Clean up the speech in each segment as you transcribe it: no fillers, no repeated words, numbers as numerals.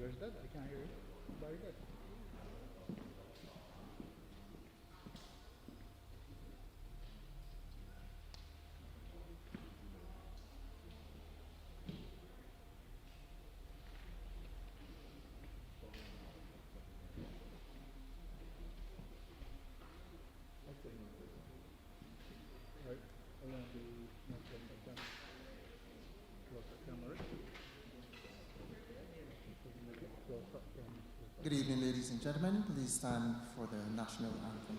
Yours dead? I can't hear you. Very good. Right. I'm going to do not close the camera. Close the camera. Close up camera. Good evening, ladies and gentlemen. Please stand for the national anthem.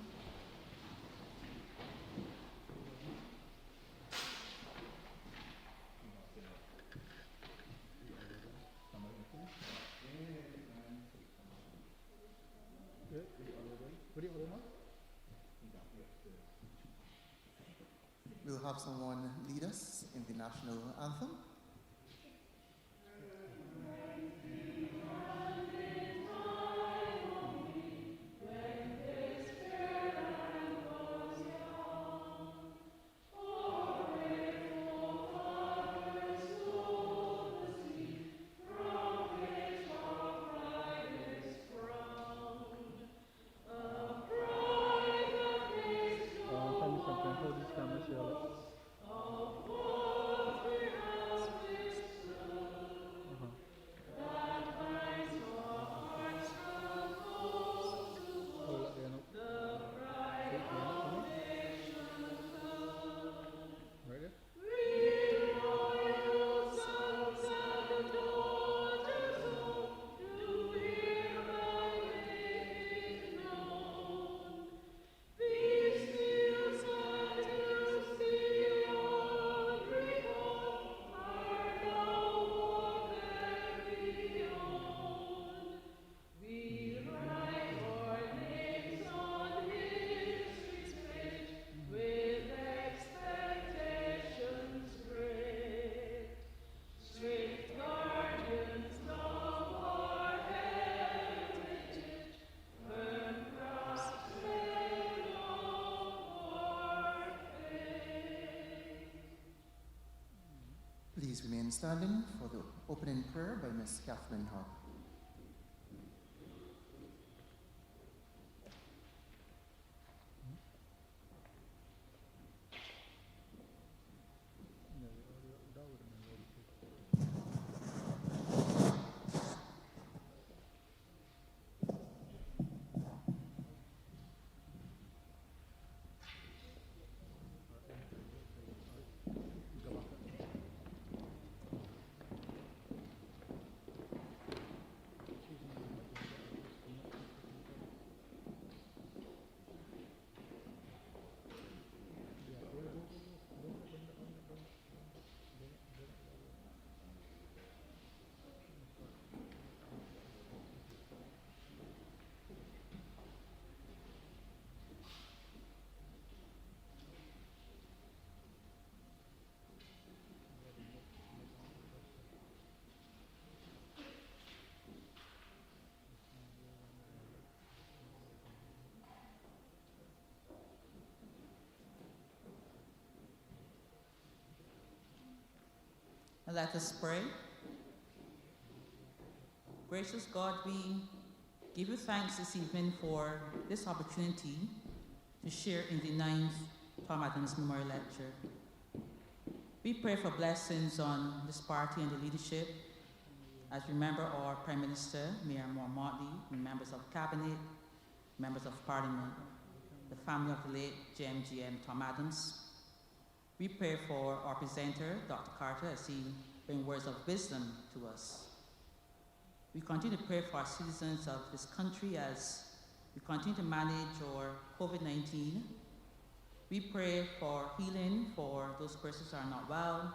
We'll have someone lead us in the national anthem. Please remain standing for the opening prayer by Ms. Kathleen Hart. Let us pray. Gracious God, we give you thanks this evening for this opportunity to share in the 9th Tom Adams Memorial Lecture. We pray for blessings on this party and the leadership, as we remember our Prime Minister, Mayor Moore Motley, members of Cabinet, members of Parliament, the family of the late JMGM Tom Adams. We pray for our presenter, Dr. Carter, as he brings words of wisdom to us. We continue to pray for our citizens of this country as we continue to manage our COVID-19. We pray for healing for those persons who are not well.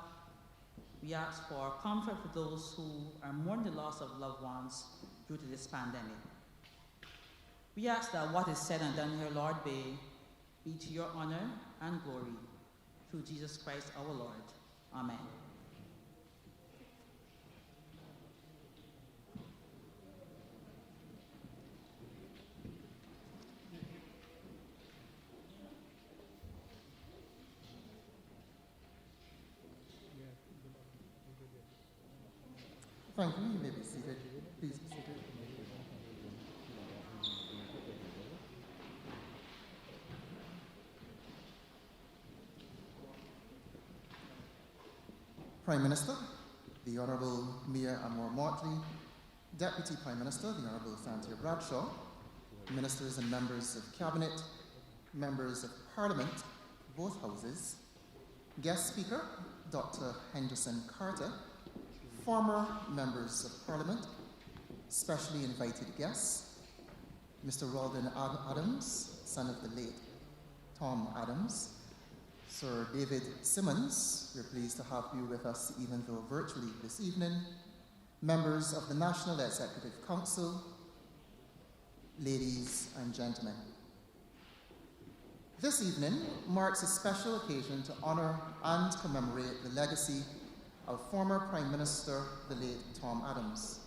We ask for comfort for those who are mourning the loss of loved ones due to this pandemic. We ask that what is said and done here, Lord, be to your honor and glory. Through Jesus Christ our Lord. Amen. Thank you. You may be seated. Please. Prime Minister, the Honourable Mia Amor-Motley, Deputy Prime Minister, the Honourable Santia Bradshaw, Ministers and Members of Cabinet, Members of Parliament, both Houses, Guest Speaker, Dr. Henderson Carter, former Members of Parliament, specially invited guests, Mr. Rawdon Adams, son of the late Tom Adams, Sir David Simmons, we're pleased to have you with us even though virtually this evening, members of the National Executive Council, ladies and gentlemen. This evening marks a special occasion to honour and commemorate the legacy of former Prime Minister, the late Tom Adams.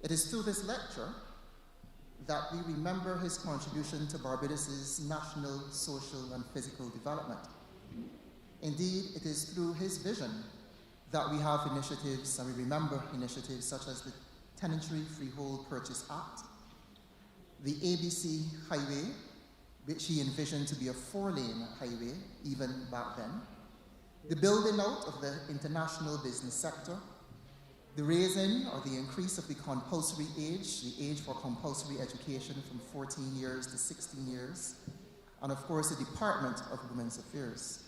It is through this lecture that we remember his contribution to Barbados' national, social and physical development. Indeed, it is through his vision that we have initiatives, and we remember initiatives such as the Tenantry Freehold Purchase Act, the ABC Highway, which he envisioned to be a 4-lane highway even back then, the building out of the international business sector, the raising or the increase of the compulsory age, the age for compulsory education from 14 years to 16 years, and of course the Department of Women's Affairs.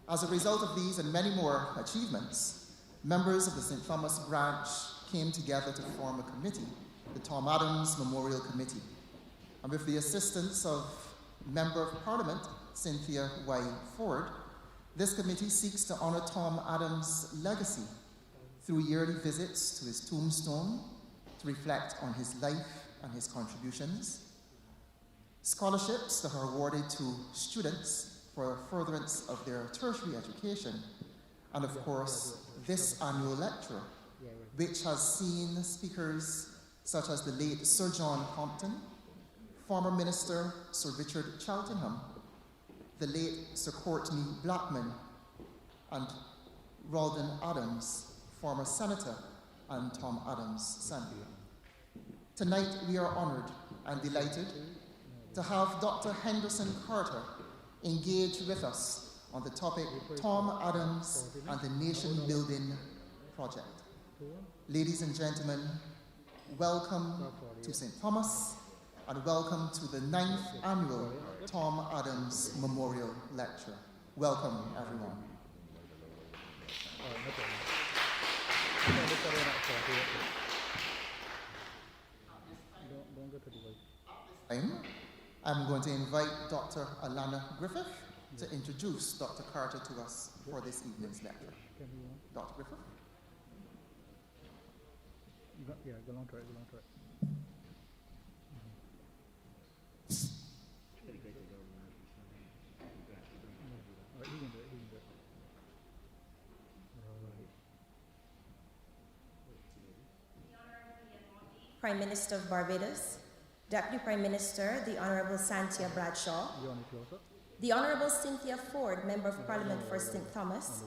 As a result of these and many more achievements, members of the St. Thomas branch came together to form a committee, the Tom Adams Memorial Committee. And with the assistance of Member of Parliament, Cynthia Y. Ford, this committee seeks to honour Tom Adams' legacy through yearly visits to his tombstone to reflect on his life and his contributions, scholarships that are awarded to students for furtherance of their tertiary education, and of course, this annual lecture, which has seen speakers such as the late Sir John Compton, former Minister Sir Richard Cheltenham, the late Sir Courtney Blackman, and Rawdon Adams, former Senator and Tom Adams' son. Tonight we are honoured and delighted to have Dr. Henderson Carter engage with us on the topic Tom Adams and the Nation Building Project. Ladies and gentlemen, welcome to St. Thomas and welcome to the 9th annual Tom Adams Memorial Lecture. Welcome, everyone. I'm going to invite Dr. Alana Griffith to introduce Dr. Carter to us for this evening's lecture. Dr. Griffith? Yeah, go on to it. He can do it. Prime Minister of Barbados, Deputy Prime Minister, the Honourable Santia Bradshaw, the Honourable Cynthia Ford, Member of Parliament for St. Thomas,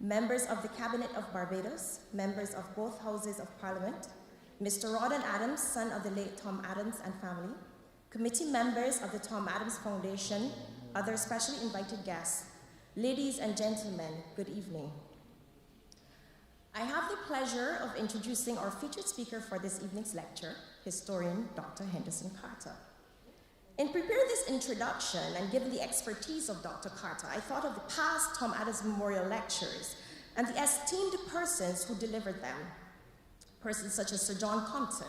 members of the Cabinet of Barbados, members of both Houses of Parliament, Mr. Rawdon Adams, son of the late Tom Adams and family, committee members of the Tom Adams Foundation, other specially invited guests, ladies and gentlemen, good evening. I have the pleasure of introducing our featured speaker for this evening's lecture, historian Dr. Henderson Carter. In preparing this introduction and given the expertise of Dr. Carter, I thought of the past Tom Adams Memorial Lectures and the esteemed persons who delivered them. Persons such as Sir John Compton,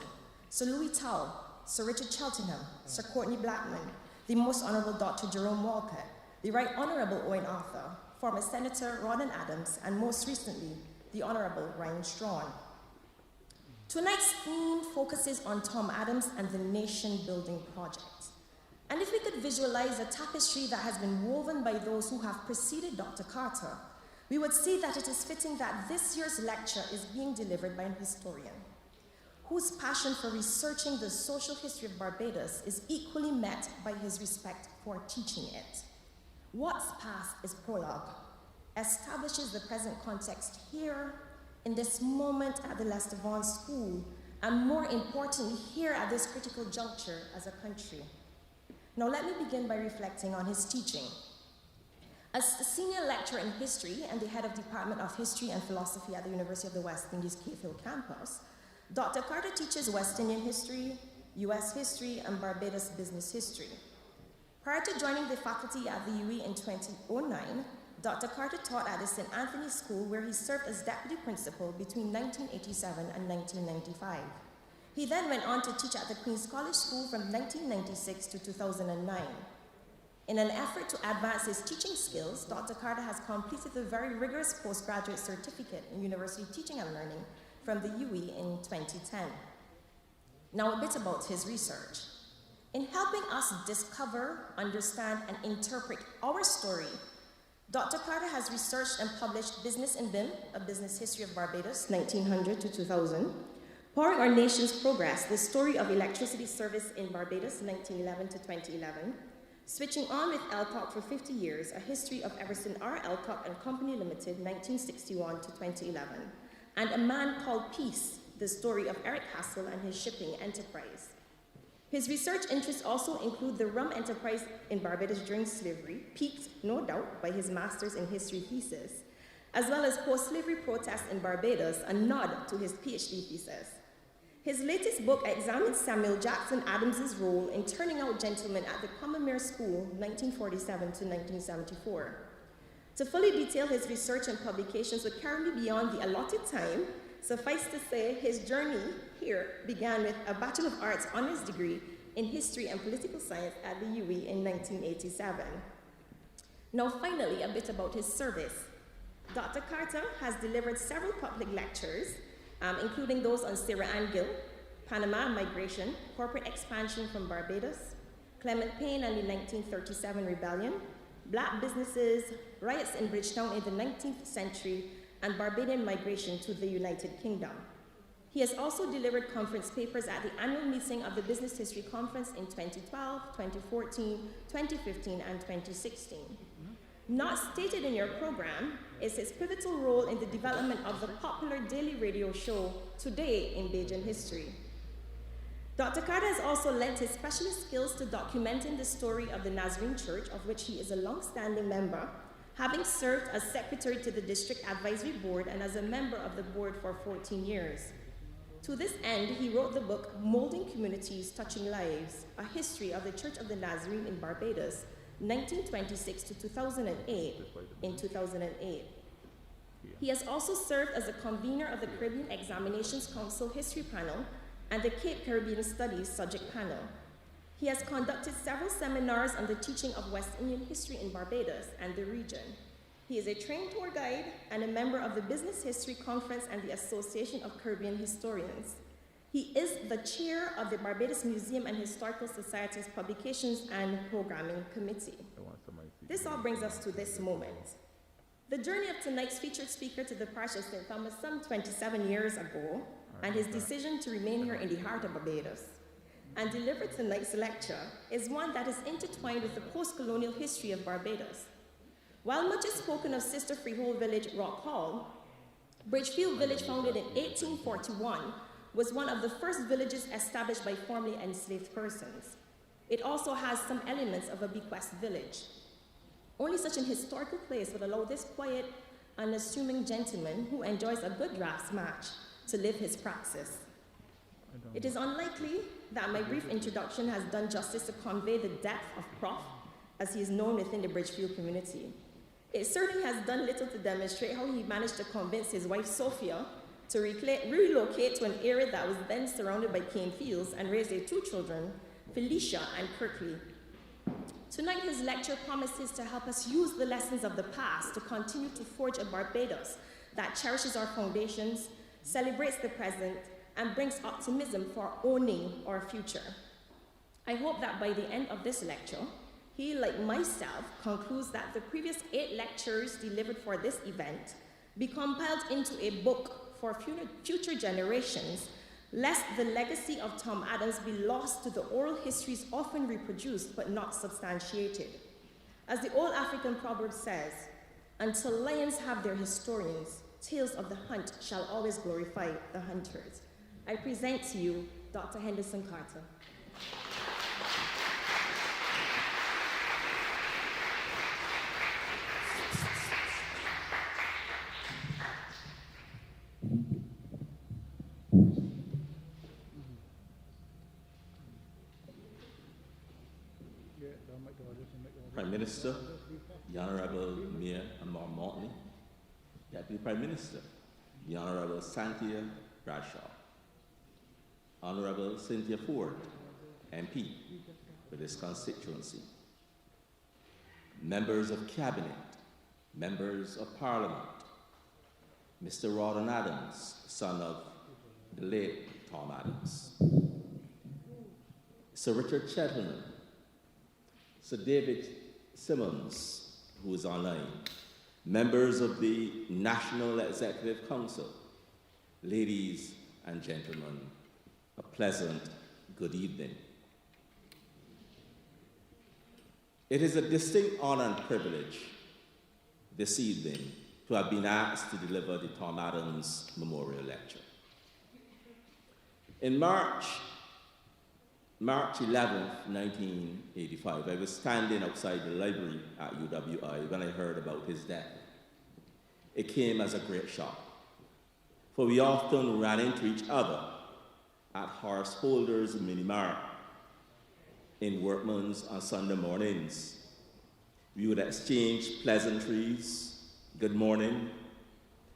Sir Louis Tull, Sir Richard Cheltenham, Sir Courtney Blackman, the Most Honourable Dr. Jerome Walcott, the Right Honourable Owen Arthur, former Senator Rawdon Adams, and most recently, the Honourable Ryan Strachan. Tonight's theme focuses on Tom Adams and the Nation Building Project. And if we could visualize a tapestry that has been woven by those who have preceded Dr. Carter, we would see that it is fitting that this year's lecture is being delivered by an historian whose passion for researching the social history of Barbados is equally met by his respect for teaching it. What's past is prologue, establishes the present context here, in this moment at the Lestevon School, and more importantly, here at this critical juncture as a country. Now let me begin by reflecting on his teaching. As a senior lecturer in history and the head of Department of History and Philosophy at the University of the West Indies Cave Hill campus, Dr. Carter teaches West Indian history, US history, and Barbados business history. Prior to joining the faculty at the UWI in 2009, Dr. Carter taught at the St. Anthony School, where he served as deputy principal between 1987 and 1995. He then went on to teach at the Queen's College School from 1996 to 2009. In an effort to advance his teaching skills, Dr. Carter has completed the very rigorous postgraduate certificate in university teaching and learning from the UWI in 2010. Now a bit about his research. In helping us discover, understand, and interpret our story, Dr. Carter has researched and published Business in BIM, A Business History of Barbados, 1900 to 2000, Powering Our Nation's Progress, The Story of Electricity Service in Barbados, 1911 to 2011, Switching On with Elcock for 50 Years, A History of Everson R. Elcock and Company Limited, 1961 to 2011, and A Man Called Peace, The Story of Eric Hassel and His Shipping Enterprise. His research interests also include the rum enterprise in Barbados during slavery, piqued, no doubt, by his master's in history thesis, as well as post-slavery protests in Barbados, a nod to his PhD thesis. His latest book examines Samuel Jackson Adams's role in turning out gentlemen at the Combermere School, 1947 to 1974. To fully detail his research and publications would carry me beyond the allotted time. Suffice to say, his journey here began with a Bachelor of Arts honors degree in History and Political Science at the UWI in 1987. Now finally, a bit about his service. Dr. Carter has delivered several public lectures, including those on Sarah Ann Gill, Panama Migration, Corporate Expansion from Barbados, Clement Payne and the 1937 Rebellion, Black Businesses, Riots in Bridgetown in the 19th century, and Barbadian migration to the United Kingdom. He has also delivered conference papers at the annual meeting of the Business History Conference in 2012, 2014, 2015, and 2016. Not stated in your program is his pivotal role in the development of the popular daily radio show Today in Bajan History. Dr. Carter has also lent his specialist skills to documenting the story of the Nazarene Church, of which he is a long-standing member, having served as secretary to the District Advisory Board and as a member of the board for 14 years. To this end, he wrote the book Molding Communities, Touching Lives, A History of the Church of the Nazarene in Barbados, 1926 to 2008, in 2008. He has also served as a convener of the Caribbean Examinations Council History Panel and the Cape Caribbean Studies Subject Panel. He has conducted several seminars on the teaching of West Indian history in Barbados and the region. He is a trained tour guide and a member of the Business History Conference and the Association of Caribbean Historians. He is the chair of the Barbados Museum and Historical Society's Publications and Programming Committee. This all brings us to this moment. The journey of tonight's featured speaker to the parish of St. Thomas some 27 years ago, and his decision to remain here in the heart of Barbados and deliver tonight's lecture is one that is intertwined with the post-colonial history of Barbados. While much is spoken of Sister Freehold Village, Rock Hall, Bridgefield Village, founded in 1841, was one of the first villages established by formerly enslaved persons. It also has some elements of a bequest village. Only such an historical place would allow this quiet, unassuming gentleman who enjoys a good drafts match to live his praxis. It is unlikely that my brief introduction has done justice to convey the depth of Prof, as he is known within the Bridgefield community. It certainly has done little to demonstrate how he managed to convince his wife Sophia to relocate to an area that was then surrounded by cane fields and raise their two children, Felicia and Kirkley. Tonight, his lecture promises to help us use the lessons of the past to continue to forge a Barbados that cherishes our foundations, celebrates the present, and brings optimism for owning our future. I hope that by the end of this lecture, he, like myself, concludes that the previous 8 lectures delivered for this event be compiled into a book for future generations, lest the legacy of Tom Adams be lost to the oral histories often reproduced but not substantiated. As the old African proverb says, until lions have their historians, tales of the hunt shall always glorify the hunters. I present to you Dr. Henderson Carter. Prime Minister, the Honorable Mayor Amar Motley, Deputy Prime Minister, the Honorable Cynthia Bradshaw, Honorable Cynthia Ford, MP for this constituency, members of Cabinet, members of Parliament, Mr. Rawdon Adams, son of the late Tom Adams, Sir Richard Cheltenham, Sir David Simmons, who is online, members of the National Executive Council, ladies and gentlemen, a pleasant good evening. It is a distinct honor and privilege this evening to have been asked to deliver the Tom Adams Memorial Lecture. In March 11th, 1985, I was standing outside the library at UWI when I heard about his death. It came as a great shock, for we often ran into each other at Horse Holders Mini Mart, in Workman's on Sunday mornings. We would exchange pleasantries, good morning.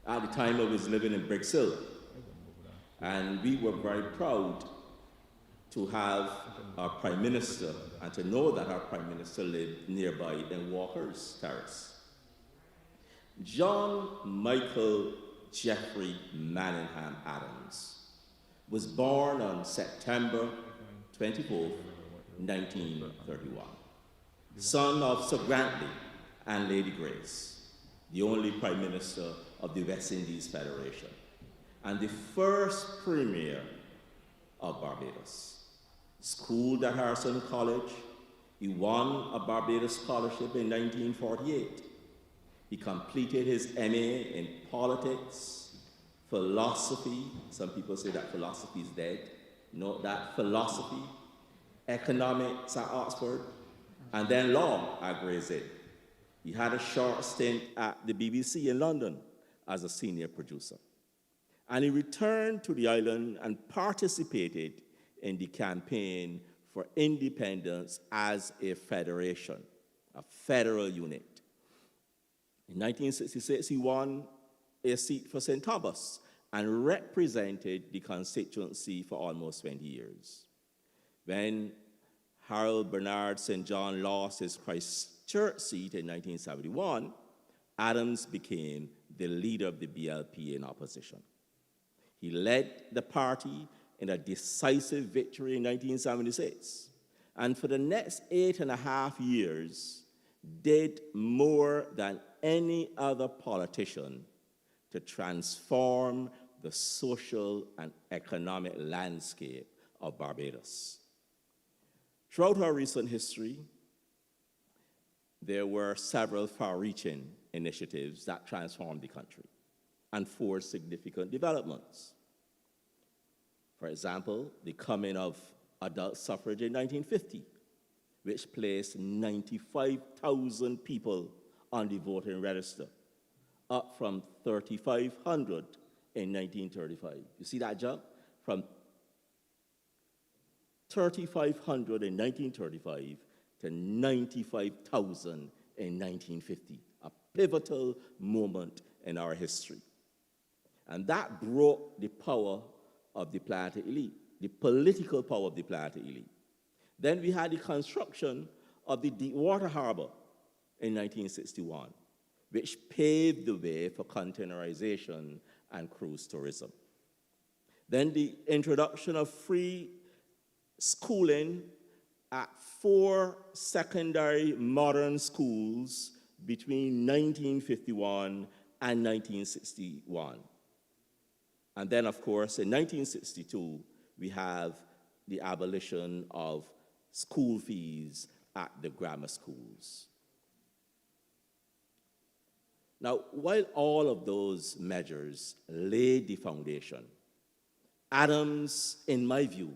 At the time I was living in Brixhill, and we were very proud to have our Prime Minister and to know that our Prime Minister lived nearby in Walker's Terrace. John Michael Jeffrey Manningham Adams was born on September 24, 1931, son of Sir Grantley and Lady Grace, the only Prime Minister of the West Indies Federation, and the first Premier of Barbados. Schooled at Harrison College, he won a Barbados Scholarship in 1948. He completed his MA in politics, philosophy, some people say that philosophy is dead, no, that philosophy, economics at Oxford, and then law at Gray's Inn. He had a short stint at the BBC in London as a senior producer. And he returned to the island and participated in the campaign for independence as a federation, a federal unit. In 1966, he won a seat for St. Thomas and represented the constituency for almost 20 years. When Harold Bernard St. John lost his Christchurch seat in 1971, Adams became the leader of the BLP in opposition. He led the party in a decisive victory in 1976, and for the next 8.5 years, did more than any other politician to transform the social and economic landscape of Barbados. Throughout our recent history, there were several far-reaching initiatives that transformed the country and forced significant developments. For example, the coming of adult suffrage in 1950, which placed 95,000 people on the voting register, up from 3,500 in 1935. You see that jump? From 3,500 in 1935 to 95,000 in 1950, a pivotal moment in our history. And that broke the power of the planter elite, the political power of the planter elite. Then we had the construction of the Deepwater Harbor in 1961, which paved the way for containerization and cruise tourism. Then the introduction of free schooling at 4 secondary modern schools between 1951 and 1961. And then, of course, in 1962, we have the abolition of school fees at the grammar schools. Now, while all of those measures laid the foundation Adams, in my view,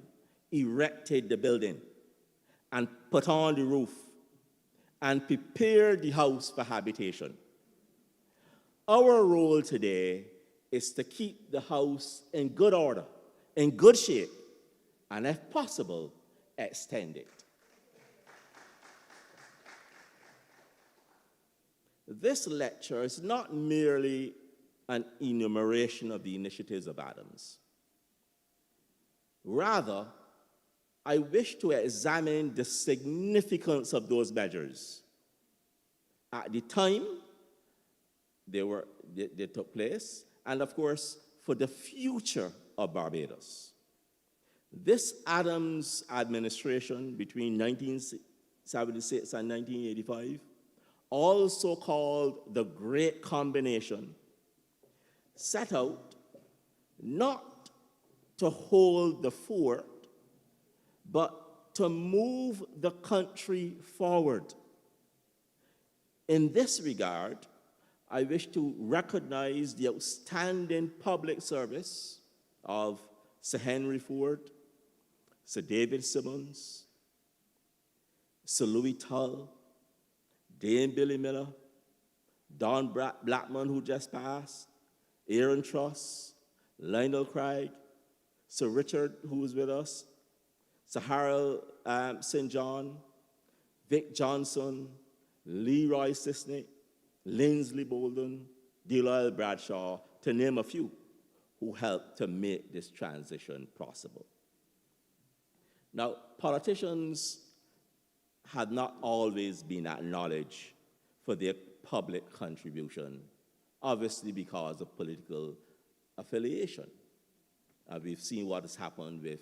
erected the building and put on the roof and prepared the house for habitation. Our role today is to keep the house in good order, in good shape, and if possible, extend it. This lecture is not merely an enumeration of the initiatives of Adams. Rather, I wish to examine the significance of those measures. At the time they took place, and of course, for the future of Barbados. This Adams administration between 1976 and 1985, also called the Great Combination, set out not to hold the fort, but to move the country forward. In this regard, I wish to recognize the outstanding public service of Sir Henry Ford, Sir David Simmons, Sir Louis Tull, Dame Billy Miller, Don Blackman, who just passed, Aaron Truss, Lionel Craig, Sir Richard, who was with us, Sir Harold St. John, Vic Johnson, Leroy Sisney, Lindsley Bolden, Delisle Bradshaw, to name a few, who helped to make this transition possible. Now, politicians had not always been acknowledged for their public contribution, obviously because of political affiliation. We've seen what has happened with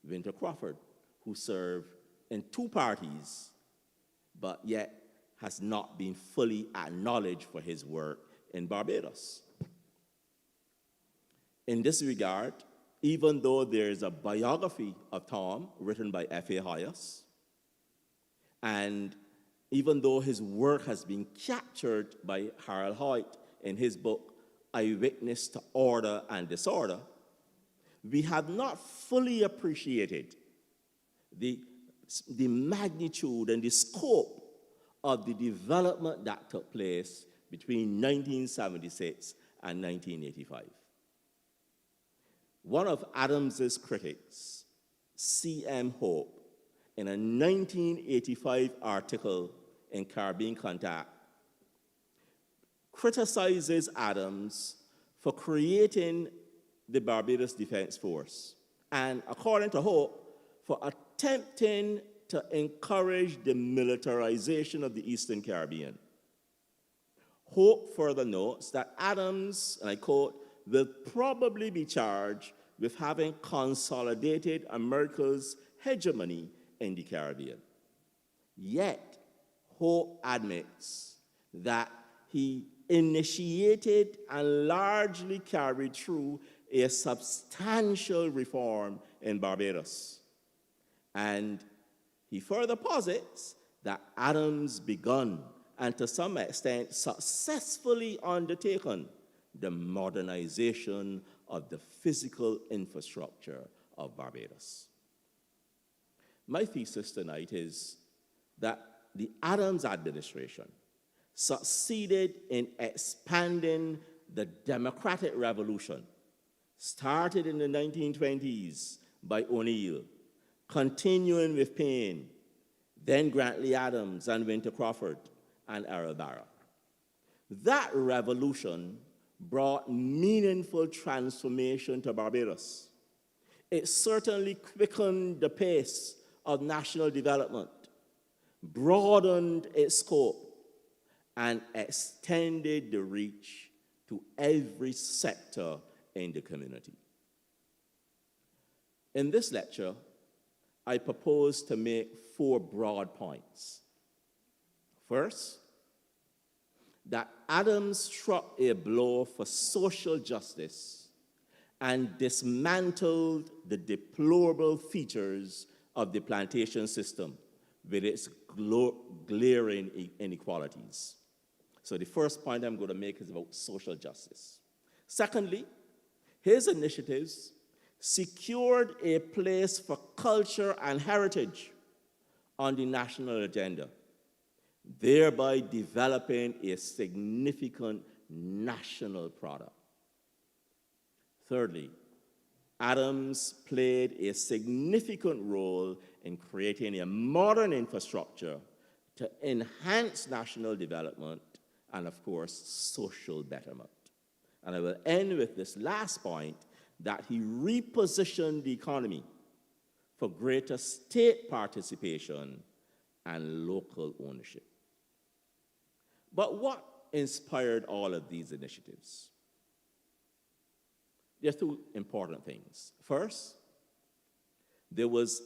Winter Crawford, who served in two parties, but yet has not been fully acknowledged for his work in Barbados. In this regard, even though there is a biography of Tom written by F.A. Hayes, and even though his work has been captured by Harold Hoyt in his book, Eyewitness to Order and Disorder, we have not fully appreciated the magnitude and the scope of the development that took place between 1976 and 1985. One of Adams's critics, C.M. Hope, in a 1985 article in Caribbean Contact, criticizes Adams for creating the Barbados Defense Force, and according to Hope, for attempting to encourage the militarization of the Eastern Caribbean. Hope further notes that Adams, and I quote, will probably be charged with having consolidated America's hegemony in the Caribbean. Yet, Hope admits that he initiated and largely carried through a substantial reform in Barbados. And he further posits that Adams begun, and to some extent successfully undertaken, the modernization of the physical infrastructure of Barbados. My thesis tonight is that the Adams administration succeeded in expanding the democratic revolution started in the 1920s by O'Neill, continuing with Payne, then Grantley Adams and Winter Crawford and Errol Barra. That revolution brought meaningful transformation to Barbados. It certainly quickened the pace of national development, broadened its scope, and extended the reach to every sector in the community. In this lecture, I propose to make 4 broad points. First, that Adams struck a blow for social justice and dismantled the deplorable features of the plantation system with its glaring inequalities. So the first point I'm going to make is about social justice. Secondly, his initiatives secured a place for culture and heritage on the national agenda, thereby developing a significant national product. Thirdly, Adams played a significant role in creating a modern infrastructure to enhance national development and, of course, social betterment. And I will end with this last point, that he repositioned the economy for greater state participation and local ownership. But what inspired all of these initiatives? There are two important things. First, there was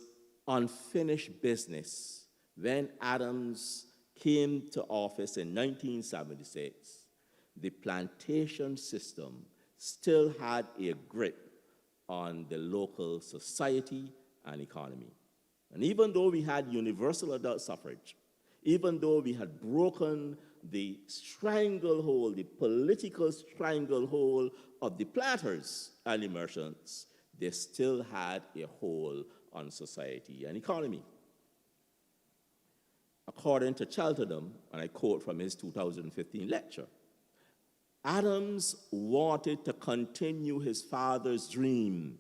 unfinished business when Adams came to office in 1976. The plantation system still had a grip on the local society and economy. And even though we had universal adult suffrage, even though we had broken the stranglehold, the political stranglehold of the planters and the merchants, they still had a hold on society and economy. According to Cheltenham, and I quote from his 2015 lecture, Adams wanted to continue his father's dream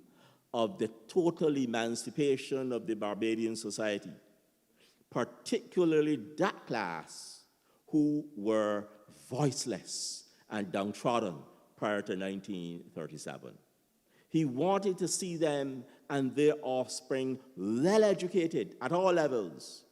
of the total emancipation of the Barbadian society, particularly that class who were voiceless and downtrodden prior to 1937. He wanted to see them and their offspring well-educated at all levels,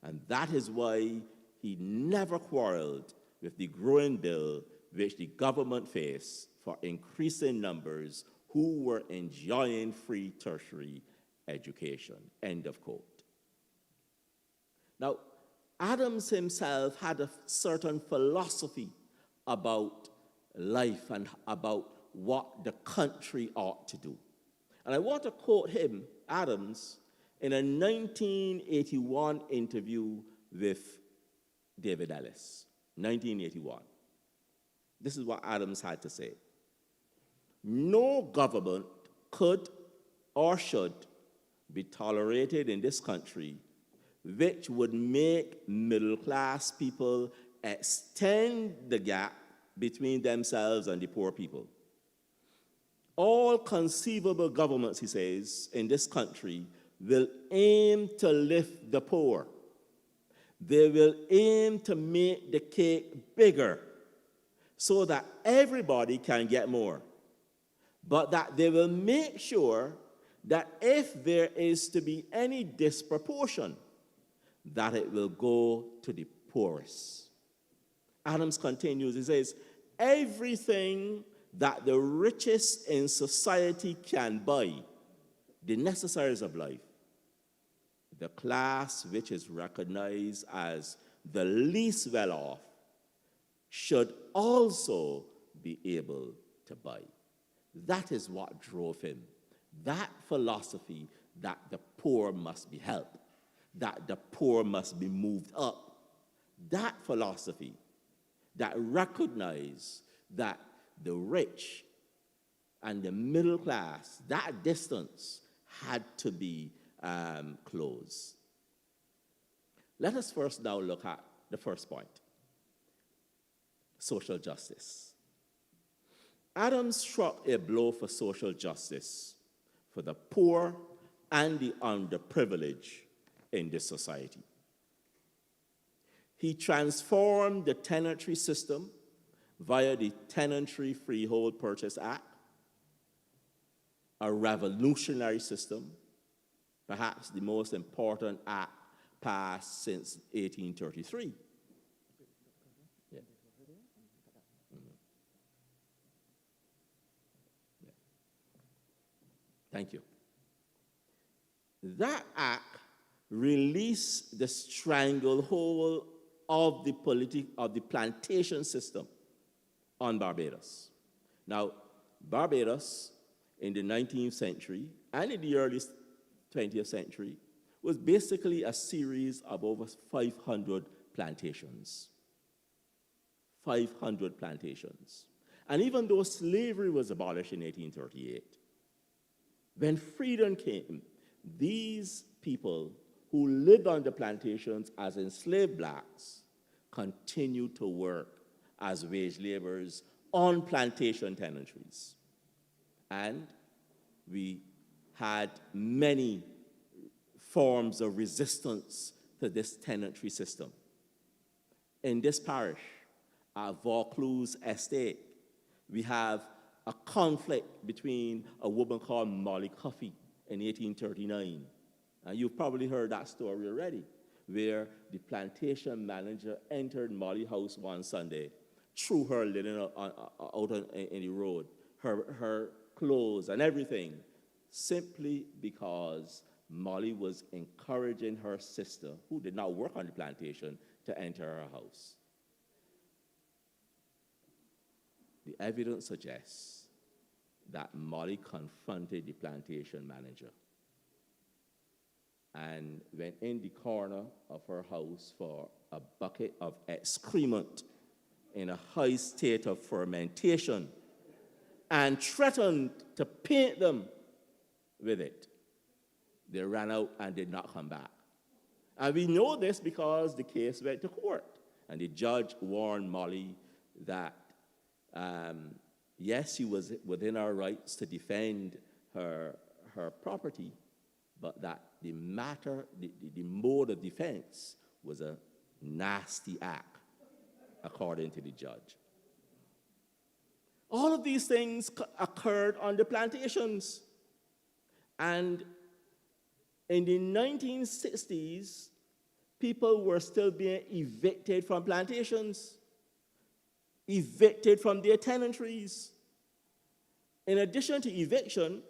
and that is why he never quarreled with the growing bill which the government faced for increasing numbers who were enjoying free tertiary education, end of quote. Now, Adams himself had a certain philosophy about life and about what the country ought to do. And I want to quote him, Adams, in a 1981 interview with David Ellis, 1981. This is what Adams had to say. No government could or should be tolerated in this country which would make middle-class people extend the gap between themselves and the poor people. All conceivable governments, he says, in this country will aim to lift the poor. They will aim to make the cake bigger so that everybody can get more, but that they will make sure that if there is to be any disproportion, that it will go to the poorest. Adams continues, he says, everything that the richest in society can buy, the necessaries of life, the class which is recognized as the least well off should also be able to buy. That is what drove him. That philosophy that the poor must be helped, that the poor must be moved up. That philosophy that recognized that the rich and the middle class, that distance had to be closed. Let us first now look at the first point, social justice. Adams struck a blow for social justice for the poor and the underprivileged in this society. He transformed the tenantry system via the Tenantry Freehold Purchase Act, a revolutionary system, perhaps the most important act passed since 1833. Yeah. Yeah. Thank you. That act released the stranglehold of the plantation system on Barbados. Now, Barbados in the 19th century and in the early 20th century was basically a series of over 500 plantations. 500 plantations. And even though slavery was abolished in 1838, When freedom came, these people who lived on the plantations as enslaved blacks continued to work as wage laborers on plantation tenantries. And we had many forms of resistance to this tenantry system. In this parish, at Vaucluse Estate, we have a conflict between a woman called Molly Coffey in 1839. And you've probably heard that story already, where the plantation manager entered Molly's house one Sunday, threw her linen out in the road, her clothes and everything, simply because Molly was encouraging her sister, who did not work on the plantation, to enter her house. The evidence suggests that Molly confronted the plantation manager and went in the corner of her house for a bucket of excrement in a high state of fermentation and threatened to paint them with it. They ran out and did not come back. And we know this because the case went to court. And the judge warned Molly that, yes, she was within her rights to defend her property, but that the matter, the mode of defense was a nasty act, according to the judge. All of these things occurred on the plantations. And in the 1960s, people were still being evicted from plantations, evicted from their tenantries. In addition to eviction,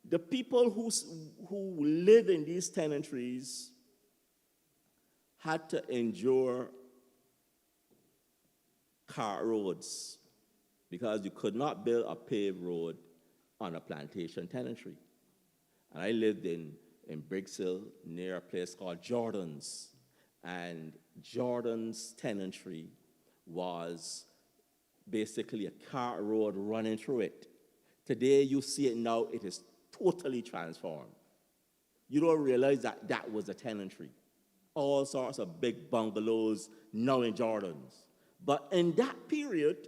the people who live in these tenantries had to endure cart roads because you could not build a paved road on a plantation tenantry. And I lived in Briggs Hill near a place called Jordan's. And Jordan's tenantry was basically a cart road running through it. Today, you see it now, it is totally transformed. You don't realize that that was a tenantry. All sorts of big bungalows now in Jordan's. But in that period,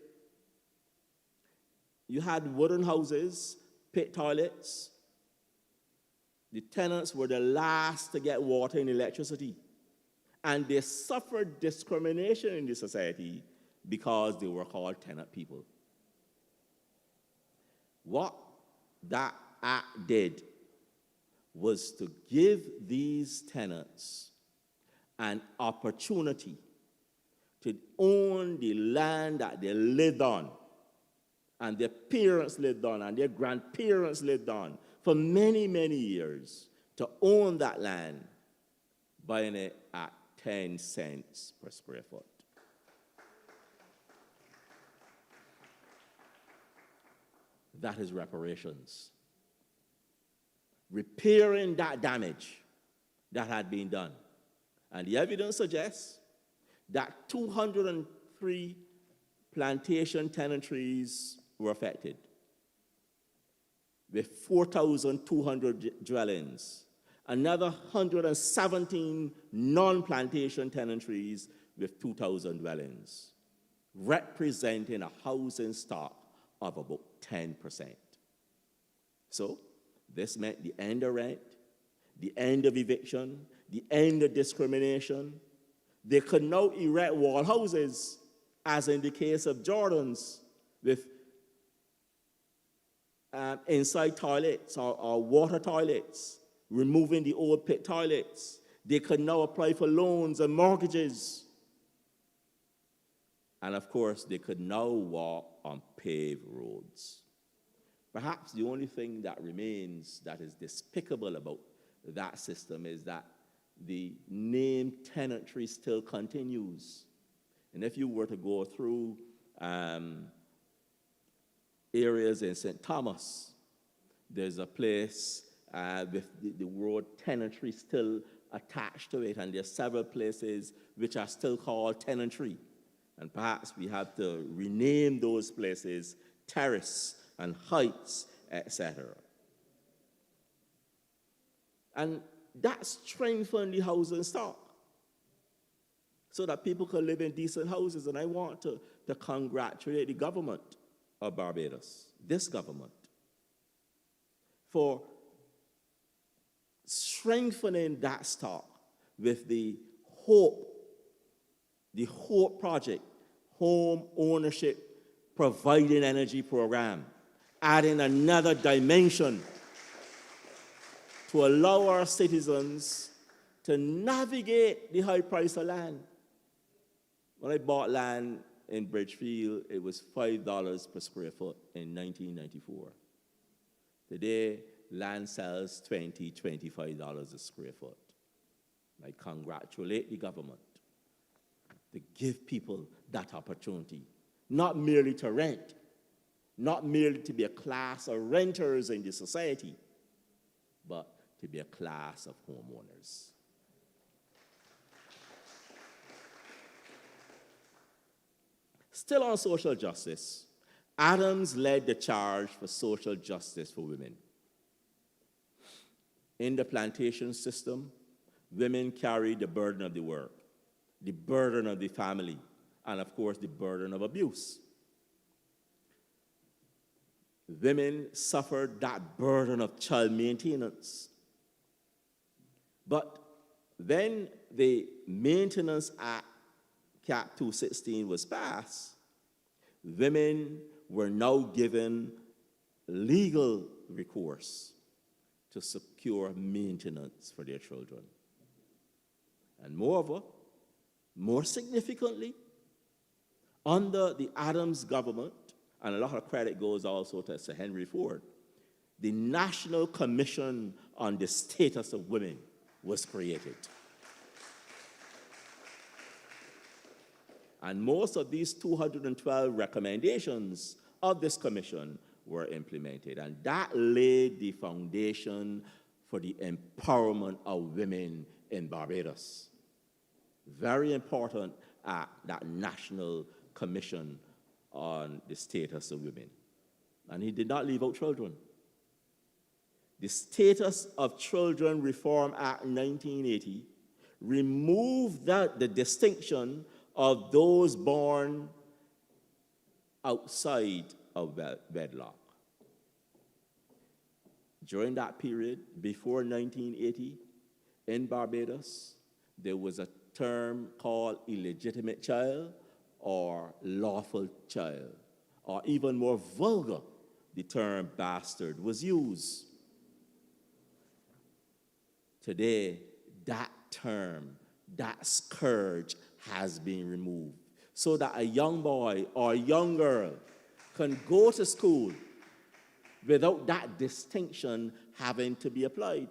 you had wooden houses, pit toilets. The tenants were the last to get water and electricity. And they suffered discrimination in the society because they were called tenant people. What that act did was to give these tenants an opportunity to own the land that they lived on, and their parents lived on, and their grandparents lived on for many, many years, to own that land, buying it at 10 cents per square foot. That is reparations. Repairing that damage that had been done. And the evidence suggests that 203 plantation tenantries were affected, with 4,200 dwellings. Another 117 non-plantation tenantries with 2,000 dwellings, representing a housing stock of about 10%. So, this meant the end of rent, the end of eviction, the end of discrimination. They could now erect wall houses, as in the case of Jordan's, with inside toilets or water toilets, removing the old pit toilets. They could now apply for loans and mortgages. And of course, they could now walk on paved roads. Perhaps the only thing that remains that is despicable about that system is that the name tenantry still continues. And if you were to go through areas in St. Thomas, there's a place with the word tenantry still attached to it, and there's several places which are still called tenantry. And perhaps we have to rename those places Terrace and Heights, etc. And that strengthened the housing stock so that people could live in decent houses. And I want to congratulate the government of Barbados, this government, for strengthening that stock with the HOPE project, Home Ownership Providing Energy Program, adding another dimension to allow our citizens to navigate the high price of land. When I bought land in Bridgefield, it was $5 per square foot in 1994. Today, land sells $20, $25 a square foot. I congratulate the government to give people that opportunity, not merely to rent, not merely to be a class of renters in the society, but to be a class of homeowners. Still on social justice, Adams led the charge for social justice for women. In the plantation system, women carried the burden of the work, the burden of the family, and of course the burden of abuse. Women suffered that burden of child maintenance. But when the Maintenance Act, Cap 216, was passed, women were now given legal recourse to secure maintenance for their children. And moreover, more significantly, under the Adams government, and a lot of credit goes also to Sir Henry Ford, the National Commission on the Status of Women was created. And most of these 212 recommendations of this commission were implemented. And that laid the foundation for the empowerment of women in Barbados. Very important that National Commission on the Status of Women. And he did not leave out children. The Status of Children Reform Act 1980 removed the distinction of those born outside of wedlock. During that period, before 1980, in Barbados, there was a term called illegitimate child or lawful child, or even more vulgar, the term bastard was used. Today, that term, that scourge has been removed so that a young boy or a young girl can go to school without that distinction having to be applied.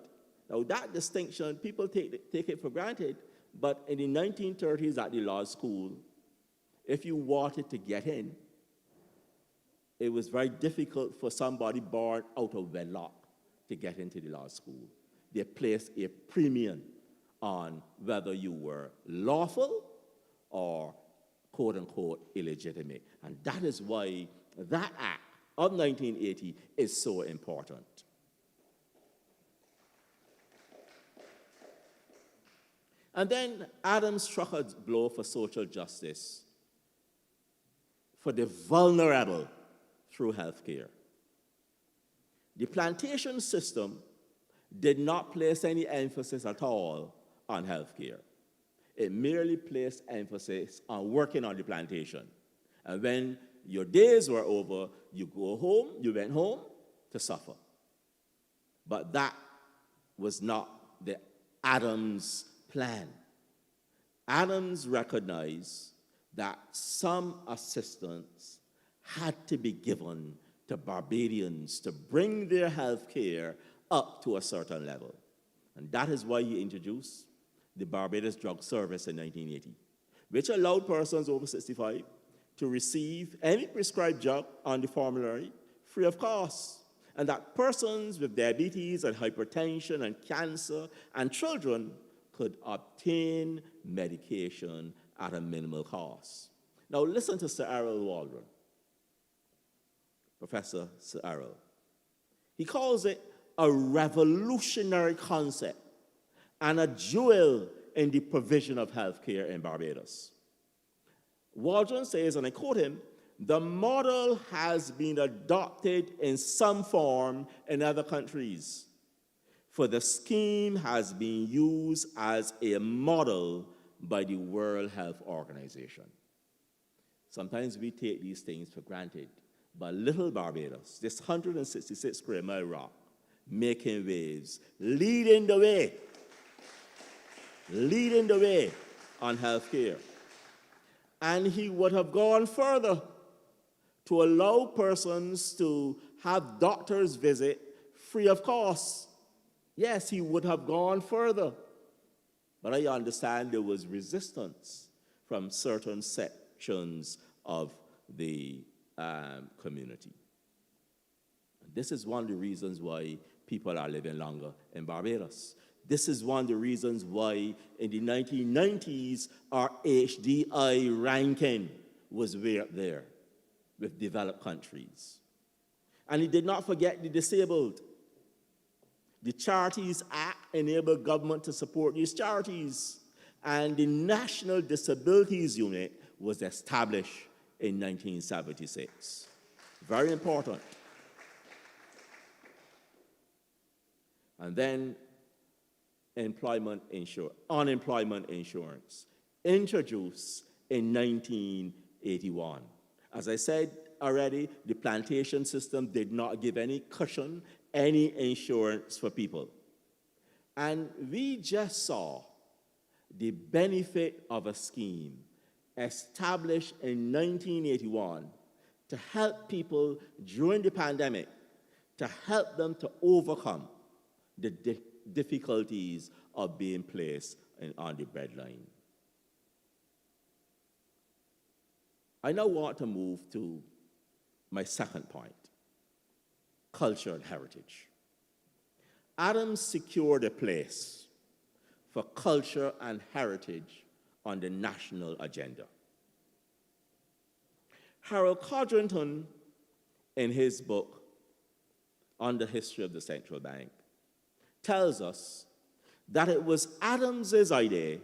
Now, that distinction, people take it for granted, but in the 1930s at the law school, if you wanted to get in, it was very difficult for somebody born out of wedlock to get into the law school. They placed a premium on whether you were lawful or quote-unquote illegitimate. And that is why that act of 1980 is so important. And then Adams struck a blow for social justice for the vulnerable through health care. The plantation system did not place any emphasis at all on health care. It merely placed emphasis on working on the plantation. And when your days were over, you went home to suffer. But that was not the Adams plan. Adams recognized that some assistance had to be given to Barbadians to bring their health care up to a certain level. And that is why he introduced the Barbados Drug Service in 1980, which allowed persons over 65 to receive any prescribed drug on the formulary free of cost, and that persons with diabetes and hypertension and cancer and children could obtain medication at a minimal cost. Now listen to Sir Errol Waldron, Professor Sir Errol. He calls it a revolutionary concept and a jewel in the provision of health care in Barbados. Waldron says, and I quote him, "The model has been adopted in some form in other countries, for the scheme has been used as a model by the World Health Organization." Sometimes we take these things for granted, but little Barbados, this 166 square mile rock, making waves, leading the way on health care. And he would have gone further to allow persons to have doctors visit free of cost. Yes, he would have gone further. But I understand there was resistance from certain sections of the community. This is one of the reasons why people are living longer in Barbados. This is one of the reasons why in the 1990s our HDI ranking was way up there with developed countries. And he did not forget the disabled. The Charities Act enabled government to support these charities, and the National Disabilities Unit was established in 1976. Very important. And then unemployment insurance, introduced in 1981. As I said already, the plantation system did not give any cushion, any insurance for people. And we just saw the benefit of a scheme established in 1981 to help people during the pandemic, to help them to overcome the difficulties of being placed on the breadline. I now want to move to my second point, culture and heritage. Adams secured a place for culture and heritage on the national agenda. Harold Codrington, in his book on the history of the central bank, tells us that it was Adams's idea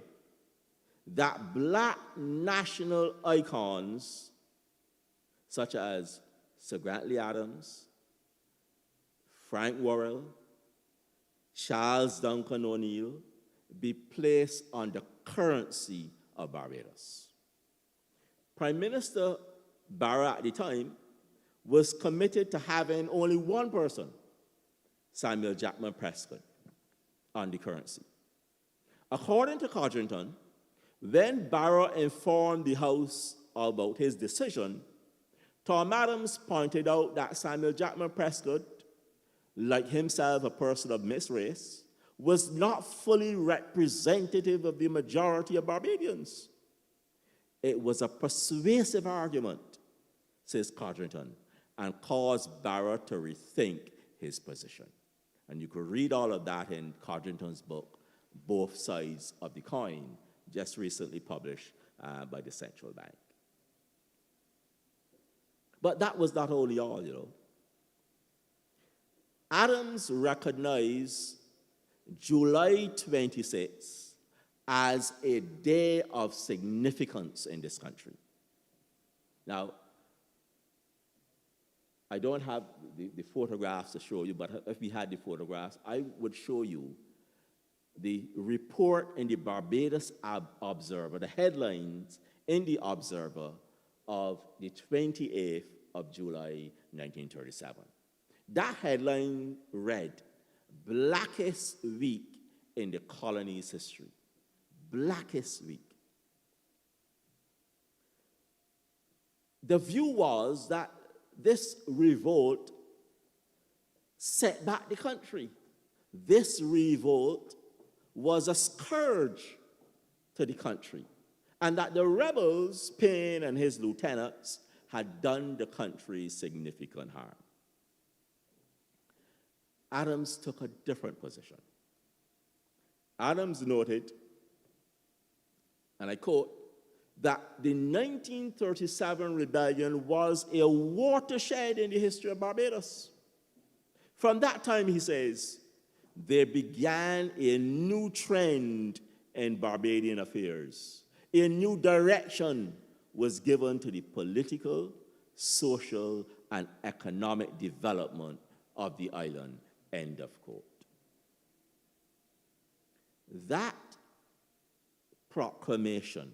that black national icons such as Sir Grantley Adams, Frank Worrell, Charles Duncan O'Neill be placed on the currency of Barbados. Prime Minister Barrow at the time was committed to having only one person, Samuel Jackman Prescott, on the currency. According to Codrington, when Barrow informed the House about his decision, Tom Adams pointed out that Samuel Jackman Prescott, like himself a person of mixed race, was not fully representative of the majority of Barbadians. It was a persuasive argument, says Codrington, and caused Barrow to rethink his position. And you could read all of that in Codrington's book, Both Sides of the Coin, just recently published by the Central Bank. But that was not only all, you know. Adams recognized July 26 as a day of significance in this country. Now, I don't have the photographs to show you, but if we had the photographs, I would show you the report in the Barbados Observer, the headlines in the Observer of the 28th of July, 1937. That headline read, "Blackest Week in the colony's history." Blackest week. The view was that this revolt set back the country. This revolt was a scourge to the country, and that the rebels, Payne and his lieutenants, had done the country significant harm. Adams took a different position. Adams noted, and I quote, that the 1937 rebellion was a watershed in the history of Barbados. From that time, he says, there began a new trend in Barbadian affairs. A new direction was given to the political, social, and economic development of the island. End of quote. That proclamation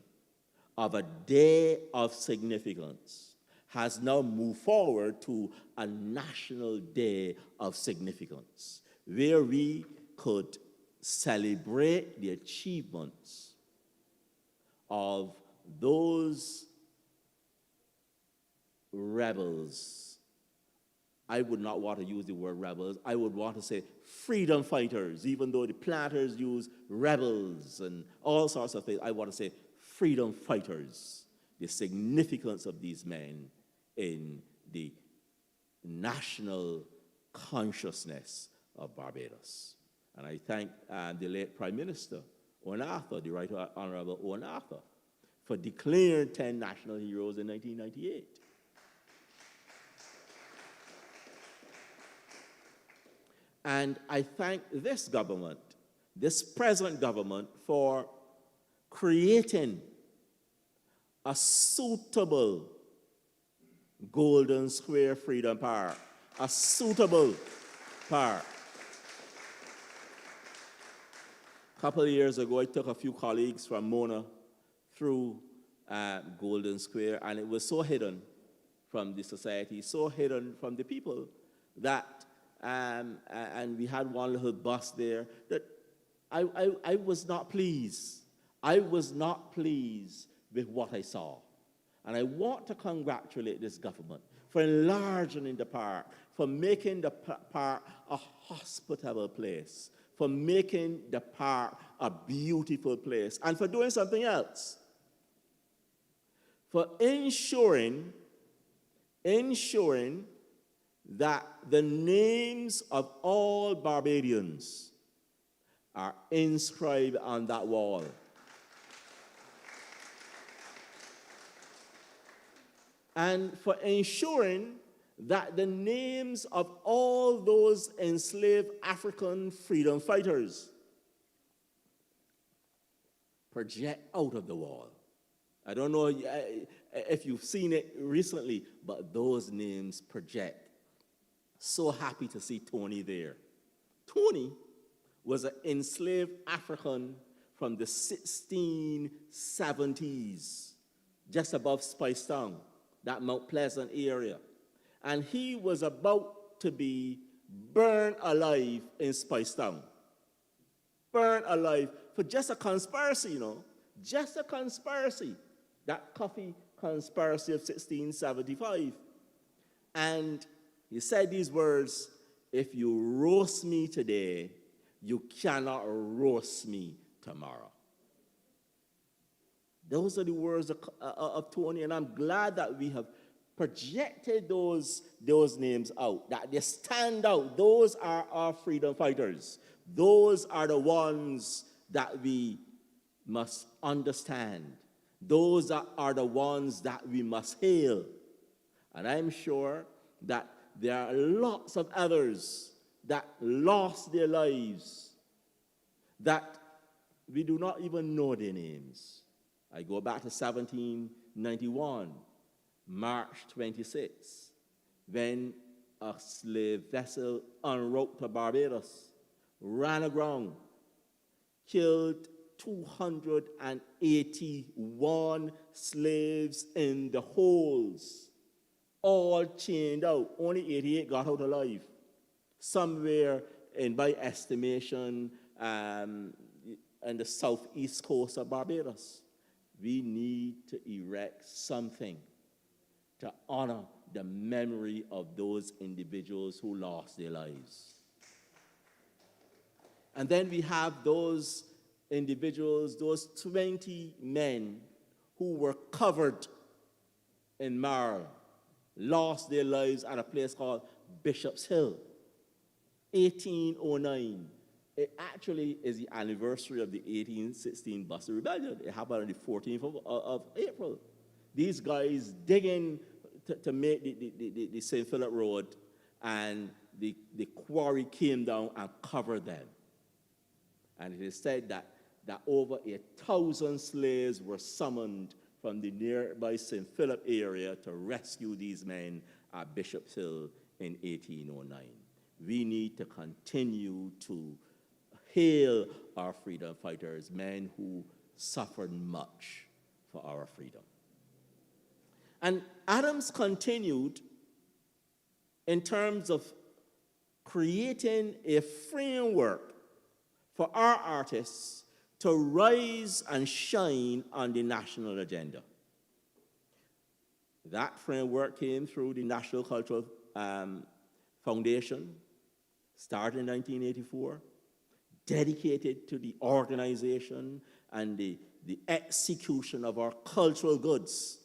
of a day of significance has now moved forward to a national day of significance, where we could celebrate the achievements of those rebels. I would not want to use the word rebels. I would want to say freedom fighters, even though the planters use rebels and all sorts of things. I want to say freedom fighters, the significance of these men in the national consciousness of Barbados. And I thank the late Prime Minister, Owen Arthur, the Right Honorable Owen Arthur, for declaring 10 national heroes in 1998. And I thank this government, this present government, for creating a suitable Golden Square Freedom Park, a suitable park. A couple of years ago, I took a few colleagues from Mona through Golden Square, and it was so hidden from the society, so hidden from the people, that, and we had one little bus there, that I was not pleased. I was not pleased with what I saw. And I want to congratulate this government for enlarging the park, for making the park a hospitable place, for making the park a beautiful place, and for doing something else, for ensuring that the names of all Barbadians are inscribed on that wall. And for ensuring that the names of all those enslaved African freedom fighters project out of the wall. I don't know if you've seen it recently, but those names project. So happy to see Tony there. Tony was an enslaved African from the 1670s, just above Spicetown, that Mount Pleasant area. And he was about to be burned alive in Spicetown. Burned alive for just a conspiracy, you know, just a conspiracy, that coffee conspiracy of 1675. And he said these words, "If you roast me today, you cannot roast me tomorrow." Those are the words of Tony, and I'm glad that we have projected those names out, that they stand out. Those are our freedom fighters. Those are the ones that we must understand. Those are the ones that we must hail. And I'm sure that there are lots of others that lost their lives that we do not even know their names. I go back to 1791, March 26, when a slave vessel en route to Barbados ran aground, killed 281 slaves in the holds, all chained out. Only 88 got out alive. Somewhere, by estimation, in the southeast coast of Barbados. We need to erect something to honor the memory of those individuals who lost their lives. And then we have those individuals, those 20 men who were covered in marl, lost their lives at a place called Bishop's Hill, 1809. It actually is the anniversary of the 1816 Buster Rebellion. It happened on the 14th of April. These guys digging to make the St. Philip Road, and the quarry came down and covered them. And it is said that over 1,000 slaves were summoned from the nearby St. Philip area to rescue these men at Bishop's Hill in 1809. We need to continue to hail our freedom fighters, men who suffered much for our freedom. And Adams continued in terms of creating a framework for our artists to rise and shine on the national agenda. That framework came through the National Cultural Foundation, started in 1984, dedicated to the organization and the execution of our cultural goods.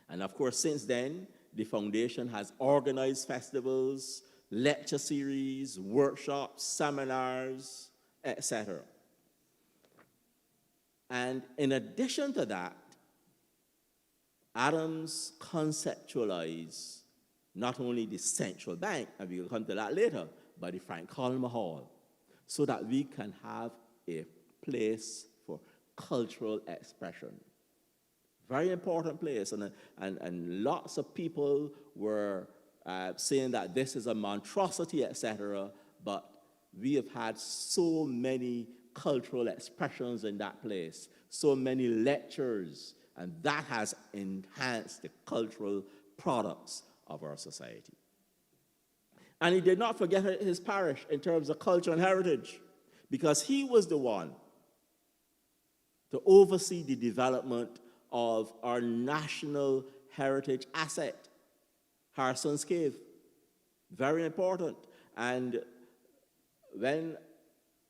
And of course, since then, the foundation has organized festivals, lecture series, workshops, seminars, etc. And in addition to that, Adams conceptualized not only the central bank, and we will come to that later, but the Frank Collins Hall, so that we can have a place for cultural expression. Very important place, and lots of people were saying that this is a monstrosity, etc., but we have had so many cultural expressions in that place, so many lectures, and that has enhanced the cultural products of our society. And he did not forget his parish in terms of culture and heritage, because he was the one to oversee the development of our national heritage asset, Harrison's Cave. Very important. And when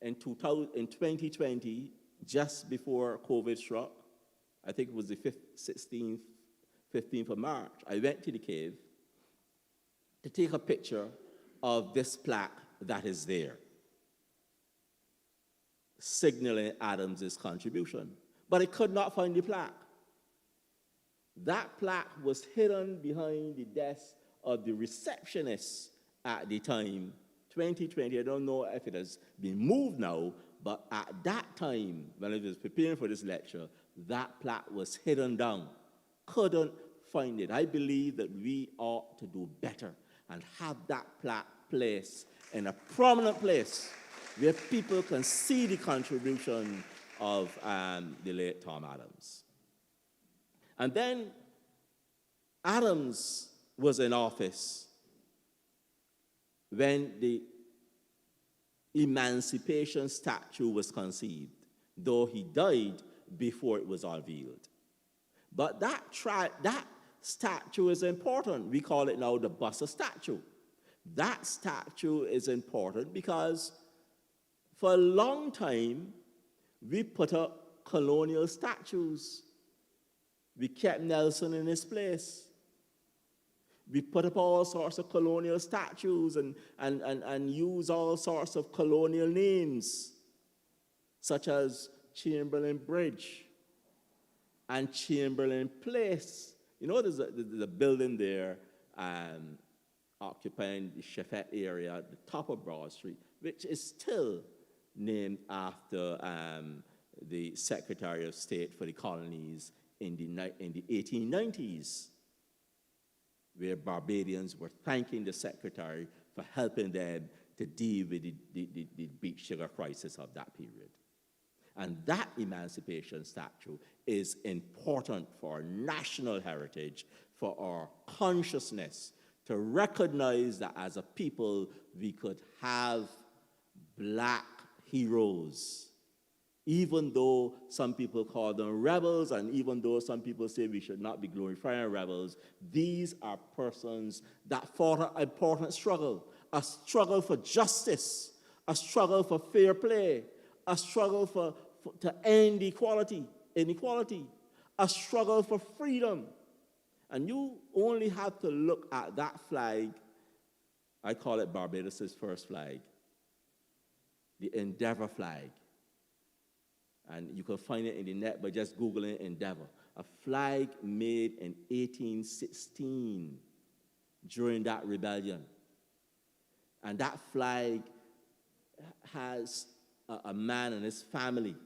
in 2020, just before COVID struck, I think it was the 15th of March, I went to the cave to take a picture of this plaque that is there, signaling Adams's contribution. But I could not find the plaque. That plaque was hidden behind the desk of the receptionist at the time, 2020. I don't know if it has been moved now, but at that time, when I was preparing for this lecture, that plaque was hidden down. Couldn't find it. I believe that we ought to do better and have that plaque placed in a prominent place where people can see the contribution of the late Tom Adams. And then Adams was in office when the Emancipation statue was conceived, though he died before it was unveiled. But that statue is important. We call it now the Buster statue. That statue is important because for a long time, we put up colonial statues. We kept Nelson in his place. We put up all sorts of colonial statues and use all sorts of colonial names, such as Chamberlain Bridge and Chamberlain Place. You know, there's a building there occupying the Chefette area at the top of Broad Street, which is still named after the Secretary of State for the Colonies in the 1890s, where Barbadians were thanking the Secretary for helping them to deal with the beet sugar crisis of that period. And that Emancipation statue is important for our national heritage, for our consciousness, to recognize that as a people we could have black heroes. Even though some people call them rebels, and even though some people say we should not be glorifying rebels, these are persons that fought an important struggle, a struggle for justice, a struggle for fair play, a struggle to end inequality, a struggle for freedom. And you only have to look at that flag. I call it Barbados' first flag, the Endeavour flag. And you can find it in the net by just Googling Endeavour. A flag made in 1816 during that rebellion. And that flag has a man and his family.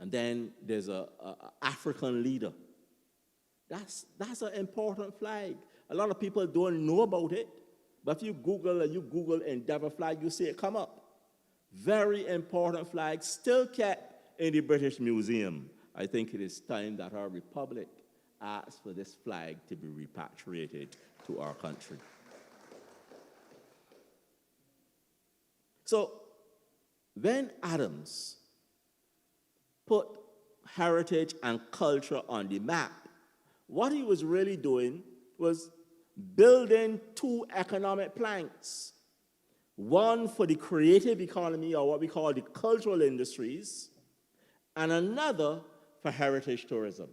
And then there's a African leader. That's an important flag. A lot of people don't know about it, but if you Google Endeavour flag, you see it come up. Very important flag, still kept in the British Museum. I think it is time that our republic asks for this flag to be repatriated to our country. So, when Adams put heritage and culture on the map, what he was really doing was building two economic planks. One for the creative economy, or what we call the cultural industries, and another for heritage tourism.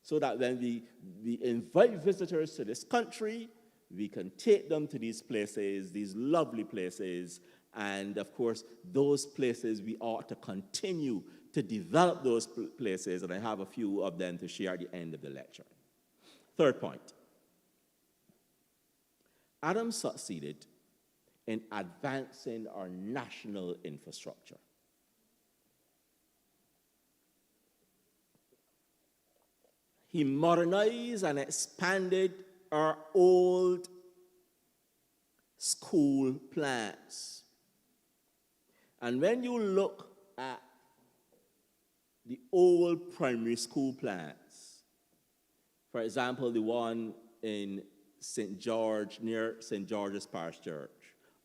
So that when we invite visitors to this country, we can take them to these places, these lovely places, and of course, those places we ought to continue to develop those places, and I have a few of them to share at the end of the lecture. Third point, Adams succeeded in advancing our national infrastructure. He modernized and expanded our old school plans. And when you look at the old primary school plans, for example, the one in St. George, near St. George's Parish Church,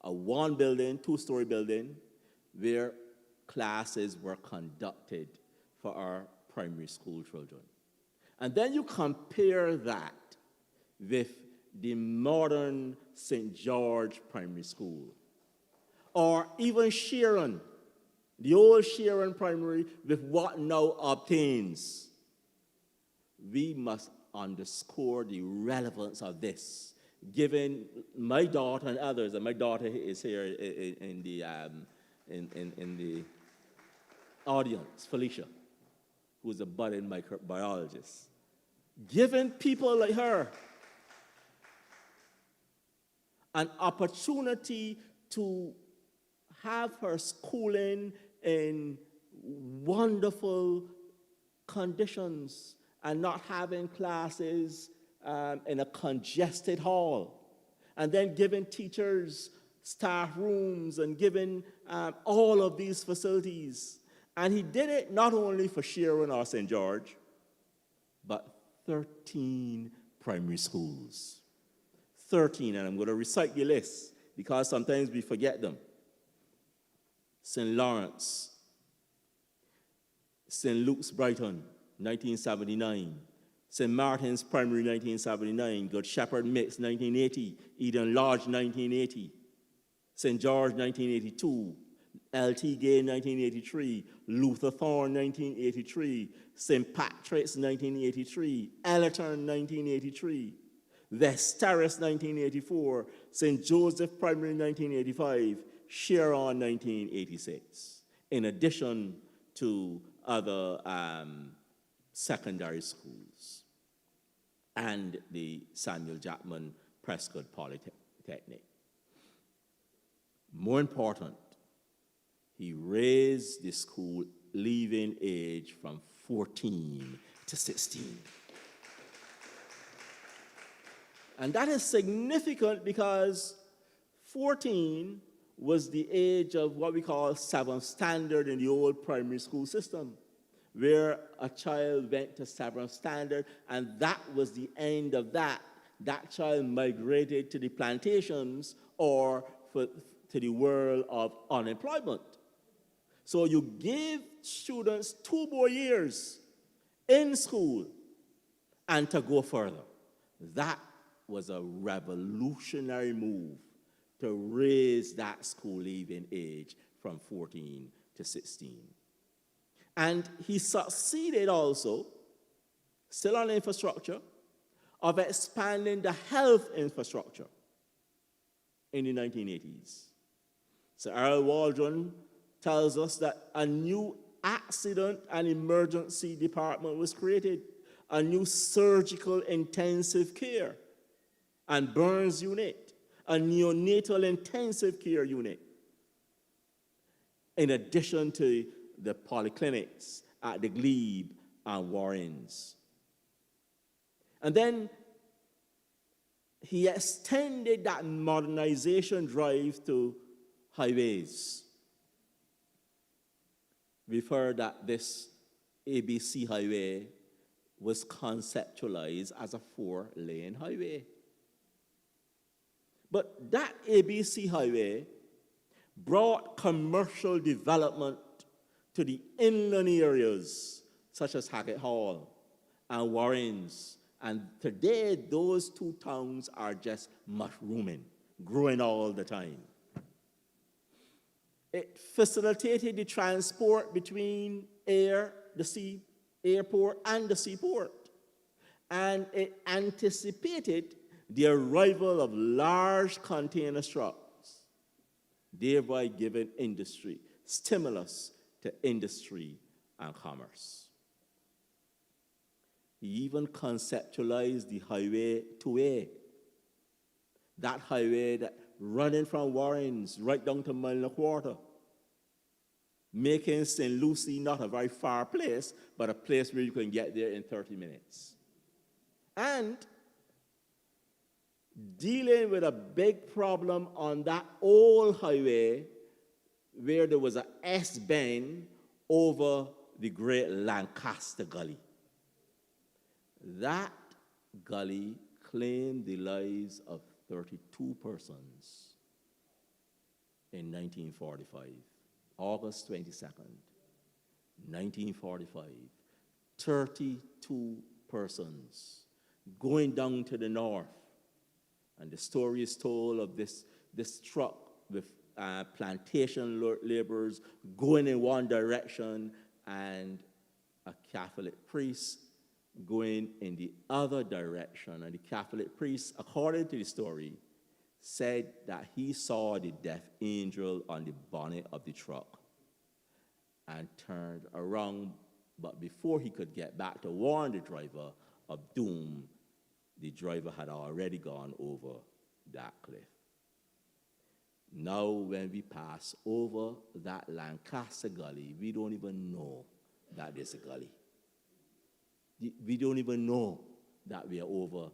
a one-building, two-story building where classes were conducted for our primary school children. And then you compare that with the modern St. George Primary School, or even Sharon, the old Sharon Primary, with what now obtains. We must underscore the relevance of this, given my daughter and others, and my daughter is here in the audience, Felicia, who's a budding microbiologist. Given people like her an opportunity to have her schooling in wonderful conditions and not having classes in a congested hall, and then giving teachers staff rooms and giving all of these facilities. And he did it not only for Sharon or St. George, but 13 primary schools. 13, and I'm going to recite the list because sometimes we forget them. St. Lawrence, St. Luke's Brighton, 1979. St. Martin's Primary, 1979. Good Shepherd Mix, 1980. Eden Lodge, 1980. St. George, 1982. L.T. Gay, 1983. Luther Thorne, 1983. St. Patrick's, 1983. Ellerton, 1983. West Terrace, 1984. St. Joseph Primary, 1985. Sharon, 1986. In addition to other secondary schools and the Samuel Jackman Prescott Polytechnic. More important, he raised the school leaving age from 14 to 16. And that is significant because 14 was the age of what we call 7th standard in the old primary school system, where a child went to 7th standard, and that was the end of that. That child migrated to the plantations or to the world of unemployment. So you give students 2 more years in school and to go further. That was a revolutionary move to raise that school leaving age from 14 to 16. And he succeeded also, still on infrastructure, of expanding the health infrastructure in the 1980s. So Earl Waldron tells us that a new accident and emergency department was created, a new surgical intensive care and burns unit, a neonatal intensive care unit, in addition to the polyclinics at the Glebe and Warrens. And then he extended that modernization drive to highways. We've heard that this ABC highway was conceptualized as a 4-lane highway. But that ABC highway brought commercial development to the inland areas, such as Hackett Hall and Warrens. And today, those two towns are just mushrooming, growing all the time. It facilitated the transport between the sea airport and the seaport. And it anticipated the arrival of large container trucks, thereby giving industry stimulus to industry and commerce. He even conceptualized the Highway 2A, that highway that running from Warrens right down to Mile and a Quarter, making St. Lucie not a very far place, but a place where you can get there in 30 minutes. And dealing with a big problem on that old highway where there was an S-bend over the Great Lancaster Gully. That gully claimed the lives of 32 persons in 1945. August 22nd, 1945, 32 persons going down to the north. And the story is told of this truck with plantation laborers going in one direction and a Catholic priest going in the other direction. And the Catholic priest, according to the story, said that he saw the death angel on the bonnet of the truck and turned around, but before he could get back to warn the driver of doom, the driver had already gone over that cliff. Now, when we pass over that Lancaster Gully, we don't even know that there's a gully. We don't even know that we are over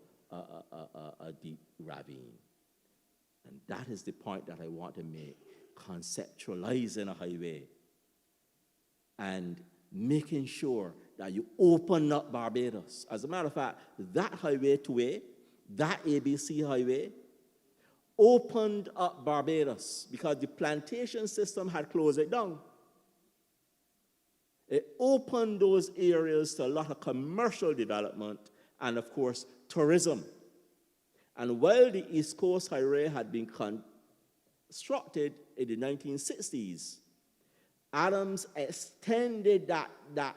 a deep ravine. And that is the point that I want to make. Conceptualizing a highway and making sure that you open up Barbados. As a matter of fact, that Highway 2A, that ABC highway, opened up Barbados because the plantation system had closed it down. It opened those areas to a lot of commercial development and, of course, tourism. And while the East Coast Highway had been constructed in the 1960s, Adams extended that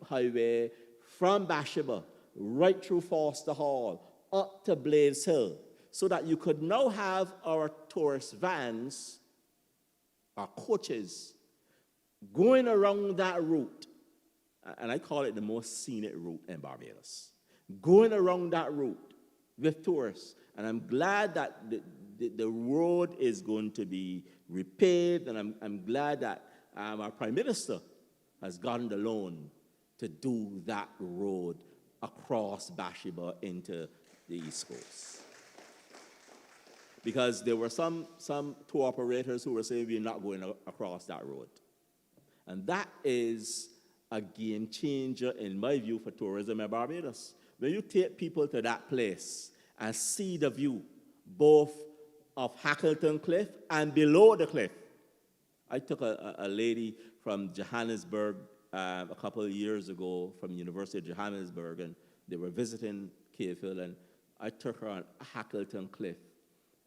highway from Bathsheba right through Foster Hall up to Blades Hill, so that you could now have our tourist vans, our coaches, going around that route. And I call it the most scenic route in Barbados. Going around that route with tourists. And I'm glad that the road is going to be repaved, and I'm glad that our Prime Minister has gotten the loan to do that road across Bathsheba into the East Coast. Because there were some tour operators who were saying we're not going across that road. And that is a game changer, in my view, for tourism in Barbados. When you take people to that place and see the view, both of Hackleton Cliff and below the cliff. I took a lady from Johannesburg a couple of years ago from the University of Johannesburg, and they were visiting Cave Hill, and I took her on Hackleton Cliff,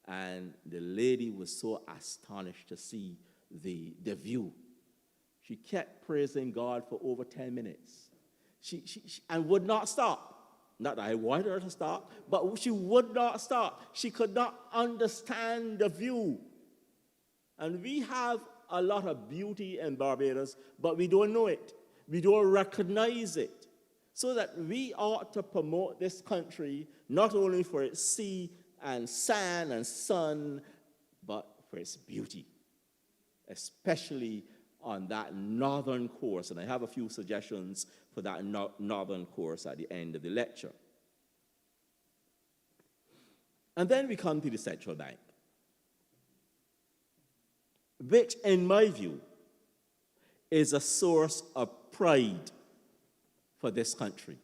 and the lady was so astonished to see the view. She kept praising God for over 10 minutes. She and would not stop. Not that I wanted her to stop, but she would not stop. She could not understand the view. And we have a lot of beauty in Barbados, but we don't know it. We don't recognize it. So that we ought to promote this country, not only for its sea and sand and sun, but for its beauty, especially on that northern course. And I have a few suggestions for that northern course at the end of the lecture. And then we come to the central bank, which, in my view, is a source of pride for this country.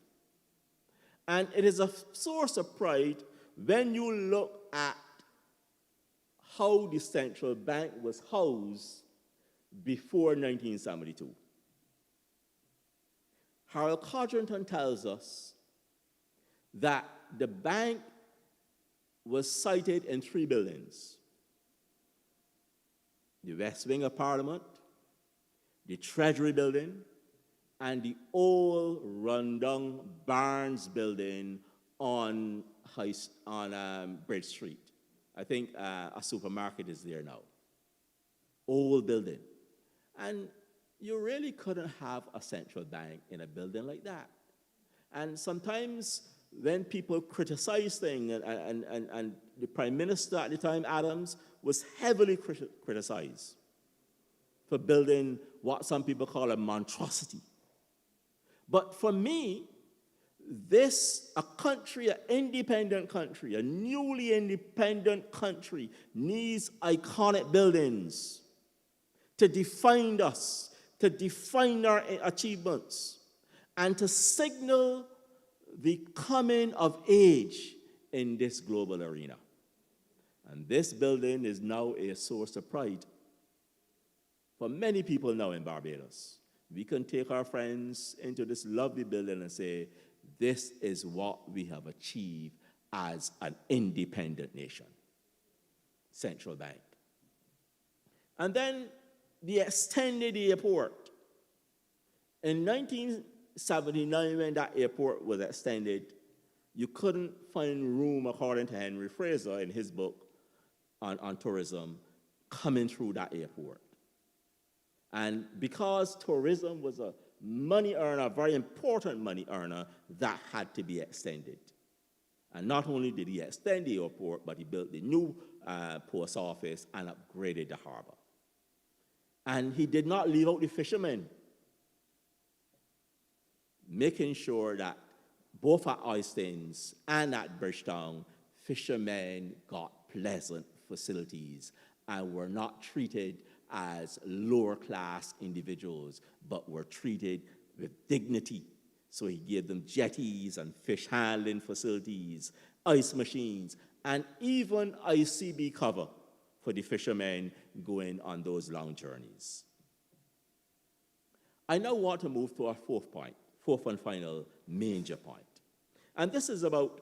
And it is a source of pride when you look at how the central bank was housed before 1972. Harold Codrington tells us that the bank was sited in 3 buildings: the West Wing of Parliament, the Treasury Building, and the old rundown Barnes Building on Bridge Street. I think a supermarket is there now. Old building. And you really couldn't have a central bank in a building like that. And sometimes when people criticize things, and the Prime Minister at the time, Adams, was heavily criticized for building what some people call a monstrosity. But for me, a country, an independent country, a newly independent country, needs iconic buildings to define us, to define our achievements, and to signal the coming of age in this global arena. And this building is now a source of pride for many people now in Barbados. We can take our friends into this lovely building and say, this is what we have achieved as an independent nation. Central Bank. And then the extended airport. In 1979, when that airport was extended, you couldn't find room, according to Henry Fraser in his book on tourism, coming through that airport. And because tourism was a money earner, a very important money earner, that had to be extended. And not only did he extend the airport, but he built the new post office and upgraded the harbor. And he did not leave out the fishermen, making sure that both at Oistins and at Bridgetown, fishermen got pleasant facilities and were not treated as lower class individuals, but were treated with dignity. So he gave them jetties and fish handling facilities, ice machines, and even ICB cover for the fishermen going on those long journeys. I now want to move to our fourth and final major point. And this is about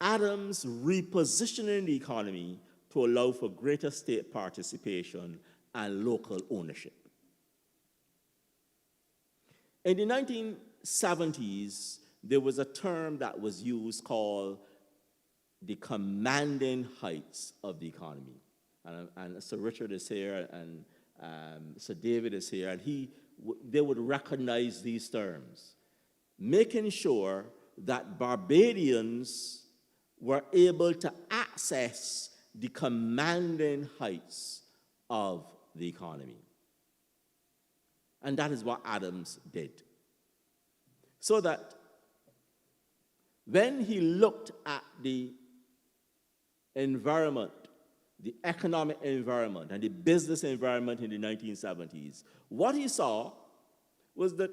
Adams repositioning the economy to allow for greater state participation and local ownership. In the 1970s, there was a term that was used called the commanding heights of the economy. And Sir Richard is here, and Sir David is here, and they would recognize these terms, making sure that Barbadians were able to access the commanding heights of the economy. And that is what Adams did. So that when he looked at the environment, the economic environment and the business environment in the 1970s, what he saw was that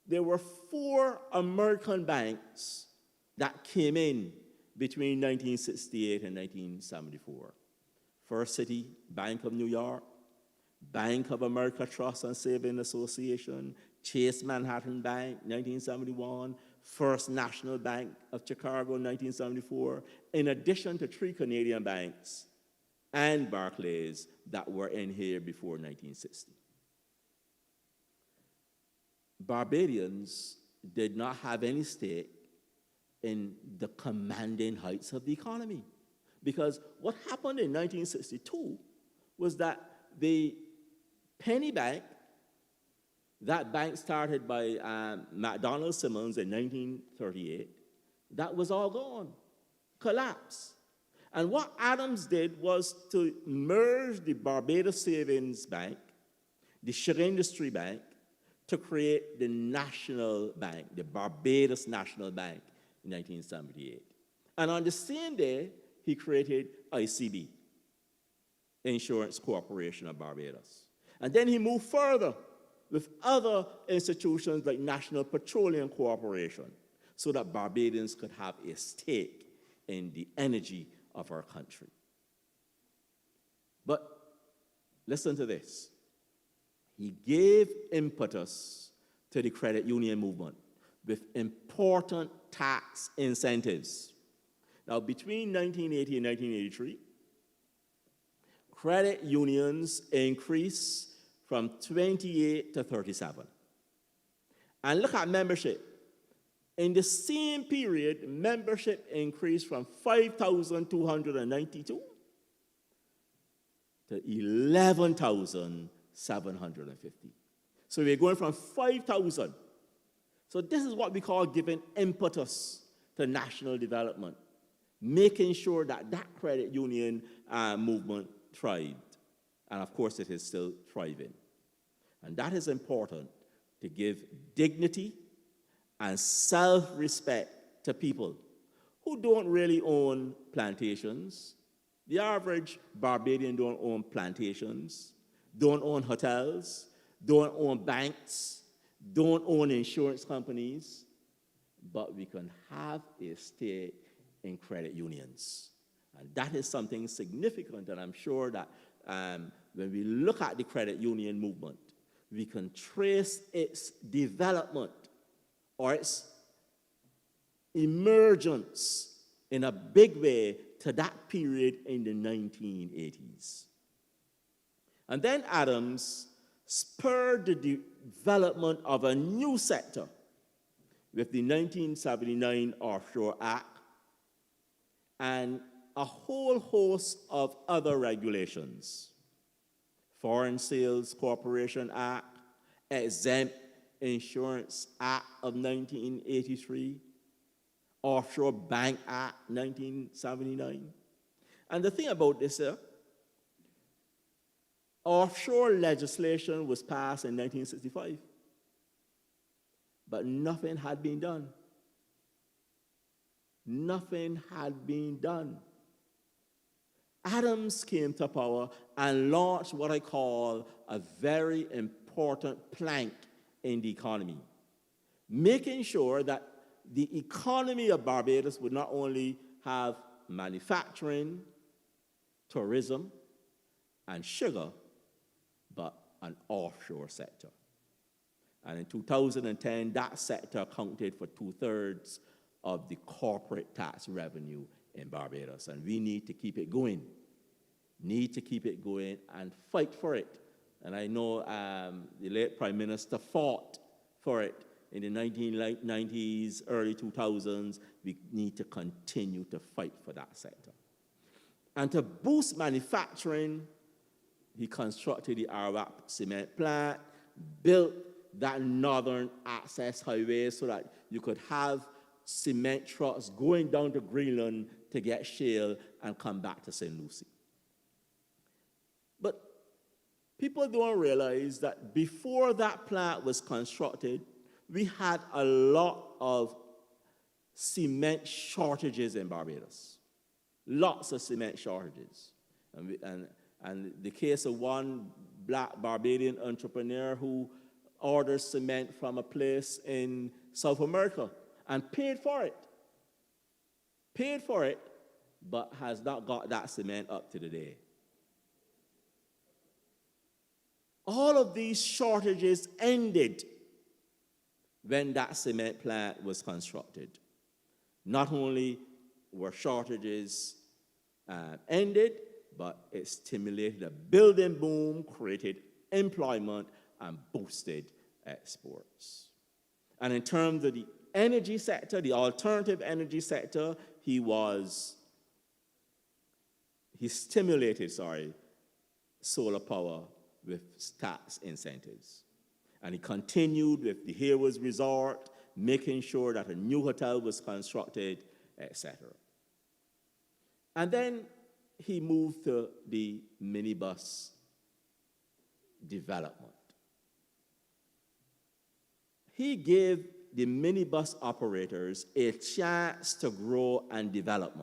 there were 4 American banks that came in between 1968 and 1974. First City Bank of New York, Bank of America Trust and Saving Association, Chase Manhattan Bank, 1971, First National Bank of Chicago, 1974, in addition to 3 Canadian banks and Barclays that were in here before 1960. Barbadians did not have any stake in the commanding heights of the economy. Because what happened in 1962 was that the penny bank, that bank started by McDonald Simmons in 1938, that was all gone. collapsed. And what Adams did was to merge the Barbados Savings Bank, the Share Industry Bank, to create the National Bank, the Barbados National Bank, in 1978. And on the same day, he created ICB, Insurance Corporation of Barbados. And then he moved further with other institutions like National Petroleum Corporation, so that Barbadians could have a stake in the energy of our country. But listen to this. He gave impetus to the credit union movement with important tax incentives. Now, between 1980 and 1983, credit unions increased from 28 to 37. And look at membership. In the same period, membership increased from 5,292 to 11,750. So we're going from 5,000. So this is what we call giving impetus to national development, making sure that that credit union movement thrived. And of course, it is still thriving. And that is important to give dignity and self-respect to people who don't really own plantations. The average Barbadian don't own plantations, don't own hotels, don't own banks, don't own insurance companies, but we can have a stake in credit unions. And that is something significant, and I'm sure that when we look at the credit union movement, we can trace its development or its emergence in a big way to that period in the 1980s. And then Adams spurred the development of a new sector with the 1979 Offshore Act and a whole host of other regulations. Foreign Sales Corporation Act, Exempt Insurance Act of 1983, Offshore Bank Act 1979. And the thing about this, offshore legislation was passed in 1965, but nothing had been done. Nothing had been done. Adams came to power and launched what I call a very important plank in the economy, making sure that the economy of Barbados would not only have manufacturing, tourism, and sugar, but an offshore sector. And in 2010, that sector accounted for 2/3 of the corporate tax revenue in Barbados. And we need to keep it going. Need to keep it going and fight for it. And I know the late Prime Minister fought for it in the 1990s, early 2000s. We need to continue to fight for that sector. And to boost manufacturing, he constructed the Arawak cement plant, built that northern access highway so that you could have cement trucks going down to Greenland to get shale and come back to St. Lucie. But people don't realize that before that plant was constructed, we had a lot of cement shortages in Barbados. Lots of cement shortages. And the case of one black Barbadian entrepreneur who ordered cement from a place in South America and paid for it, but has not got that cement up to the day. All of these shortages ended when that cement plant was constructed. Not only were shortages ended, but it stimulated a building boom, created employment, and boosted exports. And in terms of the energy sector, the alternative energy sector, he stimulated solar power with tax incentives. And he continued with the Heroes Resort, making sure that a new hotel was constructed, etc. And then he moved to the minibus development. He gave the minibus operators a chance to grow and develop,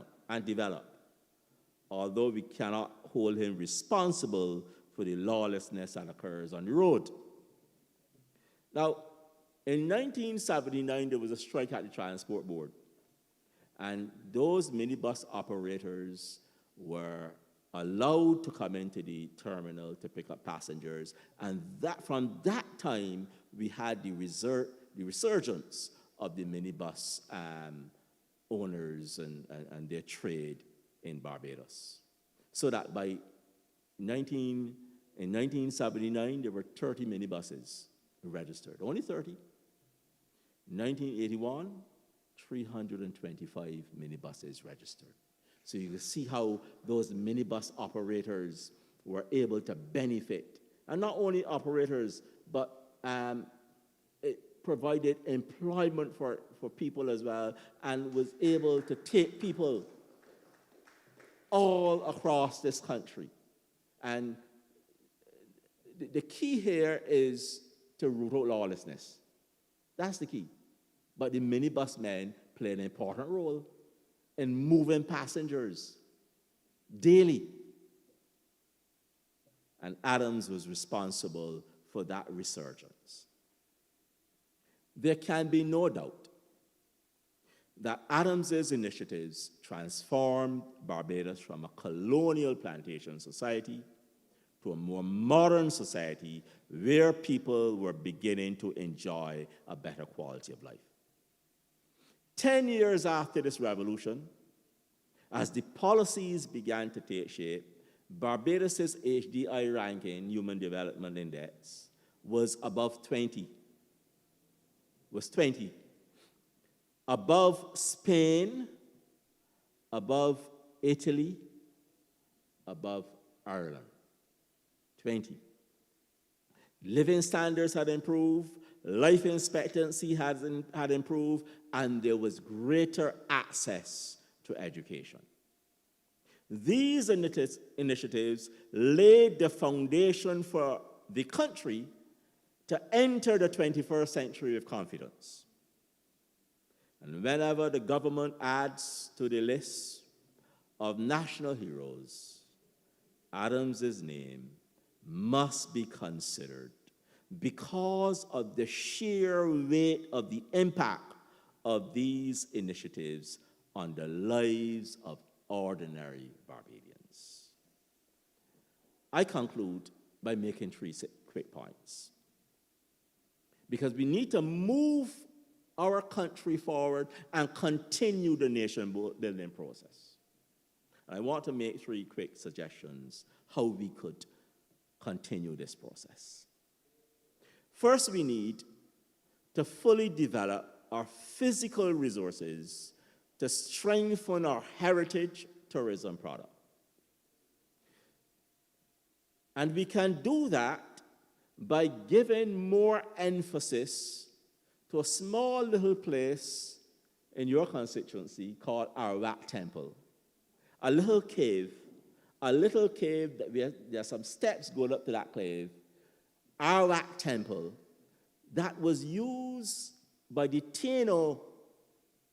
although we cannot hold him responsible for the lawlessness that occurs on the road. Now, in 1979, there was a strike at the Transport Board, and those minibus operators were allowed to come into the terminal to pick up passengers, and from that time, we had the resurgence of the minibus owners and their trade in Barbados. So that by 1979, there were 30 minibuses registered, only 30. 1981, 325 minibuses registered. So you can see how those minibus operators were able to benefit. And not only operators, but it provided employment for people as well, and was able to take people all across this country. And the key here is to root out lawlessness. That's the key. But the minibus men play an important role in moving passengers daily. And Adams was responsible for that resurgence. There can be no doubt that Adams's initiatives transformed Barbados from a colonial plantation society to a more modern society where people were beginning to enjoy a better quality of life. 10 years after this revolution, as the policies began to take shape, Barbados's HDI ranking, Human Development Index, was above 20. Was 20. Above Spain, above Italy, above Ireland. 20. Living standards had improved, life expectancy had improved, and there was greater access to education. These initiatives laid the foundation for the country to enter the 21st century with confidence. And whenever the government adds to the list of national heroes, Adams's name must be considered because of the sheer weight of the impact of these initiatives on the lives of ordinary Barbadians. I conclude by making 3 quick points. Because we need to move our country forward and continue the nation-building process. I want to make 3 quick suggestions how we could continue this process. First, we need to fully develop our physical resources to strengthen our heritage tourism product. And we can do that by giving more emphasis to a small little place in your constituency called Arawak Temple. A little cave that there are some steps going up to that cave. Arawak Temple that was used by the Taino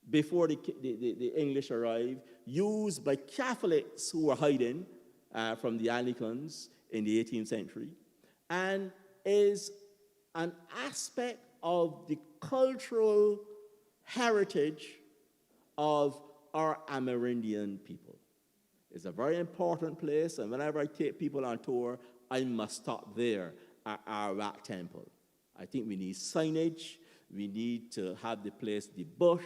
before the English arrived, used by Catholics who were hiding from the Anglicans in the 18th century, and is an aspect of the cultural heritage of our Amerindian people. It's a very important place, and whenever I take people on tour, I must stop there at Arawak Temple. I think we need signage, we need to have the place debush,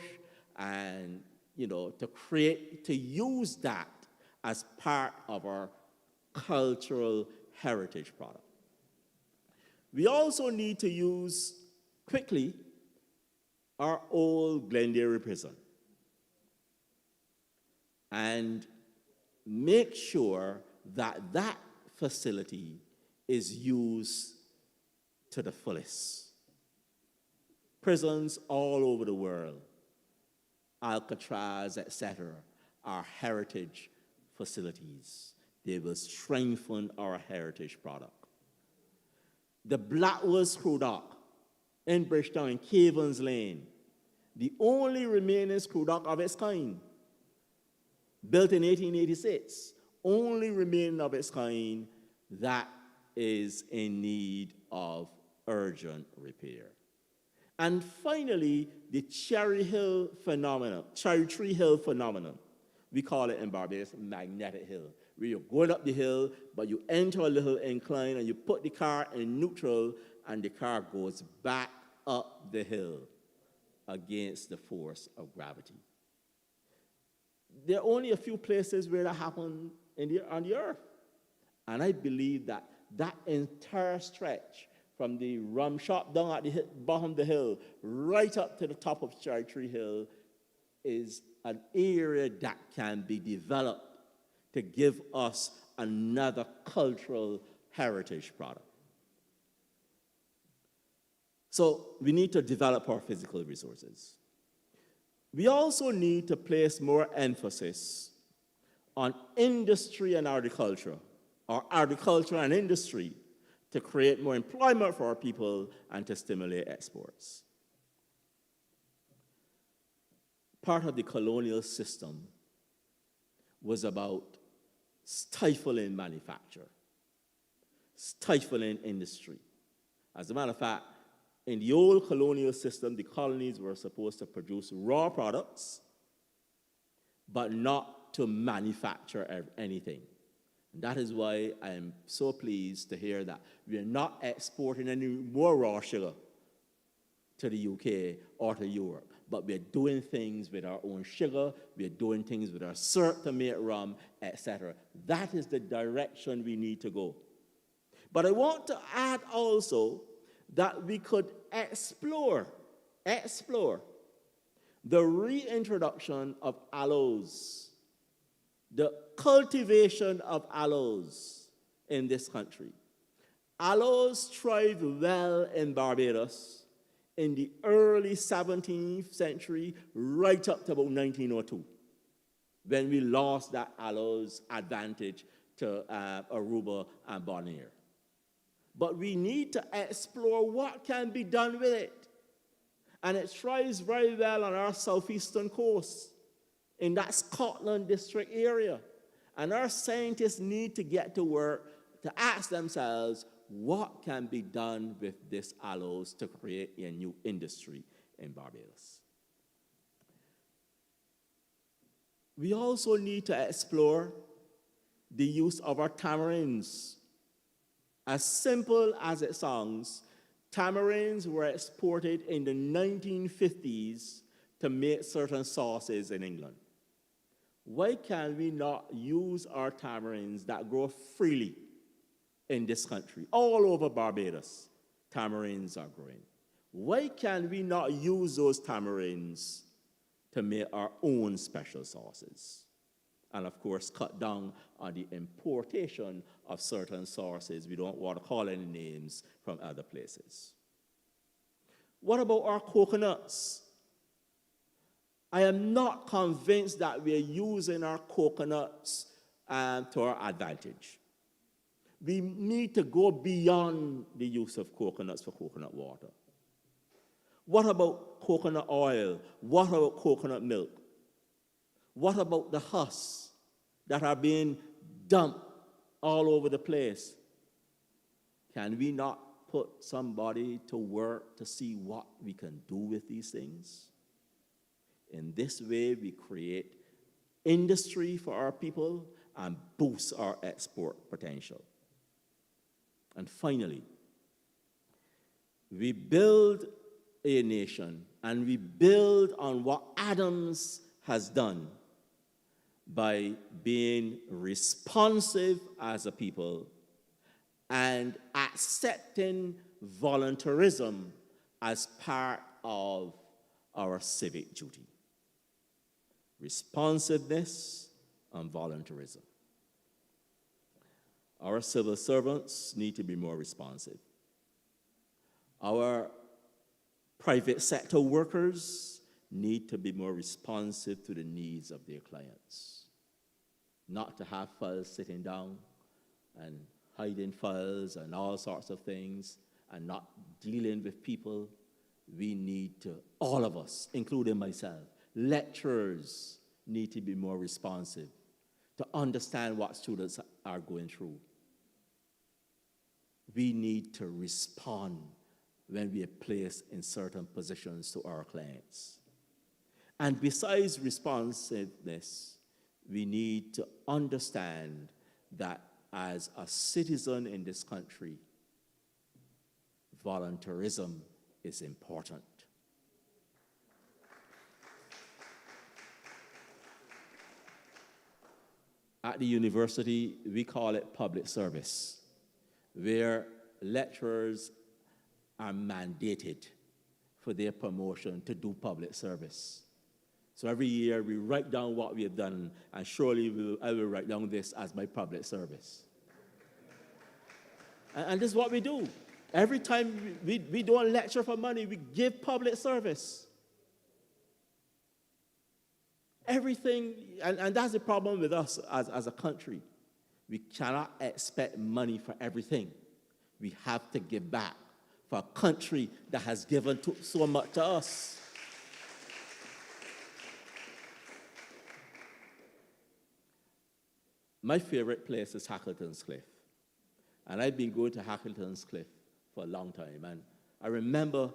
and to use that as part of our cultural heritage product. We also need to use quickly our old Glenderry prison and make sure that that facility is used to the fullest. Prisons all over the world, Alcatraz, etc., are heritage facilities. They will strengthen our heritage product. The Blackwoods Screw Dock in Bridgetown, in Cavens Lane, the only remaining screw dock of its kind, built in 1886, only remaining of its kind that is in need of urgent repair. And finally, the Cherry Tree Hill phenomenon. We call it in Barbados magnetic hill, where you're going up the hill, but you enter a little incline and you put the car in neutral and the car goes back up the hill against the force of gravity. There are only a few places where that happened on the earth. And I believe that that entire stretch from the rum shop down at the bottom of the hill right up to the top of Cherry Tree Hill is an area that can be developed to give us another cultural heritage product. So we need to develop our physical resources. We also need to place more emphasis on industry and agriculture, or agriculture and industry, to create more employment for our people and to stimulate exports. Part of the colonial system was about stifling manufacture, stifling industry. As a matter of fact, in the old colonial system, the colonies were supposed to produce raw products, but not to manufacture anything. And that is why I am so pleased to hear that we are not exporting any more raw sugar to the UK or to Europe, but we're doing things with our own sugar, we're doing things with our syrup to make rum, etc. That is the direction we need to go. But I want to add also that we could explore the reintroduction of aloes, the cultivation of aloes in this country. Aloes thrived well in Barbados in the early 17th century, right up to about 1902, when we lost that aloes advantage to Aruba and Bonaire. But we need to explore what can be done with it. And it thrives very well on our southeastern coast, in that Scotland district area. And our scientists need to get to work to ask themselves, what can be done with this aloes to create a new industry in Barbados? We also need to explore the use of our tamarins. As simple as it sounds, tamarins were exported in the 1950s to make certain sauces in England. Why can we not use our tamarins that grow freely in this country? All over Barbados, tamarins are growing. Why can we not use those tamarins to make our own special sauces? And of course, cut down on the importation of certain sauces. We don't want to call any names from other places. What about our coconuts? I am not convinced that we are using our coconuts to our advantage. We need to go beyond the use of coconuts for coconut water. What about coconut oil? What about coconut milk? What about the husks that are being dumped all over the place? Can we not put somebody to work to see what we can do with these things? In this way, we create industry for our people and boost our export potential. And finally, we build a nation, and we build on what Adams has done by being responsive as a people and accepting voluntarism as part of our civic duty. Responsiveness and voluntarism. Our civil servants need to be more responsive. Our private sector workers need to be more responsive to the needs of their clients. not to have files sitting down and hiding files and all sorts of things and not dealing with people. We need to, all of us, including myself, lecturers need to be more responsive to understand what students are going through. We need to respond when we are placed in certain positions to our clients. And besides responsiveness, we need to understand that as a citizen in this country, volunteerism is important. At the university, we call it public service, where lecturers are mandated for their promotion to do public service. So every year we write down what we have done, and surely I will write down this as my public service. And this is what we do. Every time we don't lecture for money, we give public service. Everything, and that's the problem with us as a country. We cannot expect money for everything. We have to give back for a country that has given so much to us. My favorite place is Hackleton's Cliff. And I've been going to Hackleton's Cliff for a long time. And I remember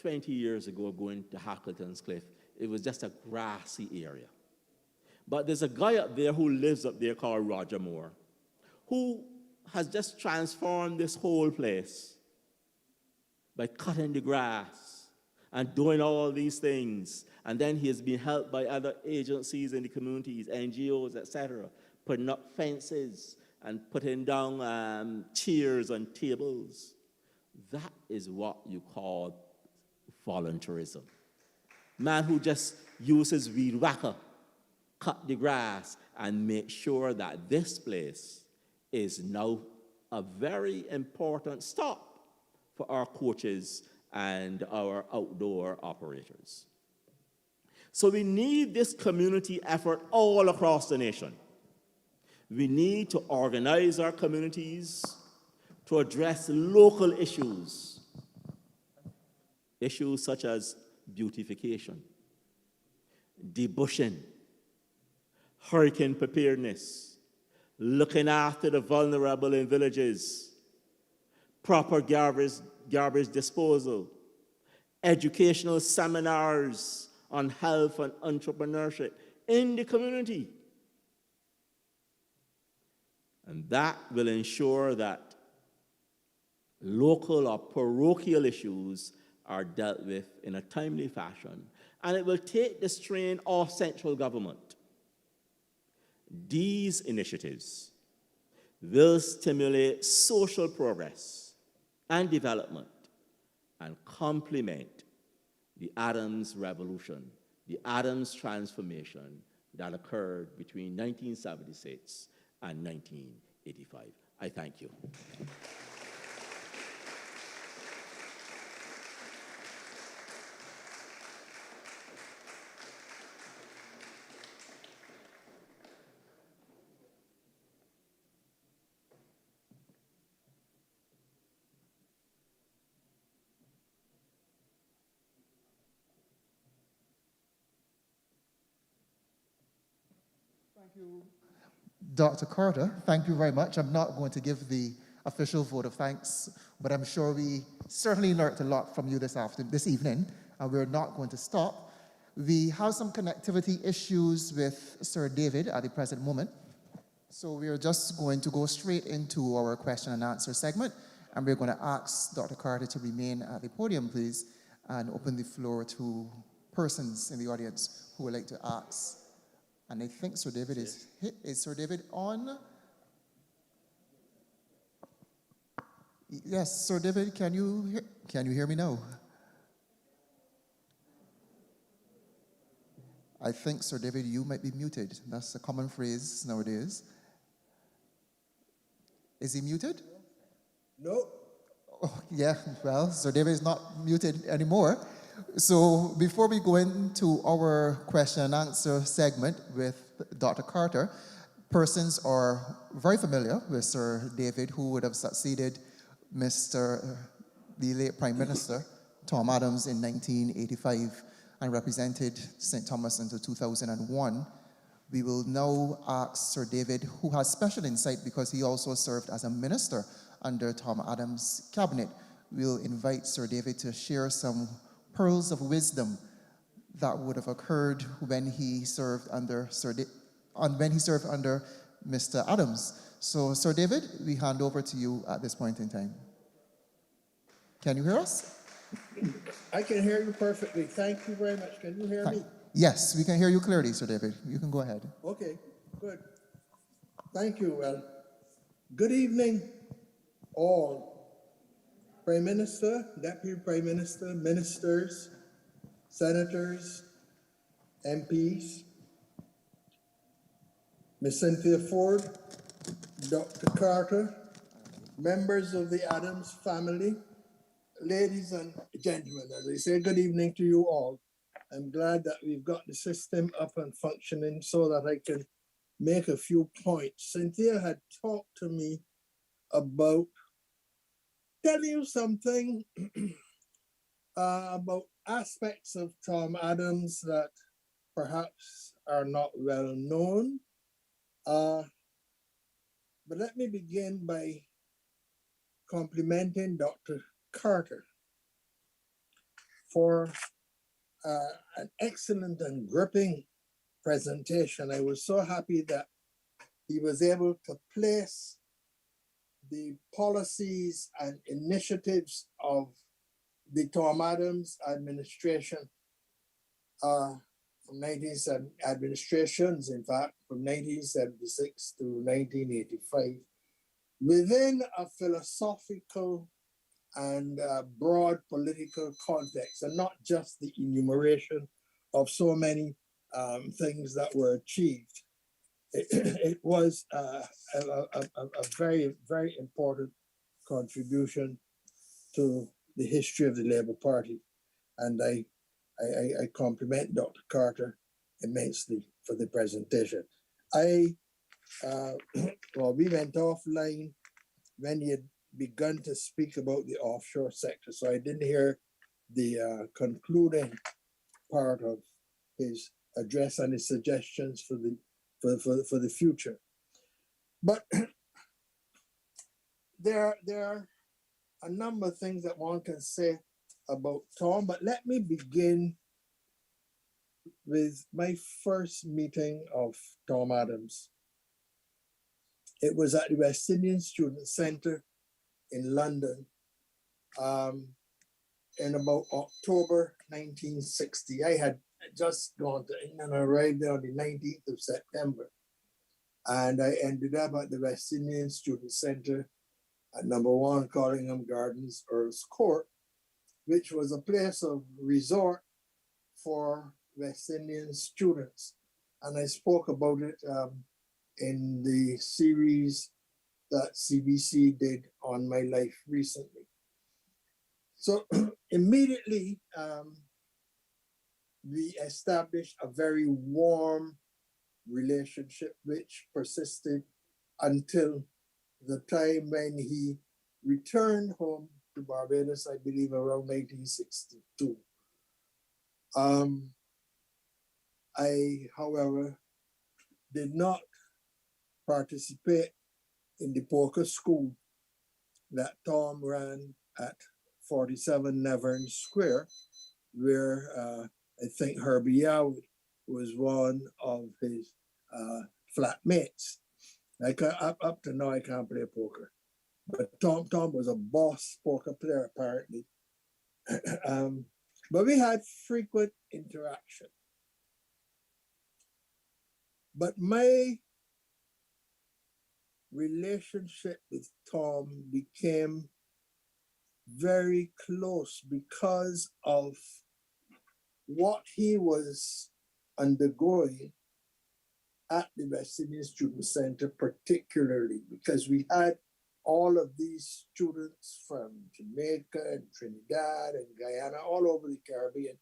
20 years ago going to Hackleton's Cliff. It was just a grassy area. But there's a guy up there who lives up there called Roger Moore, who has just transformed this whole place by cutting the grass and doing all these things. And then he has been helped by other agencies in the communities, NGOs, etc., putting up fences and putting down chairs and tables. That is what you call volunteerism. Man who just uses weed whacker, cut the grass, and make sure that this place is now a very important stop for our coaches and our outdoor operators. So we need this community effort all across the nation. We need to organize our communities to address local issues, issues such as beautification, debushing, hurricane preparedness, looking after the vulnerable in villages, proper garbage disposal, educational seminars on health and entrepreneurship in the community. And that will ensure that local or parochial issues are dealt with in a timely fashion, and it will take the strain off central government. These initiatives will stimulate social progress and development and complement the Adams Revolution, the Adams Transformation that occurred between 1976 and 1985. I thank you. Thank you, Dr. Carter. Thank you very much. I'm not going to give the official vote of thanks, but I'm sure we certainly learned a lot from you this evening, and we're not going to stop. We have some connectivity issues with Sir David at the present moment, so we're just going to go straight into our question and answer segment, and we're going to ask Dr. Carter to remain at the podium, please, and open the floor to persons in the audience who would like to ask. And I think Sir David is Sir David on? Yes, Sir David, can you hear me now? I think, Sir David, you might be muted. That's a common phrase nowadays. Is he muted? No. Oh, yeah, well, Sir David is not muted anymore. So before we go into our question and answer segment with Dr. Carter, persons are very familiar with Sir David, who would have succeeded the late Prime Minister, Tom Adams, in 1985 and represented St. Thomas until 2001. We will now ask Sir David, who has special insight because he also served as a minister under Tom Adams' cabinet. We'll invite Sir David to share some pearls of wisdom that would have occurred when he served under Mr. Adams. So, Sir David, we hand over to you at this point in time. Can you hear us? I can hear you perfectly. Thank you very much. Can you hear me? Yes, we can hear you clearly, Sir David. You can go ahead. Okay, good. Thank you. Well, good evening, all. Prime Minister, Deputy Prime Minister, ministers, senators, MPs, Ms. Cynthia Ford, Dr. Carter, members of the Adams family, ladies and gentlemen, as I say, good evening to you all. I'm glad that we've got the system up and functioning so that I can make a few points. Cynthia had talked to me about telling you something about aspects of Tom Adams that perhaps are not well known. But let me begin by complimenting Dr. Carter for an excellent and gripping presentation. I was so happy that he was able to place the policies and initiatives of the Tom Adams administration from 1970, administrations, in fact, from 1976 to 1985, within a philosophical and broad political context, and not just the enumeration of so many things that were achieved. It was a very, very important contribution to the history of the Labour Party. And I compliment Dr. Carter immensely for the presentation. Well, we went offline when he had begun to speak about the offshore sector, so I didn't hear the concluding part of his address and his suggestions for the future. But there are a number of things that one can say about Tom, but let me begin with my first meeting of Tom Adams. It was at the West Indian Student Center in London in about October 1960. I had just gone to England and arrived there on the 19th of September. And I ended up at the West Indian Student Center at number 1 Collingham Gardens, Earl's Court, which was a place of resort for West Indian students. And I spoke about it in the series that CBC did on my life recently. So immediately, we established a very warm relationship, which persisted until the time when he returned home to Barbados, I believe around 1962. I, however, did not participate in the poker school that Tom ran at 47 Nevern Square, where I think Herbie Yow was one of his flatmates. Up to now, I can't play poker. But Tom was a boss poker player, apparently. But we had frequent interaction. But my relationship with Tom became very close because of what he was undergoing at the West Indian Student Center, particularly because we had all of these students from Jamaica and Trinidad and Guyana, all over the Caribbean,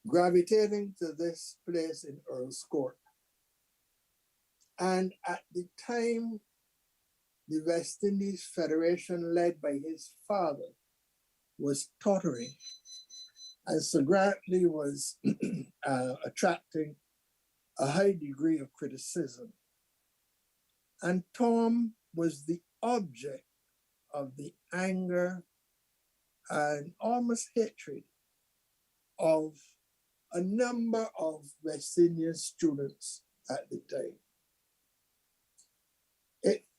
gravitating to this place in Earl's Court. And at the time, the West Indies Federation, led by his father, was tottering. And Sir Grantley was attracting a high degree of criticism. And Tom was the object of the anger and almost hatred of a number of West Indian students at the time.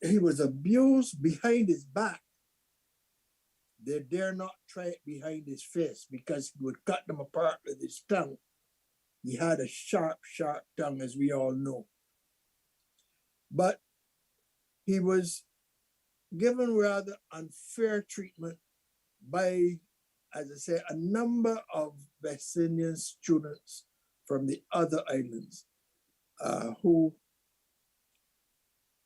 He was abused behind his back. They dare not try it behind his face because he would cut them apart with his tongue. He had a sharp, sharp tongue, as we all know. But he was given rather unfair treatment by, as I say, a number of West Indian students from the other islands who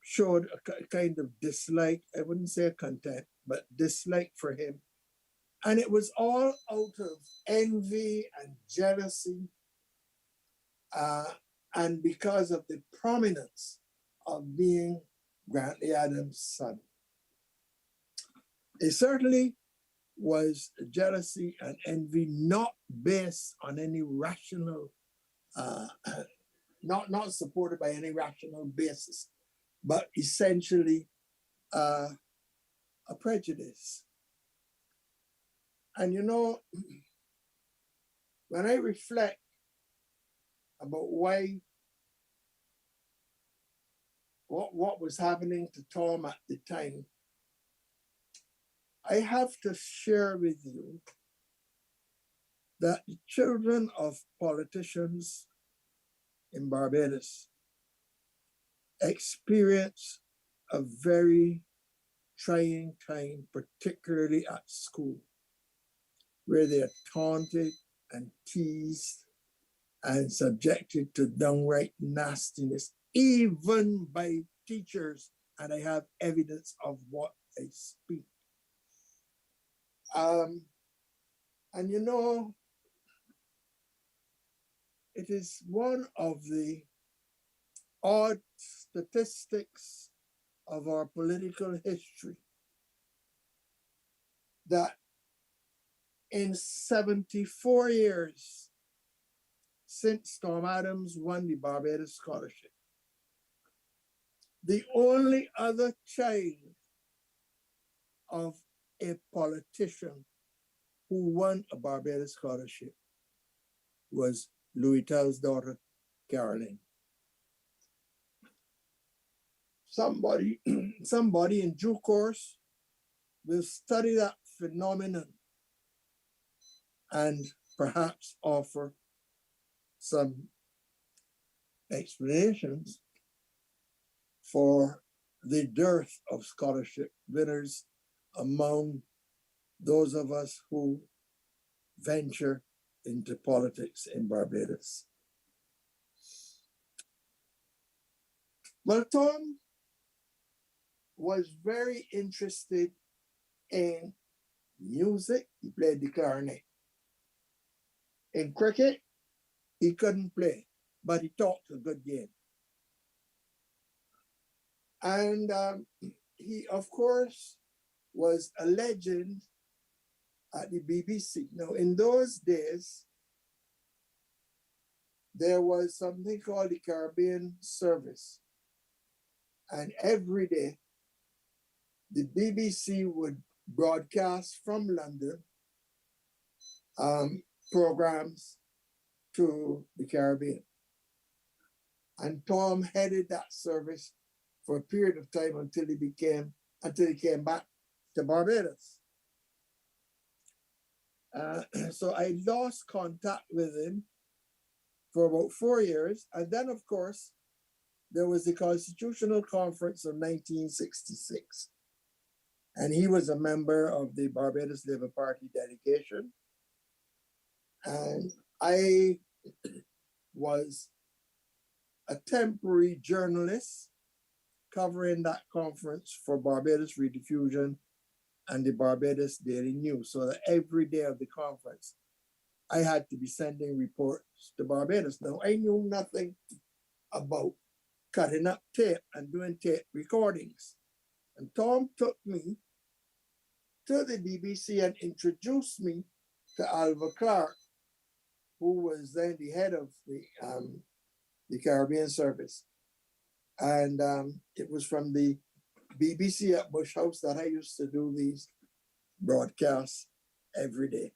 showed a kind of dislike, I wouldn't say contempt, but dislike for him. And it was all out of envy and jealousy, and because of the prominence of being Grantley Adams' son. It certainly was jealousy and envy not based on any rational, not supported by any rational basis, but essentially a prejudice. And you know, when I reflect about what was happening to Tom at the time, I have to share with you that the children of politicians in Barbados experience a very trying time, particularly at school, where they are taunted and teased and subjected to downright nastiness, even by teachers, and I have evidence of what I speak. And you know, it is one of the odd statistics of our political history that in 74 years since Tom Adams won the Barbados Scholarship, the only other child of a politician who won a Barbados Scholarship was Louis Tell's daughter, Caroline. Somebody in due course will study that phenomenon and perhaps offer some explanations for the dearth of scholarship winners among those of us who venture into politics in Barbados. Well, Tom was very interested in music. He played the clarinet. In cricket, he couldn't play, but he talked a good game. And he, of course, was a legend at the BBC. Now, in those days, there was something called the Caribbean Service. And every day, the BBC would broadcast from London programs to the Caribbean. And Tom headed that service for a period of time until he came back to Barbados. So I lost contact with him for about 4 years. And then, of course, there was the Constitutional Conference of 1966. And he was a member of the Barbados Labour Party delegation. And I was a temporary journalist covering that conference for Barbados Rediffusion and the Barbados Daily News. So that every day of the conference, I had to be sending reports to Barbados. Now, I knew nothing about cutting up tape and doing tape recordings. And Tom took me to the BBC and introduced me to Alva Clark, who was then the head of the Caribbean Service. And it was from the BBC at Bush House that I used to do these broadcasts every day.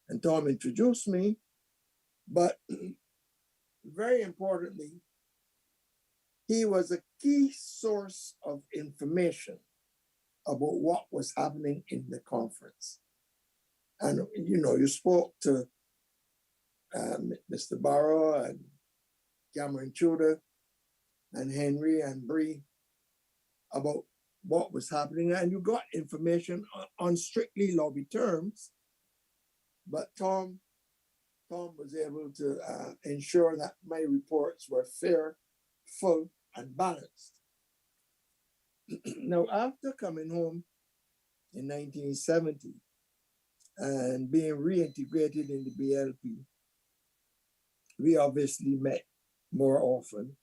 And Tom introduced me, but very importantly, he was a key source of information about what was happening in the conference. And, you know, you spoke to Mr. Barrow and Cameron Tudor and Henry and Bree about what was happening, and you got information on strictly lobby terms, but Tom was able to ensure that my reports were fair, full, and balanced. Now, after coming home in 1970 and being reintegrated in the BLP, we obviously met more often.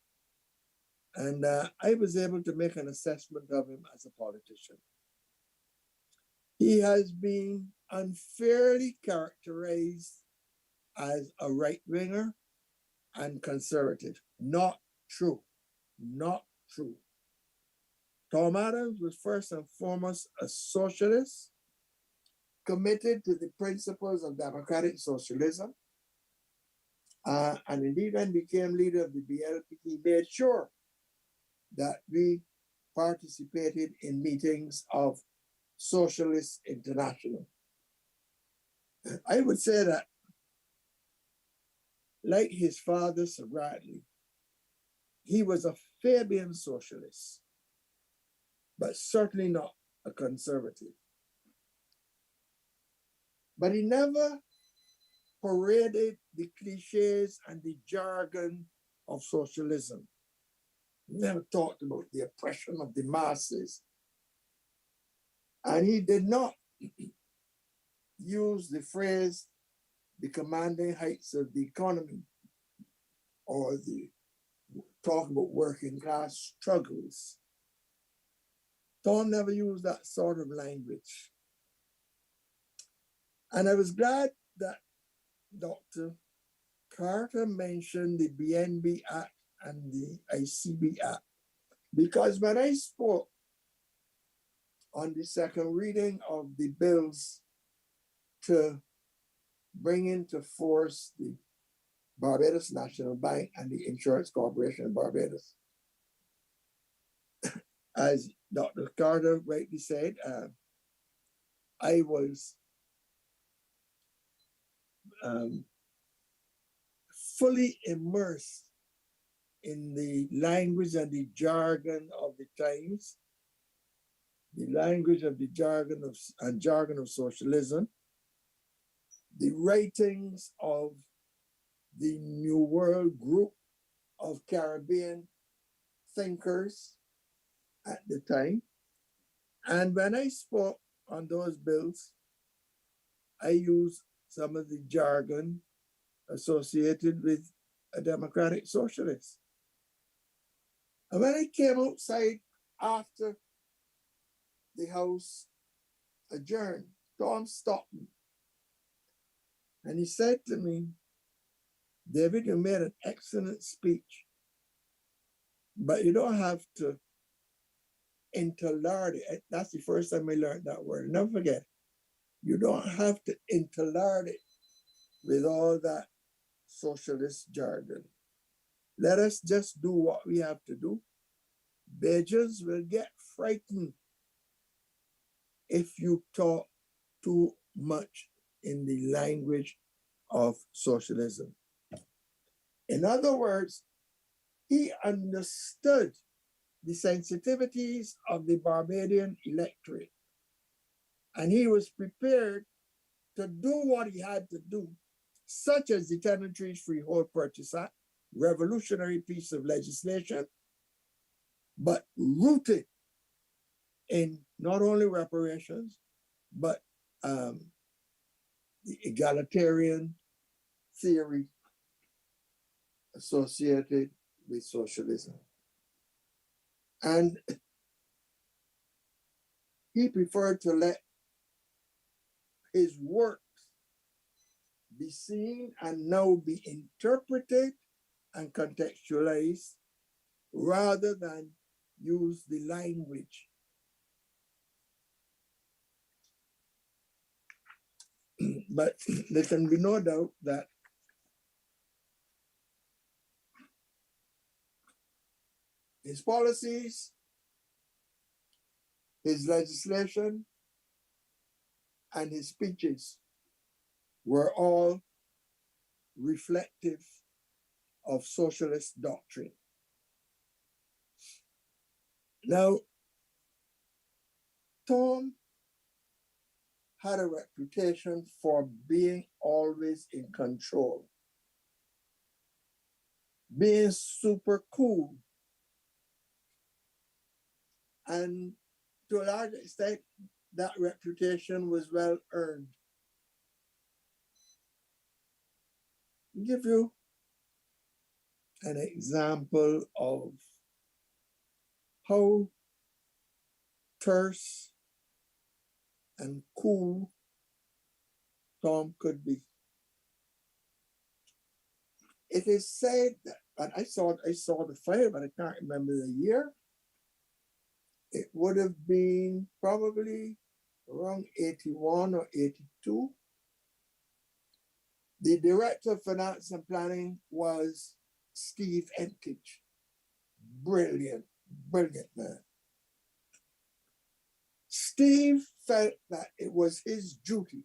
And I was able to make an assessment of him as a politician. He has been unfairly characterized as a right-winger and conservative. Not true. Not true. Tom Adams was first and foremost a socialist, committed to the principles of democratic socialism. And indeed, when he became leader of the BLP, he made sure that we participated in meetings of Socialist International. I would say that, like his father, Sir Bradley, he was a Fabian socialist, but certainly not a conservative. But he never paraded the cliches and the jargon of socialism. He never talked about the oppression of the masses. And he did not use the phrase, the commanding heights of the economy, or the talk about working class struggles. Tom never used that sort of language. And I was glad that Dr. Carter mentioned the BNB Act and the ICB Act, because when I spoke on the second reading of the bills to bring into force the Barbados National Bank and the Insurance Corporation of Barbados, as Dr. Carter rightly said, I was fully immersed in the language and the jargon of the times, the language of the jargon of socialism, the writings of the New World group of Caribbean thinkers at the time. And when I spoke on those bills, I used some of the jargon associated with a democratic socialist. And when I came outside after the House adjourned, Tom stopped me. And he said to me, David, you made an excellent speech, but you don't have to interlard it. That's the first time I learned that word. Never forget. You don't have to interlard it with all that socialist jargon. Let us just do what we have to do. Bajans will get frightened if you talk too much in the language of socialism. In other words, he understood the sensitivities of the Barbadian electorate, and he was prepared to do what he had to do, such as the Tenantries Freehold Purchase Act, revolutionary piece of legislation, but rooted in not only reparations, but the egalitarian theory associated with socialism. And he preferred to let his works be seen and now be interpreted and contextualized rather than use the language. But there can be no doubt that his policies, his legislation, and his speeches were all reflective of socialist doctrine. Now, Tom had a reputation for being always in control, being super cool, and to a large extent, that reputation was well earned. I'll give you an example of how terse and cool Tom could be. It is said that, and I saw the file, but I can't remember the year. It would have been probably around 81 or 82. The director of finance and planning was Steve Enkich. Brilliant, brilliant man. Steve felt that it was his duty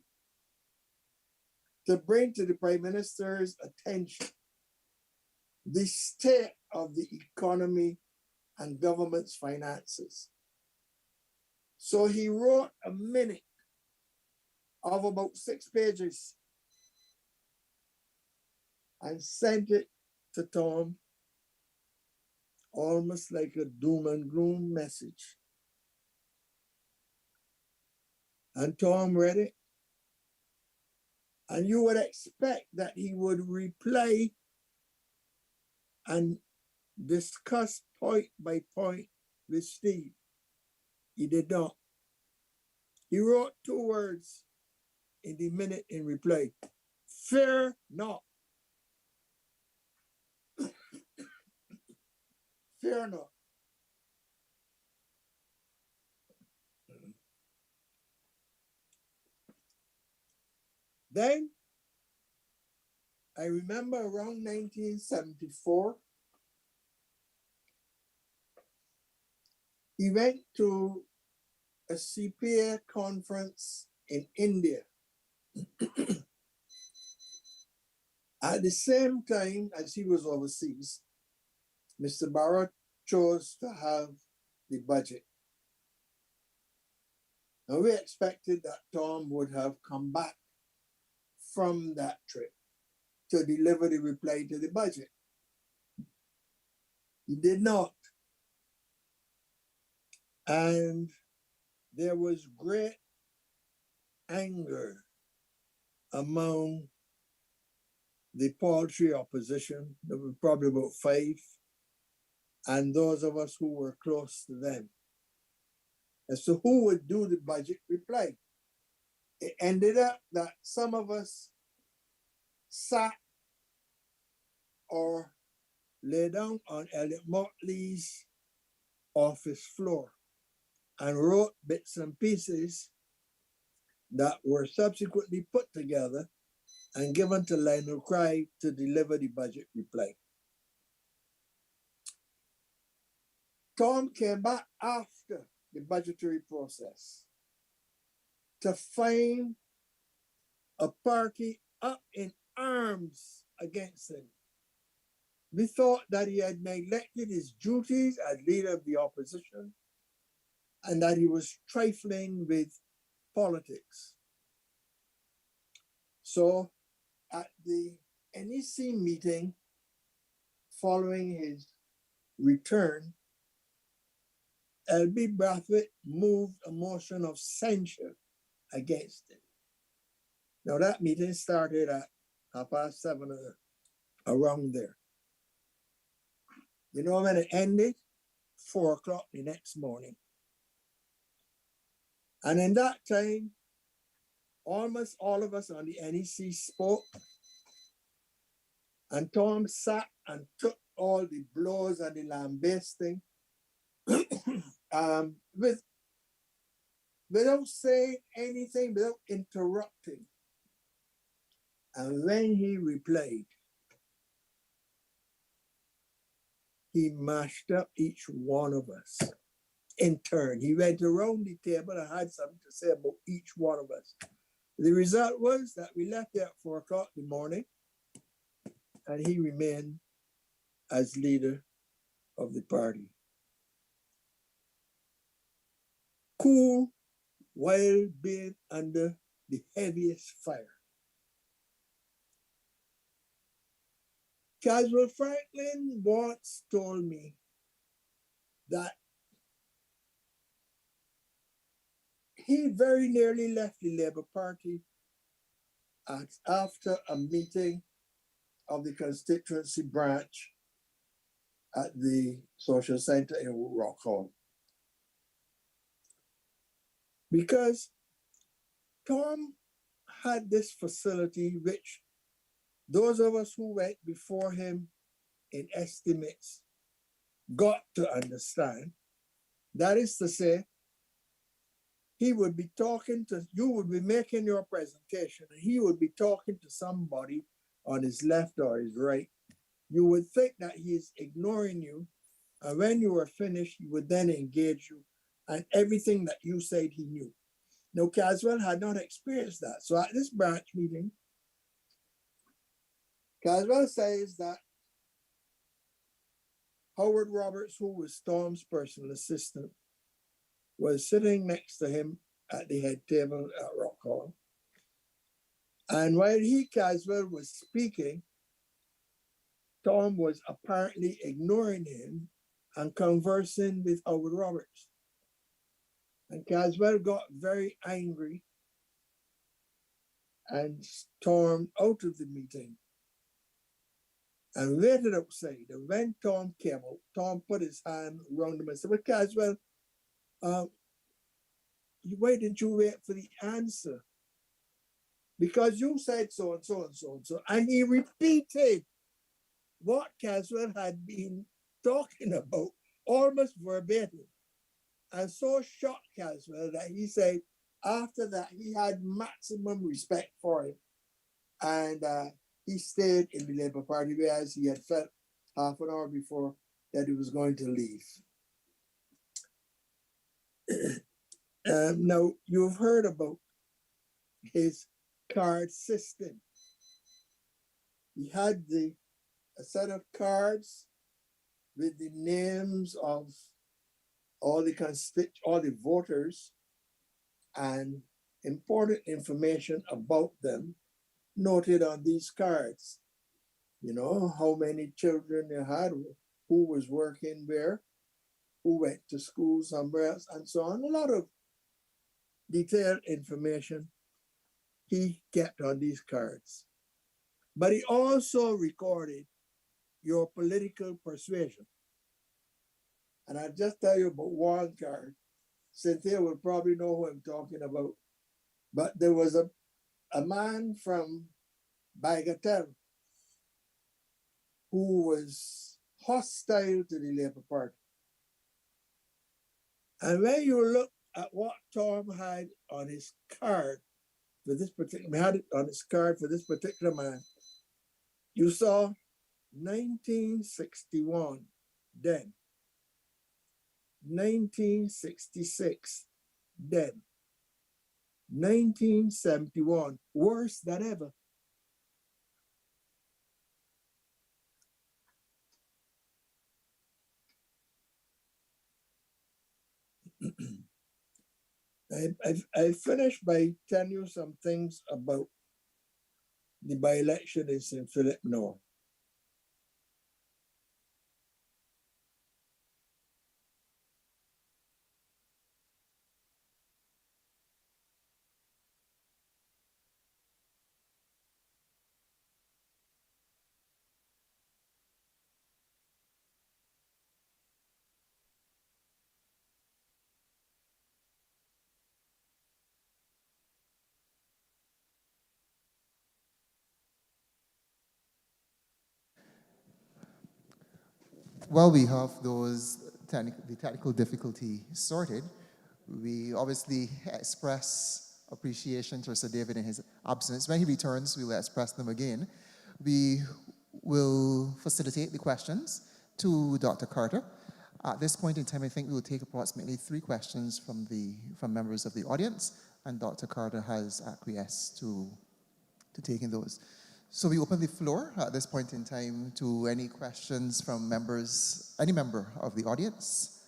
to bring to the Prime Minister's attention the state of the economy and government's finances. So he wrote a minute of about 6 pages and sent it to Tom, almost like a doom and gloom message. And Tom read it, and you would expect that he would reply and discuss point by point with Steve. He did not. He wrote 2 words in the minute in reply: fear not. Fear not. Then, I remember around 1974, he went to a CPA conference in India. At the same time as he was overseas, Mr. Barrett chose to have the budget. Now, we expected that Tom would have come back from that trip to deliver the reply to the budget. He did not. And there was great anger among the paltry opposition. There were probably about 5, and those of us who were close to them, as to who would do the budget reply. It ended up that some of us sat or lay down on Elliot Motley's office floor and wrote bits and pieces that were subsequently put together and given to Lionel Craig to deliver the budget reply. Tom came back after the budgetary process to find a party up in arms against him. We thought that he had neglected his duties as leader of the opposition and that he was trifling with politics. So at the NEC meeting following his return, L.B. Brathwaite moved a motion of censure against him. Now that meeting started at 7:30, around there. You know when it ended? 4 o'clock the next morning. And in that time, almost all of us on the NEC spoke, and Tom sat and took all the blows and the lambasting without saying anything, without interrupting. And when he replied, he mashed up each one of us in turn. He went around the table and had something to say about each one of us. The result was that we left there at 4 o'clock in the morning, and he remained as leader of the party. Cool while being under the heaviest fire. Caswell Franklin once told me that he very nearly left the Labour Party after a meeting of the constituency branch at the social center in Rock Hall. Because Tom had this facility which those of us who went before him in estimates got to understand. That is to say, he would be talking to, you would be making your presentation, and he would be talking to somebody on his left or his right. You would think that he is ignoring you, and when you were finished, he would then engage you, and everything that you said he knew. Now, Caswell had not experienced that. So at this branch meeting, Caswell says that Howard Roberts, who was Tom's personal assistant, was sitting next to him at the head table at Rock Hall. And while he, Caswell, was speaking, Tom was apparently ignoring him and conversing with Howard Roberts. And Caswell got very angry and stormed out of the meeting and waited outside. And when Tom came out, Tom put his hand around him and said, "Well, Caswell, why didn't you wait for the answer? Because you said so and so and so and so." And he repeated what Caswell had been talking about, almost verbatim. And so shocked Caswell that he said after that he had maximum respect for him. And he stayed in the Labour Party, whereas he had felt half an hour before that he was going to leave. Now, you've heard about his card system. He had a set of cards with the names of all the voters and important information about them noted on these cards. You know, how many children they had, who was working where, who went to school somewhere else, and so on. A lot of detailed information he kept on these cards. But he also recorded your political persuasion. And I'll just tell you about one card. Cynthia will probably know who I'm talking about. But there was a man from Bagatelle who was hostile to the Labour Party. And when you look at what Tom had on his card for this particular man, you saw 1961 then, 1966 then, 1971 worse than ever. I finished by telling you some things about the by-election in St. Philip North. while we have the technical difficulty sorted, we obviously express appreciation to Sir David in his absence. When he returns, we will express them again. We will facilitate the questions to Dr. Carter. At this point in time, I think we will take approximately 3 questions from members of the audience, and Dr. Carter has acquiesced to taking those. So we open the floor at this point in time to any questions from any member of the audience.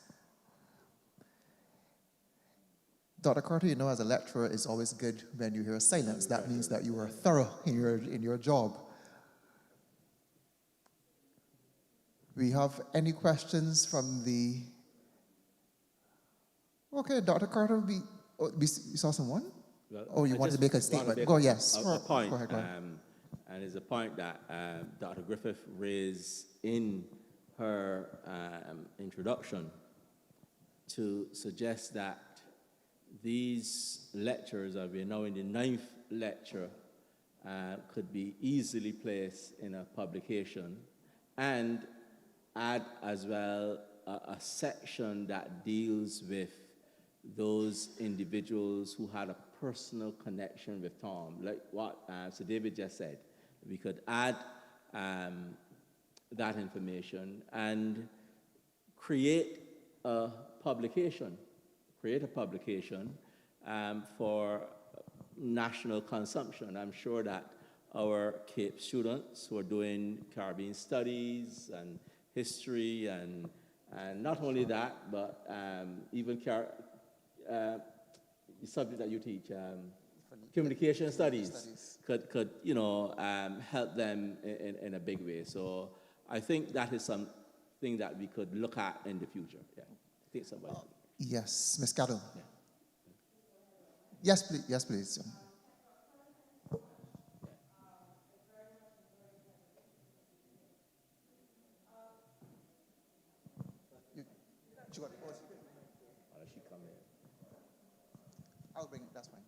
Dr. Carter, you know, as a lecturer, it's always good when you hear silence. That means that you are thorough in your job. We have any questions from the... Okay, Dr. Carter, we saw someone? Well, you wanted to make a statement. Go, yes. A point. Go ahead. And it's a point that Dr. Griffith raised in her introduction to suggest that these lectures, we are now in the 9th lecture, could be easily placed in a publication, and add as well a section that deals with those individuals who had a personal connection with Tom, like what Sir David just said. We could add that information and create a publication for national consumption. I'm sure that our CAPE students who are doing Caribbean studies and history and not only that, but even the subject that you teach, communication studies, could help them in a big way. So I think that is something that we could look at in the future. Yeah, I think somebody. Yes, Ms. Caddo. Yeah. Yes, please. Yes, please. I'll bring it. That's fine.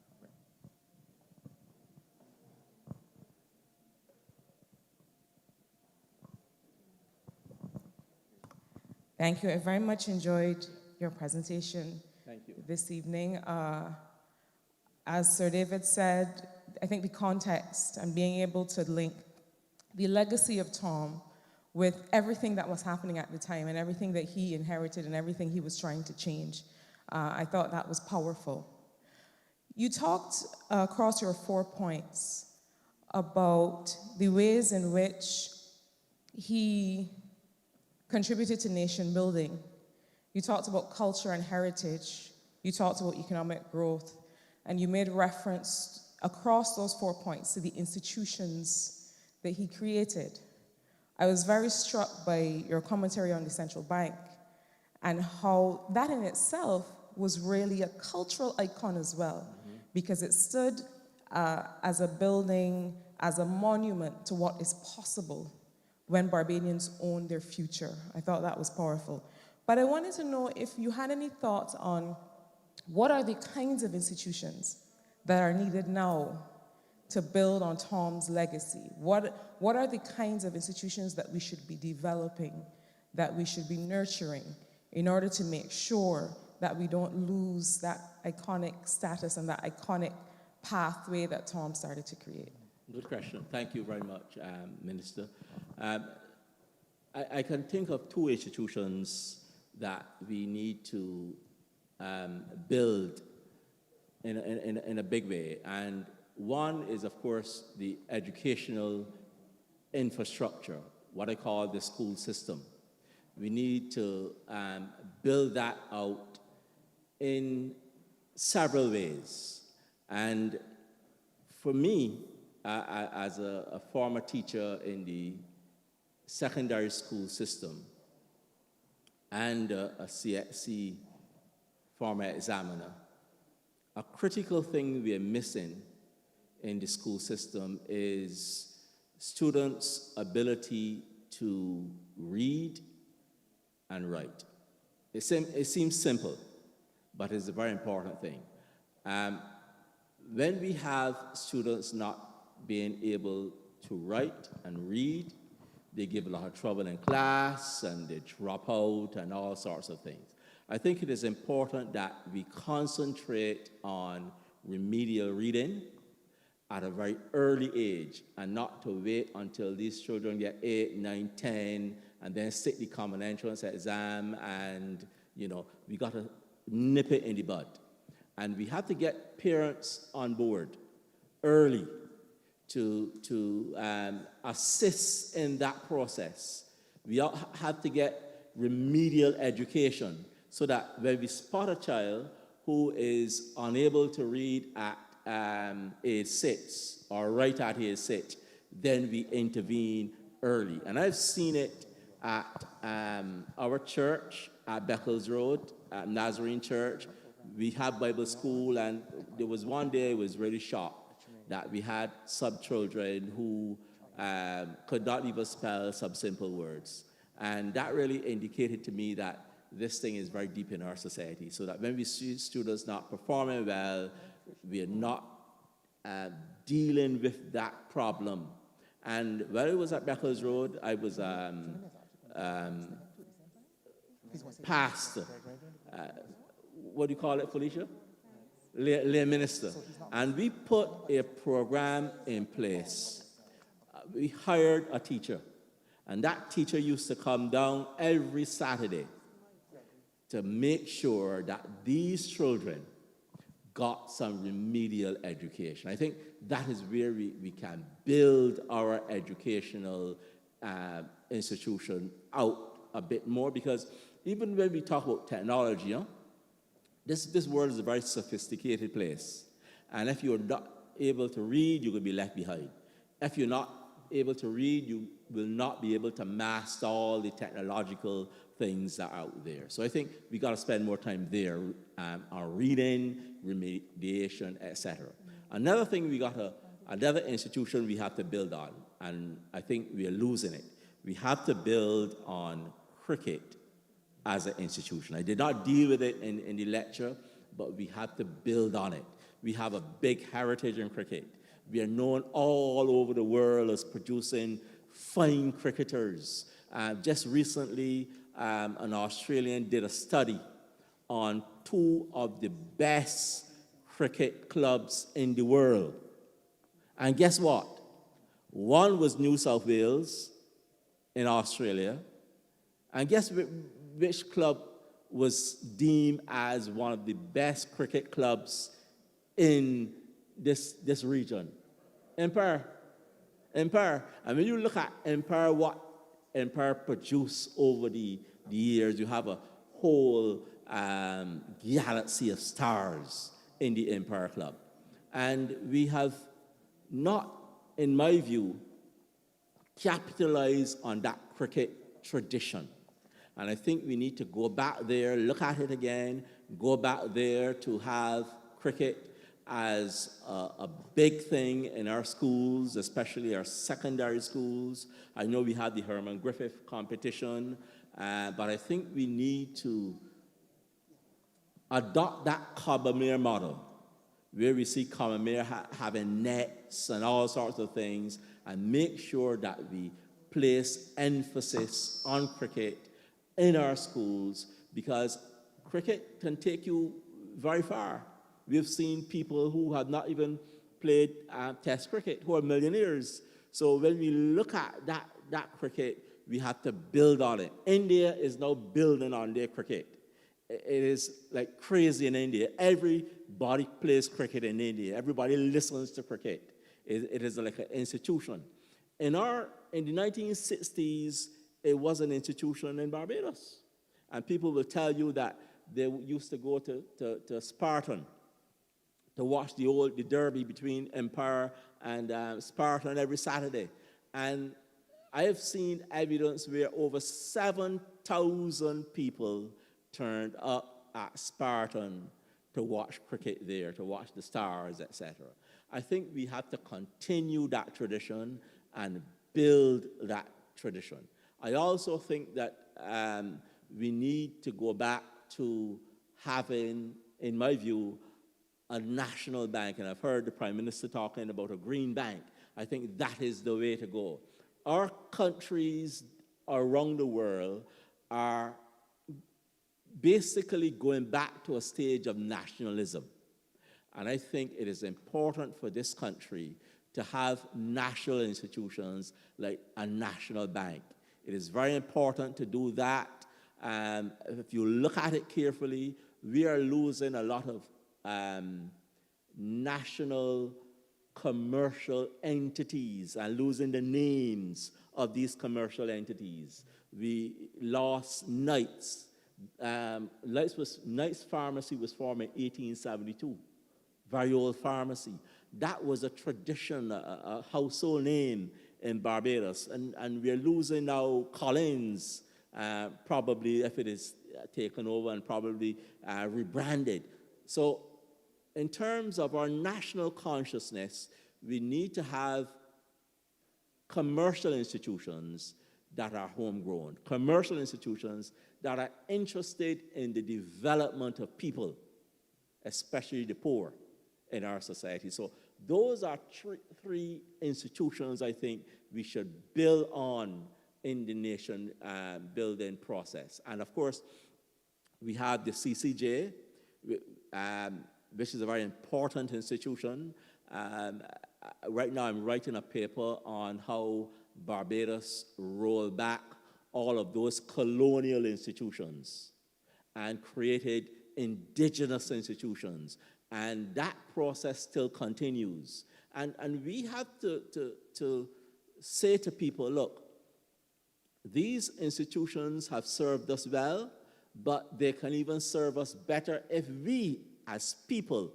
Thank you. I very much enjoyed your presentation. Thank you. This evening. As Sir David said, I think the context and being able to link the legacy of Tom with everything that was happening at the time and everything that he inherited and everything he was trying to change, I thought that was powerful. You talked across your 4 points about the ways in which he contributed to nation building. You talked about culture and heritage. You talked about economic growth. And you made reference across those 4 points to the institutions that he created. I was very struck by your commentary on the central bank and how that in itself was really a cultural icon as well, because it stood as a building, as a monument to what is possible when Barbadians own their future. I thought that was powerful. But I wanted to know if you had any thoughts on what are the kinds of institutions that are needed now to build on Tom's legacy? What are the kinds of institutions that we should be developing, that we should be nurturing in order to make sure that we don't lose that iconic status and that iconic pathway that Tom started to create? Good question. Thank you very much, Minister. I can think of 2 institutions that we need to build in a big way. And one is, of course, the educational infrastructure, what I call the school system. We need to build that out in several ways. And for me, as a former teacher in the secondary school system and a CXC former examiner, a critical thing we are missing in the school system is students' ability to read and write. It seems simple, but it's a very important thing. When we have students not being able to write and read, they give a lot of trouble in class and they drop out and all sorts of things. I think it is important that we concentrate on remedial reading at a very early age and not to wait until these children get 8, 9, 10 and then sit the common entrance exam and, we got to nip it in the bud. And we have to get parents on board early to assist in that process. We have to get remedial education so that when we spot a child who is unable to read at age 6 or right at age 6, then we intervene early. And I've seen it at our church at Beckles Road, at Nazarene Church. We have Bible school, and there was one day I was really shocked that we had some children who could not even spell some simple words. And that really indicated to me that this thing is very deep in our society, so that when we see students not performing well, we are not dealing with that problem. And while I was at Beckles Road, I was pastor. What do you call it, Felicia? Lay minister. And we put a program in place. We hired a teacher, and that teacher used to come down every Saturday to make sure that these children got some remedial education. I think that is where we can build our educational institution out a bit more, because even when we talk about technology, this world is a very sophisticated place. And if you're not able to read, you will be left behind. If you're not able to read, you will not be able to master all the technological things that are out there. So I think we got to spend more time there on reading, remediation, etc. Another thing another institution we have to build on, and I think we are losing it. We have to build on cricket as an institution. I did not deal with it in the lecture, but we have to build on it. We have a big heritage in cricket. We are known all over the world as producing fine cricketers. Just recently, an Australian did a study on 2 of the best cricket clubs in the world. And guess what? One was New South Wales in Australia. And guess which club was deemed as one of the best cricket clubs in this region? Empire. And when you look at Empire, what Empire produced over the years, you have a whole galaxy of stars in the Empire Club. And we have not, in my view, capitalized on that cricket tradition. And I think we need to go back there, look at it again, go back there to have cricket as a big thing in our schools, especially our secondary schools. I know we have the Herman Griffith competition, but I think we need to adopt that Combermere model, where we see Combermere having nets and all sorts of things, and make sure that we place emphasis on cricket in our schools, because cricket can take you very far. We've seen people who have not even played test cricket who are millionaires. So when we look at that cricket, we have to build on it. India is now building on their cricket. It is like crazy in India. Everybody plays cricket in India. Everybody listens to cricket. It is like an institution. In the 1960s, it was an institution in Barbados. And people will tell you that they used to go to Spartan to watch the derby between Empire and Spartan every Saturday. And I have seen evidence where over 7,000 people turned up at Spartan to watch cricket there, to watch the Stars, etc. I think we have to continue that tradition and build that tradition. I also think that we need to go back to having, in my view, a national bank. And I've heard the Prime Minister talking about a green bank. I think that is the way to go. our countries around the world are basically going back to a stage of nationalism. And I think it is important for this country to have national institutions like a national bank. It is very important to do that. If you look at it carefully, we are losing a lot of national commercial entities and losing the names of these commercial entities. We lost Knights. Knights Pharmacy was formed in 1872, very old pharmacy. That was a tradition, a household name in Barbados, and we're losing now Collins, probably if it is taken over and probably rebranded. So in terms of our national consciousness, we need to have commercial institutions that are homegrown, commercial institutions that are interested in the development of people, especially the poor in our society. So those are three institutions I think we should build on in the nation building process. And of course, we have the CCJ, which is a very important institution. Right now I'm writing a paper on how Barbados rolled back all of those colonial institutions and created indigenous institutions. And that process still continues. And we have to say to people, look, these institutions have served us well, but they can even serve us better if we, as people,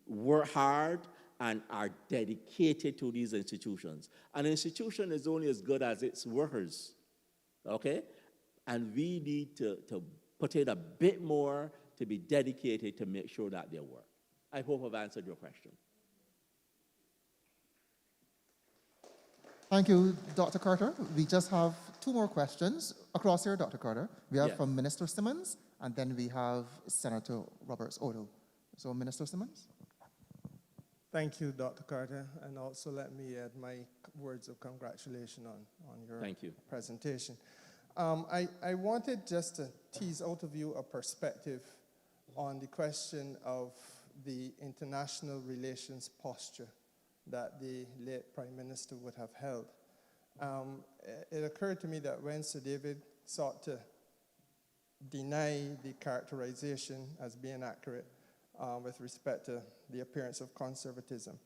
work hard and are dedicated to these institutions. An institution is only as good as its workers, okay? And we need to put in a bit more to be dedicated to make sure that they work. I hope I've answered your question. Thank you, Dr. Carter. We just have two more questions across here, Dr. Carter. We have from Minister Simmons, and then we have Senator Roberts Odo. So, Minister Simmons. Thank you, Dr. Carter, and also let me add my words of congratulations on your presentation. I wanted just to tease out of you a perspective on the question of the international relations posture that the late Prime Minister would have held. It occurred to me that when Sir David sought to deny the characterization as being accurate with respect to the appearance of conservatism,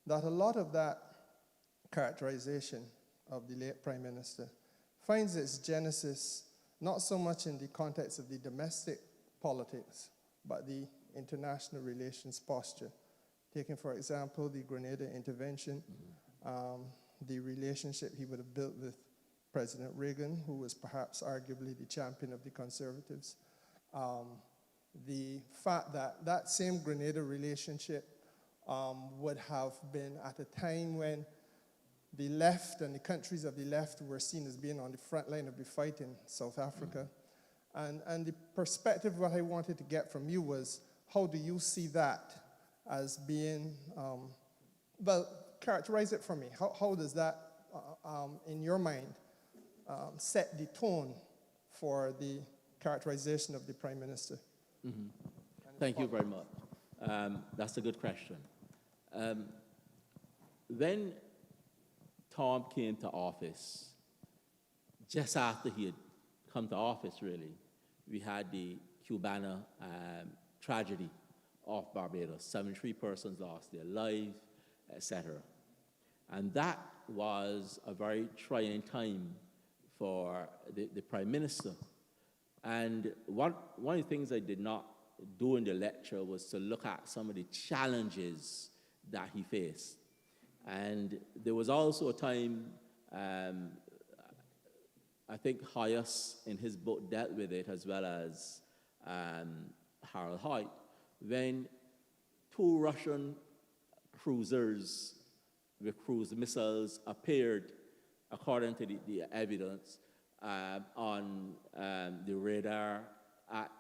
that a lot of that characterization of the late Prime Minister finds its genesis not so much in the context of the domestic politics, but the international relations posture. Taking, for example, the Grenada intervention, the relationship he would have built with President Reagan, who was perhaps arguably the champion of the conservatives. The fact that that same Grenada relationship would have been at a time when the left and the countries of the left were seen as being on the front line of the fight in South Africa. And the perspective what I wanted to get from you was, how do you see that as being, well, characterize it for me. How does that, in your mind, set the tone for the characterization of the Prime Minister? Mm-hmm. Thank you very much. That's a good question. When Tom came to office, just after he had come to office, really, we had the Cubana tragedy of Barbados. 73 persons lost their lives, etc. And that was a very trying time for the Prime Minister. And one of the things I did not do in the lecture was to look at some of the challenges that he faced. And there was also a time, I think Hayes in his book dealt with it, as well as Harold Hoyt, when two Russian cruisers with cruise missiles appeared, according to the evidence, on the radar at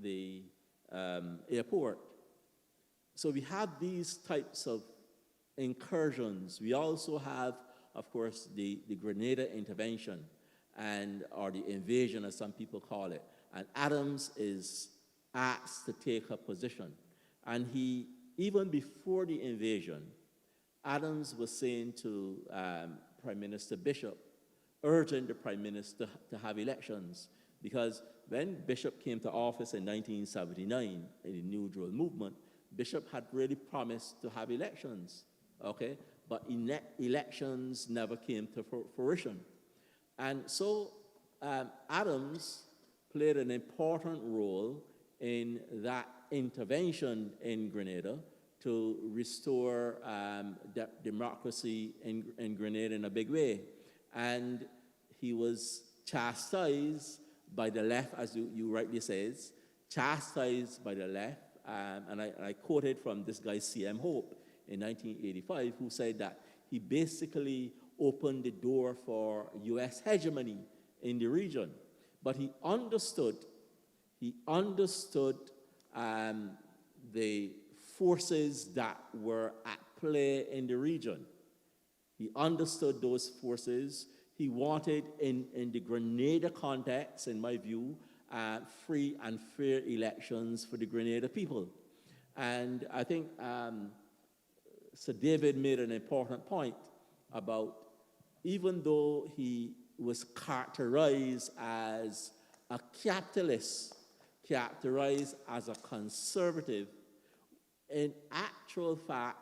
the airport. So we have these types of incursions. We also have of course, the Grenada intervention, or the invasion, as some people call it. And Adams is asked to take a position. And he, even before the invasion, Adams was saying to Prime Minister Bishop, urging the Prime Minister to have elections, because when Bishop came to office in 1979 in the New Drill movement, Bishop had really promised to have elections, okay? But elections never came to fruition. And so Adams played an important role in that intervention in Grenada to restore democracy in Grenada in a big way. And he was chastised by the left, as you rightly says, chastised by the left. And I quoted from this guy, C.M. Hope, in 1985, who said that he basically opened the door for U.S. hegemony in the region. But he understood the forces that were at play in the region. He understood those forces. He wanted, in the Grenada context, in my view, free and fair elections for the Grenada people. And I think Sir David made an important point about, even though he was characterized as a capitalist, characterized as a conservative, in actual fact,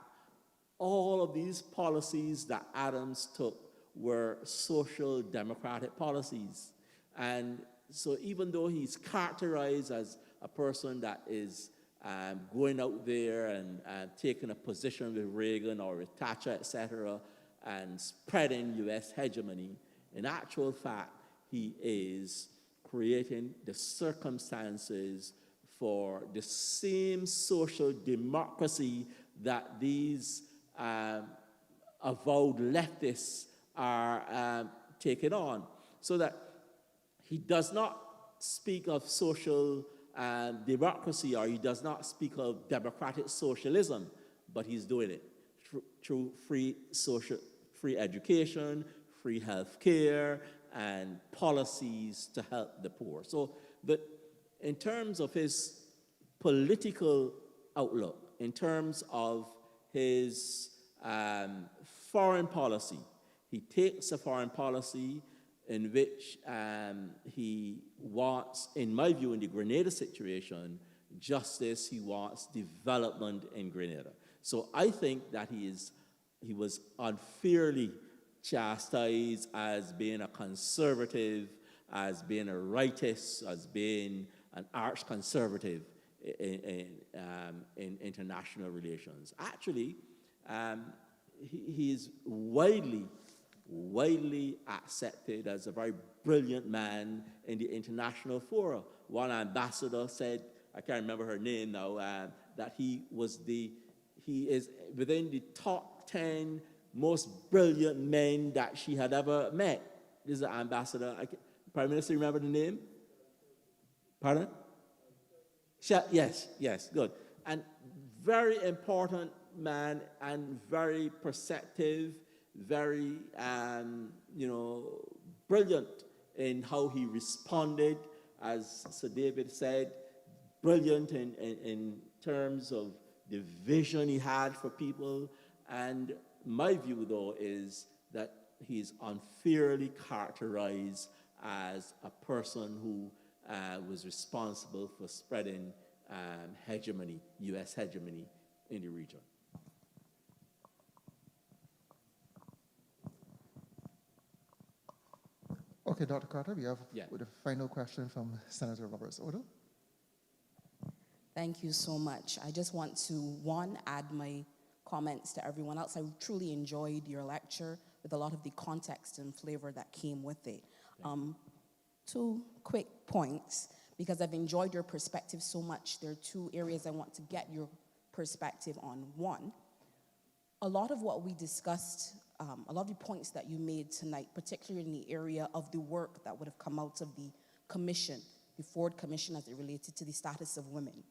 all of these policies that Adams took were social democratic policies. And so even though he's characterized as a person that is going out there and taking a position with Reagan or with Thatcher, etc., and spreading U.S. hegemony, in actual fact, he is creating the circumstances for the same social democracy that these avowed leftists are taking on. So that he does not speak of social democracy, or he does not speak of democratic socialism, but he's doing it through free education, free health care, and policies to help the poor. So that in terms of his political outlook, in terms of his foreign policy, he takes a foreign policy in which he wants, in my view, in the Grenada situation, justice, he wants development in Grenada. So I think that he was unfairly chastised as being a conservative, as being a rightist, as being an arch conservative in international relations. Actually, he is widely accepted as a very brilliant man in the international fora. One ambassador said, I can't remember her name now, that he is within the top 10 most brilliant men that she had ever met. This is an ambassador. Prime Minister, remember the name? Pardon? Yes, good. And very important man, and very perceptive, very, brilliant in how he responded, as Sir David said, brilliant in terms of the vision he had for people. And my view, though, is that he's unfairly characterized as a person who was responsible for spreading hegemony, U.S. hegemony in the region. Okay, Dr. Carter, we have a final question from Senator Roberts-Odo. Thank you so much. I just want to, one, add my comments to everyone else. I truly enjoyed your lecture with a lot of the context and flavor that came with it. Two quick points, because I've enjoyed your perspective so much. There are two areas I want to get your perspective on. One, a lot of what we discussed, a lot of the points that you made tonight, particularly in the area of the work that would have come out of the commission, the Ford Commission as it related to the status of women.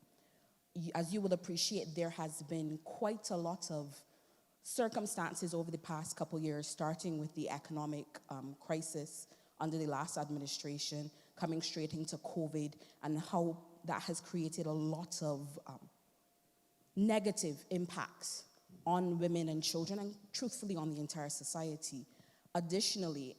As you will appreciate, there has been quite a lot of circumstances over the past couple years, starting with the economic crisis under the last administration, coming straight into COVID, and how that has created a lot of negative impacts on women and children, and truthfully on the entire society. Additionally,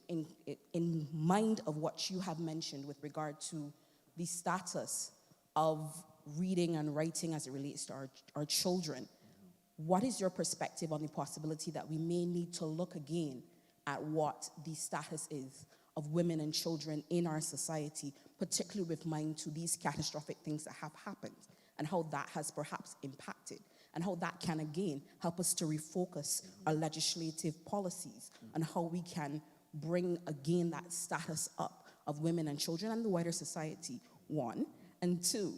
in mind of what you have mentioned with regard to the status of reading and writing as it relates to our children, what is your perspective on the possibility that we may need to look again at what the status is of women and children in our society, particularly with mind to these catastrophic things that have happened, and how that has perhaps impacted, and how that can again help us to refocus our legislative policies, and how we can bring again that status up of women and children and the wider society, one. And two,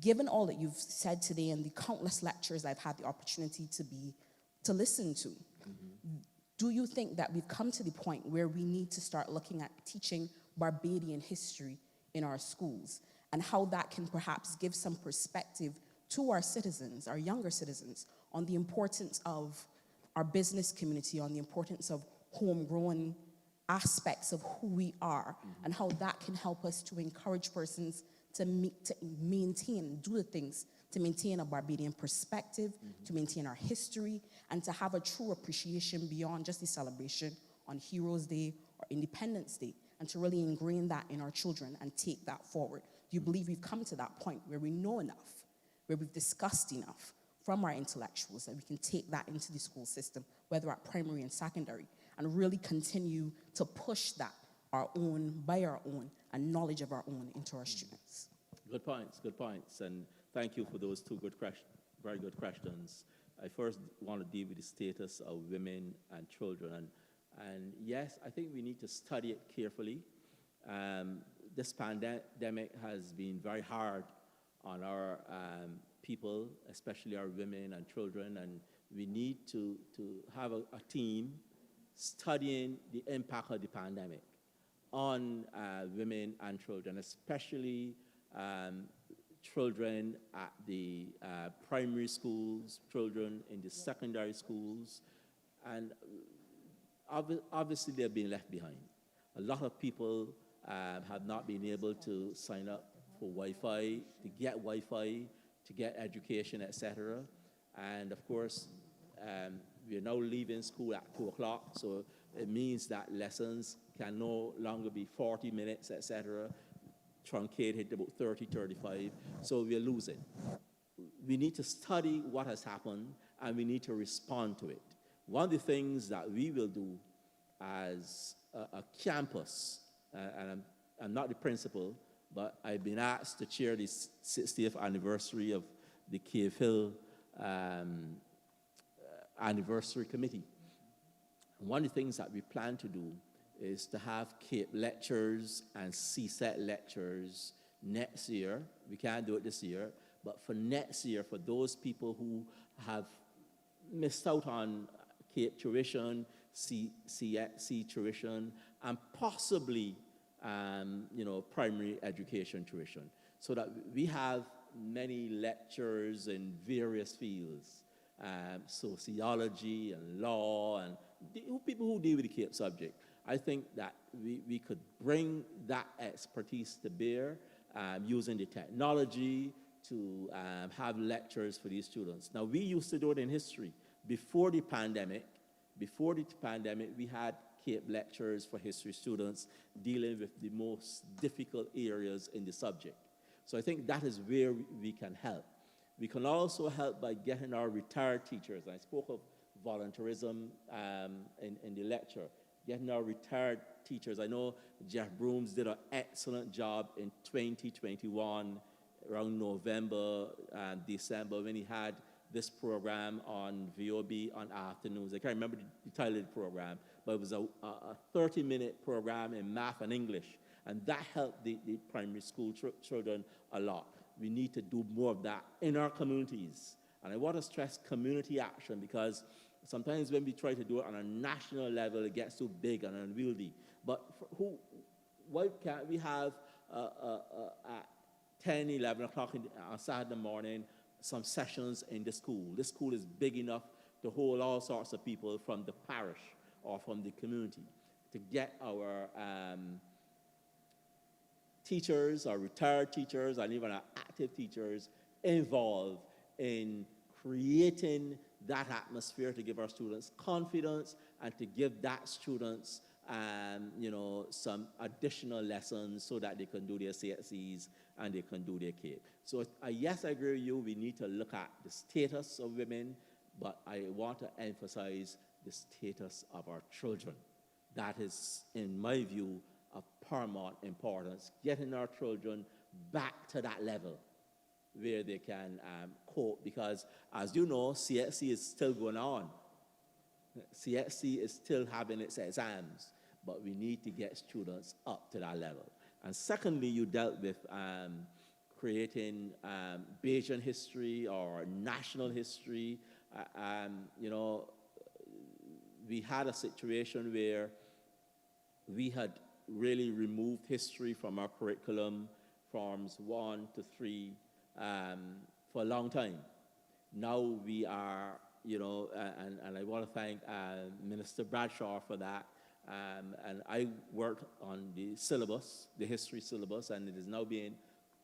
given all that you've said today and the countless lectures I've had the opportunity to listen to, do you think that we've come to the point where we need to start looking at teaching Barbadian history in our schools, and how that can perhaps give some perspective to our citizens, our younger citizens, on the importance of our business community, on the importance of homegrown aspects of who we are, and how that can help us to encourage persons to maintain, do the things to maintain a Barbadian perspective, to maintain our history, and to have a true appreciation beyond just the celebration on Heroes Day or Independence Day, and to really ingrain that in our children and take that forward. Do you believe we've come to that point where we know enough, where we've discussed enough from our intellectuals that we can take that into the school system, whether at primary and secondary, and really continue to push that our own, by our own, and knowledge of our own into our students? Good points, and thank you for those two very good questions. I first want to deal with the status of women and children, and yes, I think we need to study it carefully. This pandemic has been very hard on our people, especially our women and children, and we need to have a team studying the impact of the pandemic on women and children, especially children at the primary schools, children in the secondary schools, and obviously they're being left behind. A lot of people have not been able to sign up for Wi-Fi, to get education, etc. And of course, we are now leaving school at 2 o'clock, so it means that lessons can no longer be 40 minutes, etc., truncated to about 30, 35, so we're losing. We need to study what has happened, and we need to respond to it. One of the things that we will do as a campus, and I'm not the principal, but I've been asked to chair the 60th anniversary of the Cave Hill anniversary committee. One of the things that we plan to do is to have CAPE lectures and CSET lectures next year. We can't do it this year, but for next year, for those people who have missed out on CAPE tuition, C tuition, and possibly primary education tuition, so that we have many lectures in various fields, sociology and law, and people who deal with the CAPE subject. I think that we could bring that expertise to bear using the technology to have lectures for these students. Now, we used to do it in history. Before the pandemic, we had CAPE lectures for history students dealing with the most difficult areas in the subject. So I think that is where we can help. We can also help by getting our retired teachers. I spoke of volunteerism in the lecture. Getting our retired teachers. I know Jeff Brooms did an excellent job in 2021, around November and December, when he had this program on VOB on afternoons. I can't remember the title of the program, but it was a 30-minute program in math and English, and that helped the primary school children a lot. We need to do more of that in our communities. And I want to stress community action, because sometimes when we try to do it on a national level, it gets too big and unwieldy. But why can't we have at 10, 11 o'clock on Saturday morning some sessions in the school? This school is big enough to hold all sorts of people from the parish or from the community, to get our teachers, our retired teachers, and even our active teachers involved in creating that atmosphere to give our students confidence and to give that students some additional lessons so that they can do their CXCs and they can do their CAPE. So yes, I agree with you, we need to look at the status of women, but I want to emphasize the status of our children. That is, in my view, of paramount importance, getting our children back to that level where they can cope, because as you know, CXC is still going on. CXC is still having its exams, but we need to get students up to that level. And secondly, you dealt with creating Bajan history or national history. We had a situation where we had really removed history from our curriculum, forms 1 to 3, for a long time. Now we are, and I want to thank Minister Bradshaw for that. And I worked on the syllabus, the history syllabus, and it is now being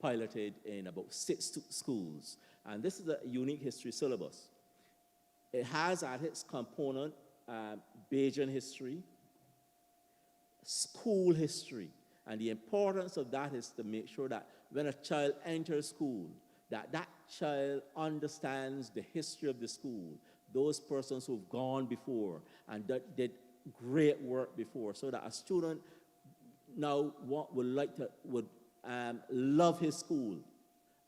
piloted in about 6 schools. And this is a unique history syllabus. It has at its component Bajan history, school history, and the importance of that is to make sure that when a child enters school, that child understands the history of the school, those persons who've gone before and that did great work before, so that a student now would love his school,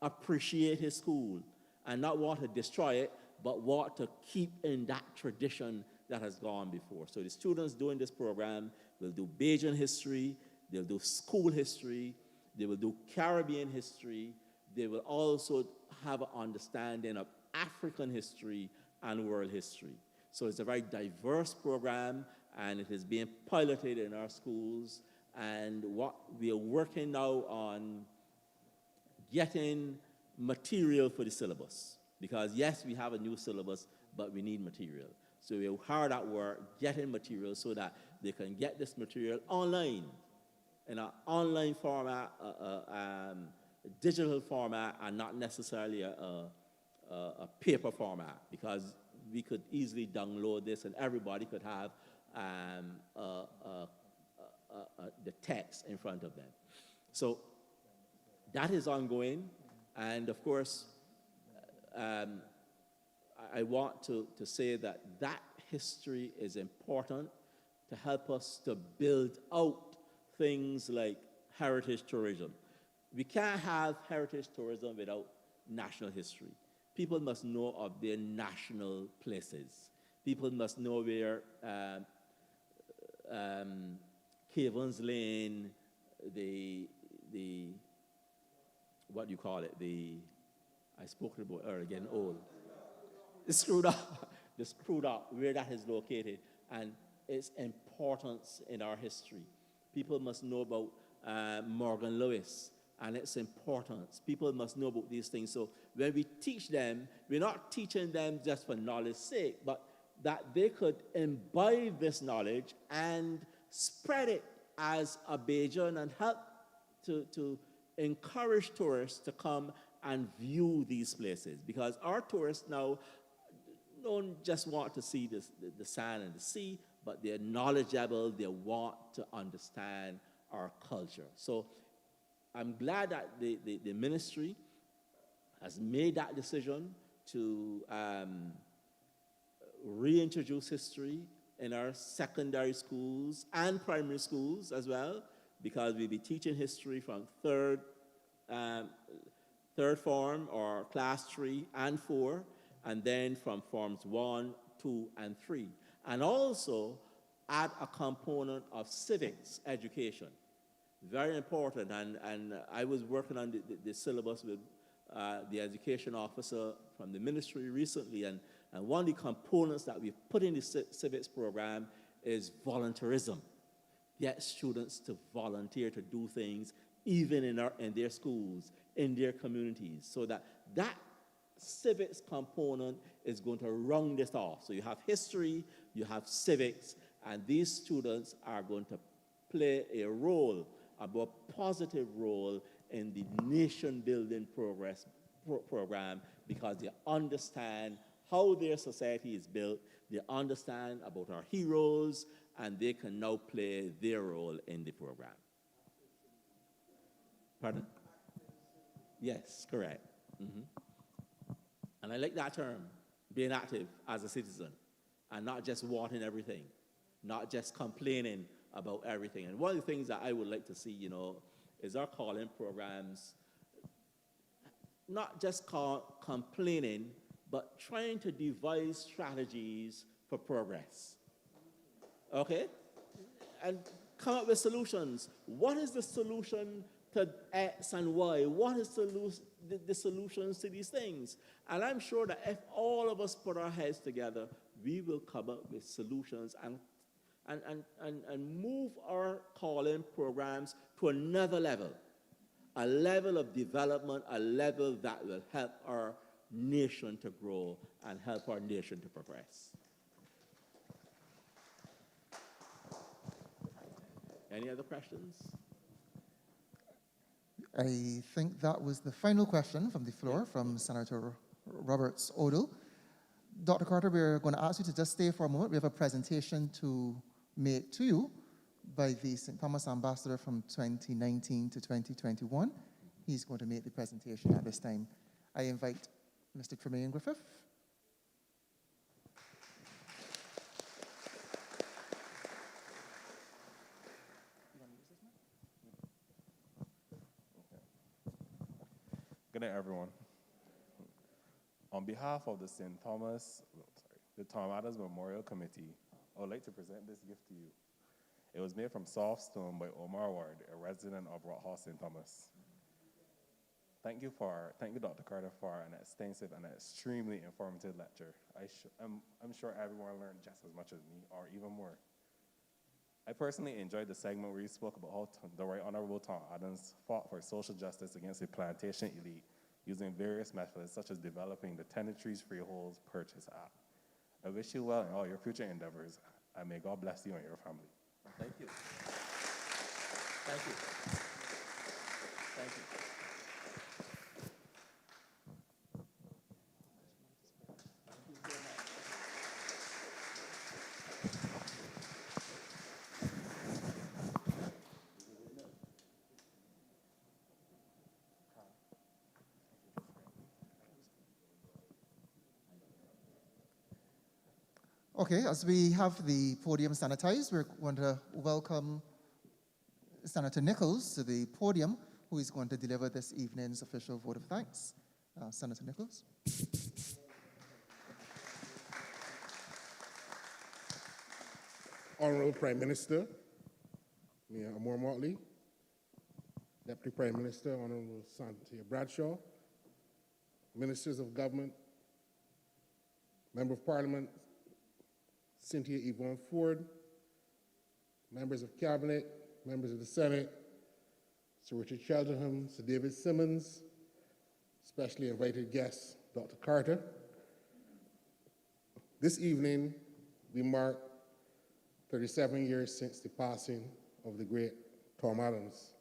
appreciate his school, and not want to destroy it, but want to keep in that tradition that has gone before. So the students doing this program will do Bajan history, they'll do school history, they will do Caribbean history, they will also have an understanding of African history and world history. So it's a very diverse program, and it is being piloted in our schools. And what we are working now on getting material for the syllabus. Because yes, we have a new syllabus, but we need material. So we're hard at work getting material so that they can get this material online, in an online format, a digital format, and not necessarily a paper format, because we could easily download this and everybody could have the text in front of them. So that is ongoing, and of course, I want to say that history is important to help us to build out things like heritage tourism. We can't have heritage tourism without national history. People must know of their national places. People must know where Cavens Lane, what do you call it? I spoke about earlier, getting old. The Screwed Up, where that is located, and its importance in our history. People must know about Morgan Lewis and its importance. People must know about these things. So when we teach them, we're not teaching them just for knowledge's sake, but that they could imbibe this knowledge and spread it as a Bajan and help to encourage tourists to come and view these places. Because our tourists now don't just want to see the sand and the sea, but they're knowledgeable, they want to understand our culture. So I'm glad that the ministry has made that decision to reintroduce history in our secondary schools and primary schools as well, because we'll be teaching history from third form or class 3 and 4, and then from forms 1, 2, and 3. And also add a component of civics education. Very important, and I was working on the syllabus with the education officer from the ministry recently, and one of the components that we put in the civics program is volunteerism. Get students to volunteer to do things even in their schools, in their communities, so that civics component is going to round this off. So you have history, you have civics, and these students are going to play a role, a more positive role in the nation-building program because they understand how their society is built, they understand about our heroes, and they can now play their role in the program. Pardon? Yes, correct. And I like that term, being active as a citizen, and not just wanting everything, not just complaining about everything. And one of the things that I would like to see, you know, is our call-in programs, not just complaining, but trying to devise strategies for progress. Okay? And come up with solutions. What is the solution to X and Y? What is the solutions to these things? And I'm sure that if all of us put our heads together, we will come up with solutions and move our call-in programs to another level, a level of development, a level that will help our nation to grow and help our nation to progress. Any other questions? I think that was the final question from the floor from Senator Roberts Odle. Dr. Carter, we're going to ask you to just stay for a moment. We have a presentation to make to you by the St. Thomas Ambassador from 2019 to 2021. He's going to make the presentation at this time. I invite Mr. Tremaine Griffith. Good night, everyone. On behalf of the the Tom Adams Memorial Committee, I would like to present this gift to you. It was made from soft stone by Omar Ward, a resident of Rock Hall, St. Thomas. Thank you, Dr. Carter, for an extensive and extremely informative lecture. I'm sure everyone learned just as much as me, or even more. I personally enjoyed the segment where you spoke about how the Right Honorable Tom Adams fought for social justice against the plantation elite using various methods such as developing the Tenantries Freeholds Purchase Act. I wish you well in all your future endeavors, and may God bless you and your family. Thank you. Thank you. Thank you. Okay, as we have the podium sanitized, we're going to welcome Senator Nichols to the podium, who is going to deliver this evening's official vote of thanks. Senator Nichols. Honorable Prime Minister, Mayor Amor Motley, Deputy Prime Minister, Honorable Cynthia Bradshaw, Ministers of Government, Member of Parliament, Cynthia Yvonne Ford, members of Cabinet, members of the Senate, Sir Richard Cheltenham, Sir David Simmons, specially invited guest, Dr. Carter. This evening, we mark 37 years since the passing of the great Tom Adams.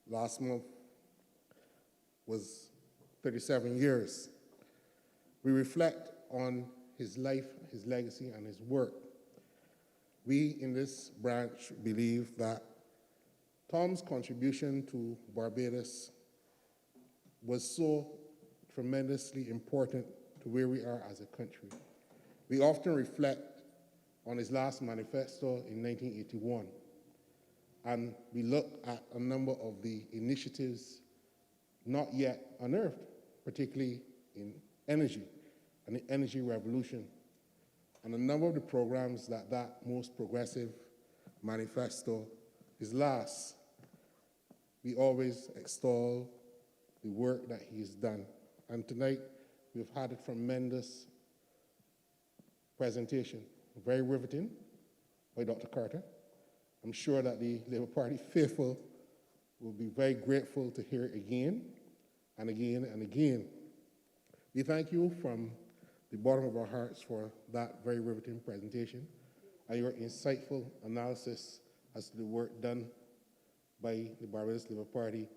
Last month was 37 years. We reflect on his life, his legacy, and his work. We in this branch believe that Tom's contribution to Barbados was so tremendously important to where we are as a country. We often reflect on his last manifesto in 1981, and we look at a number of the initiatives not yet unearthed, particularly in energy and the energy revolution, and a number of the programs that most progressive manifesto is last. We always extol the work that he has done. And tonight, we've had a tremendous presentation, very riveting, by Dr. Carter. I'm sure that the Labour Party faithful will be very grateful to hear it again and again and again. We thank you from the bottom of our hearts for that very riveting presentation and your insightful analysis as to the work done by the Barbados Labour Party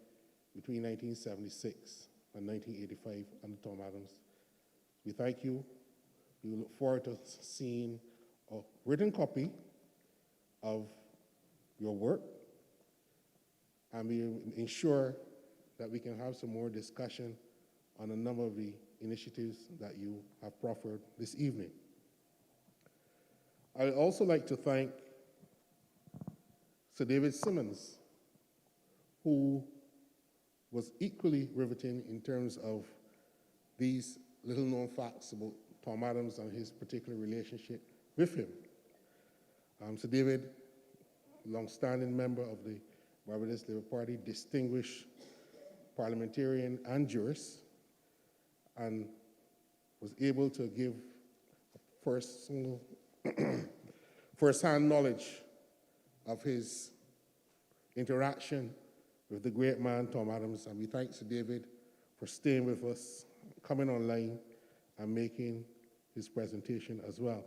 between 1976 and 1985 under Tom Adams. We thank you. We look forward to seeing a written copy of your work, and we ensure that we can have some more discussion on a number of the initiatives that you have proffered this evening. I would also like to thank Sir David Simmons, who was equally riveting in terms of these little-known facts about Tom Adams and his particular relationship with him. Sir David, long-standing member of the Barbados Labour Party, distinguished parliamentarian and jurist, and was able to give first-hand knowledge of his interaction with the great man, Tom Adams. And we thank Sir David for staying with us, coming online, and making his presentation as well.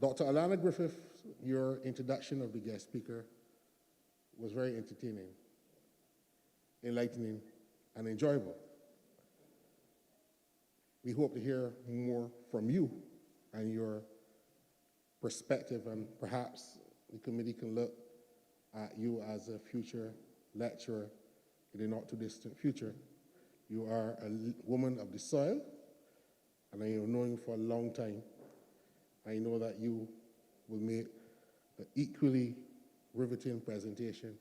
Dr. Alana Griffith, your introduction of the guest speaker was very entertaining, enlightening, and enjoyable. We hope to hear more from you and your perspective, and perhaps the committee can look at you as a future lecturer in the not-too-distant future. You are a woman of the soil, and I have known you for a long time. I know that you will make an equally riveting presentation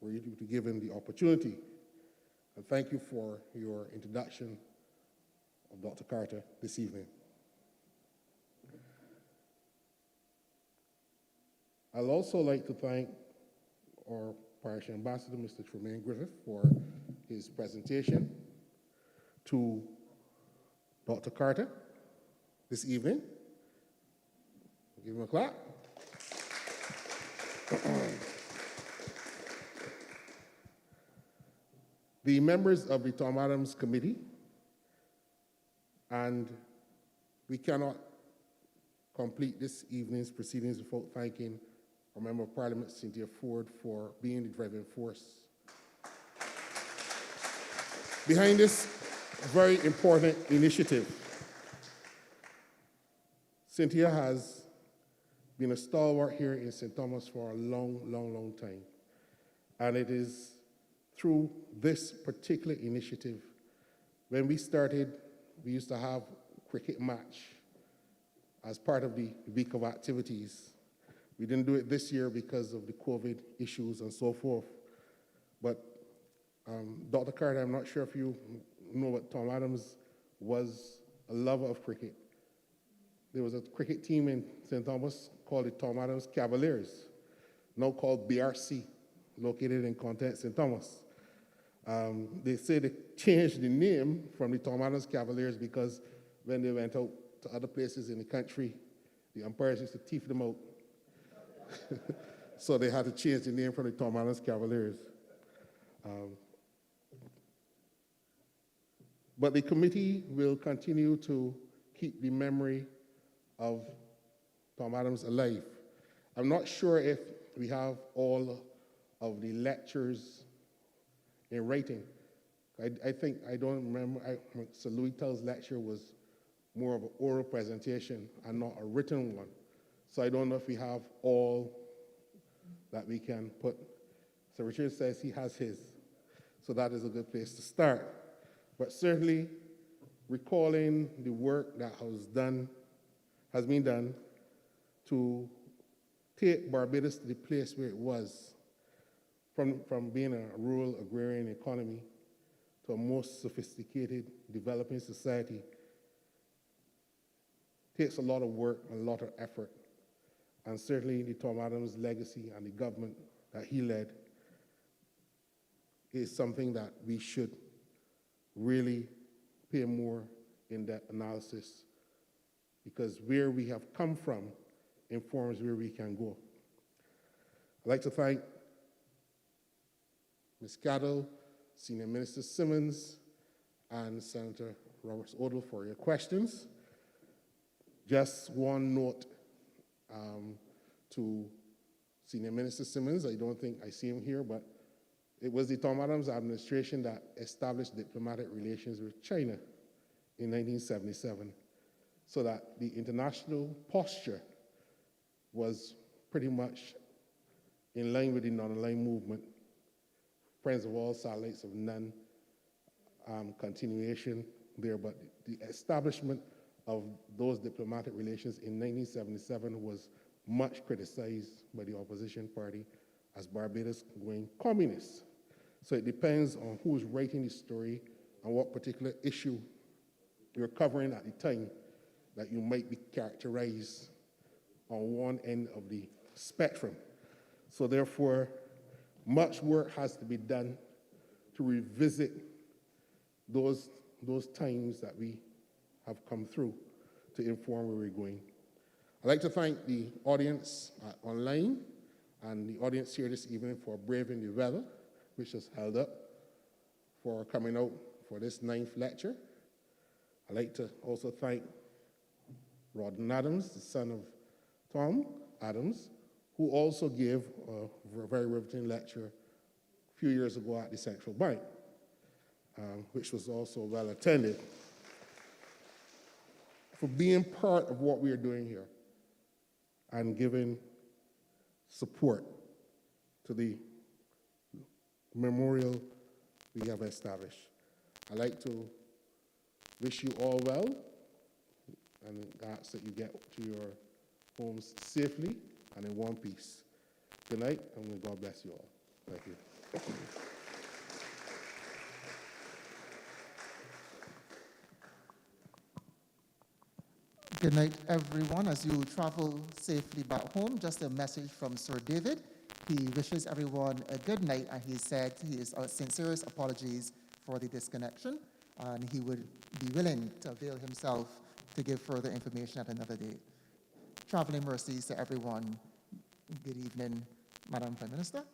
were you to be given the opportunity. And thank you for your introduction of Dr. Carter this evening. I'd also like to thank our parish ambassador, Mr. Tremaine Griffith, for his presentation to Dr. Carter this evening. Give him a clap. The members of the Tom Adams Committee, and we cannot complete this evening's proceedings without thanking our Member of Parliament, Cynthia Ford, for being the driving force behind this very important initiative. Cynthia has been a stalwart here in St. Thomas for a long, long, long time. And it is through this particular initiative, when we started, we used to have a cricket match as part of the week of activities. We didn't do it this year because of the COVID issues and so forth. But Dr. Carter, I'm not sure if you know, but Tom Adams was a lover of cricket. There was a cricket team in St. Thomas called the Tom Adams Cavaliers, now called BRC, located in Content, St. Thomas. They say they changed the name from the Tom Adams Cavaliers because when they went out to other places in the country, the umpires used to teeth them out. So they had to change the name from the Tom Adams Cavaliers. But the committee will continue to keep the memory of Tom Adams alive. I'm not sure if we have all of the lectures in writing. I think, I don't remember, Sir Louis Tull's lecture was more of an oral presentation and not a written one. So I don't know if we have all that we can put. So Richard says he has his. So that is a good place to start. But certainly recalling the work that has been done to take Barbados to the place where it was, from being a rural agrarian economy to a more sophisticated developing society, takes a lot of work and a lot of effort. And certainly the Tom Adams legacy and the government that he led is something that we should really pay more in-depth analysis, because where we have come from informs where we can go. I'd like to thank Ms. Caddo, Senior Minister Simmons, and Senator Roberts Odle for your questions. Just one note to Senior Minister Simmons. I don't think I see him here, but it was the Tom Adams administration that established diplomatic relations with China in 1977, so that the international posture was pretty much in line with the non-aligned movement, Friends of All, Satellites of None, continuation there, but the establishment of those diplomatic relations in 1977 was much criticized by the opposition party as Barbados going communist. So it depends on who's writing the story and what particular issue you're covering at the time that you might be characterized on one end of the spectrum. So therefore, much work has to be done to revisit those times that we have come through to inform where we're going. I'd like to thank the audience online and the audience here this evening for braving the weather, which has held up, for coming out for this 9th lecture. I'd like to also thank Rawdon Adams, the son of Tom Adams, who also gave a very riveting lecture a few years ago at the Central Bank, which was also well attended, for being part of what we are doing here and giving support to the memorial we have established. I'd like to wish you all well and ask that you get to your homes safely and in one piece. Good night, and may God bless you all. Thank you. Good night, everyone. As you travel safely back home, just a message from Sir David. He wishes everyone a good night, and he said his sincerest apologies for the disconnection, and he would be willing to avail himself to give further information at another date. Traveling mercies to everyone. Good evening, Madam Prime Minister.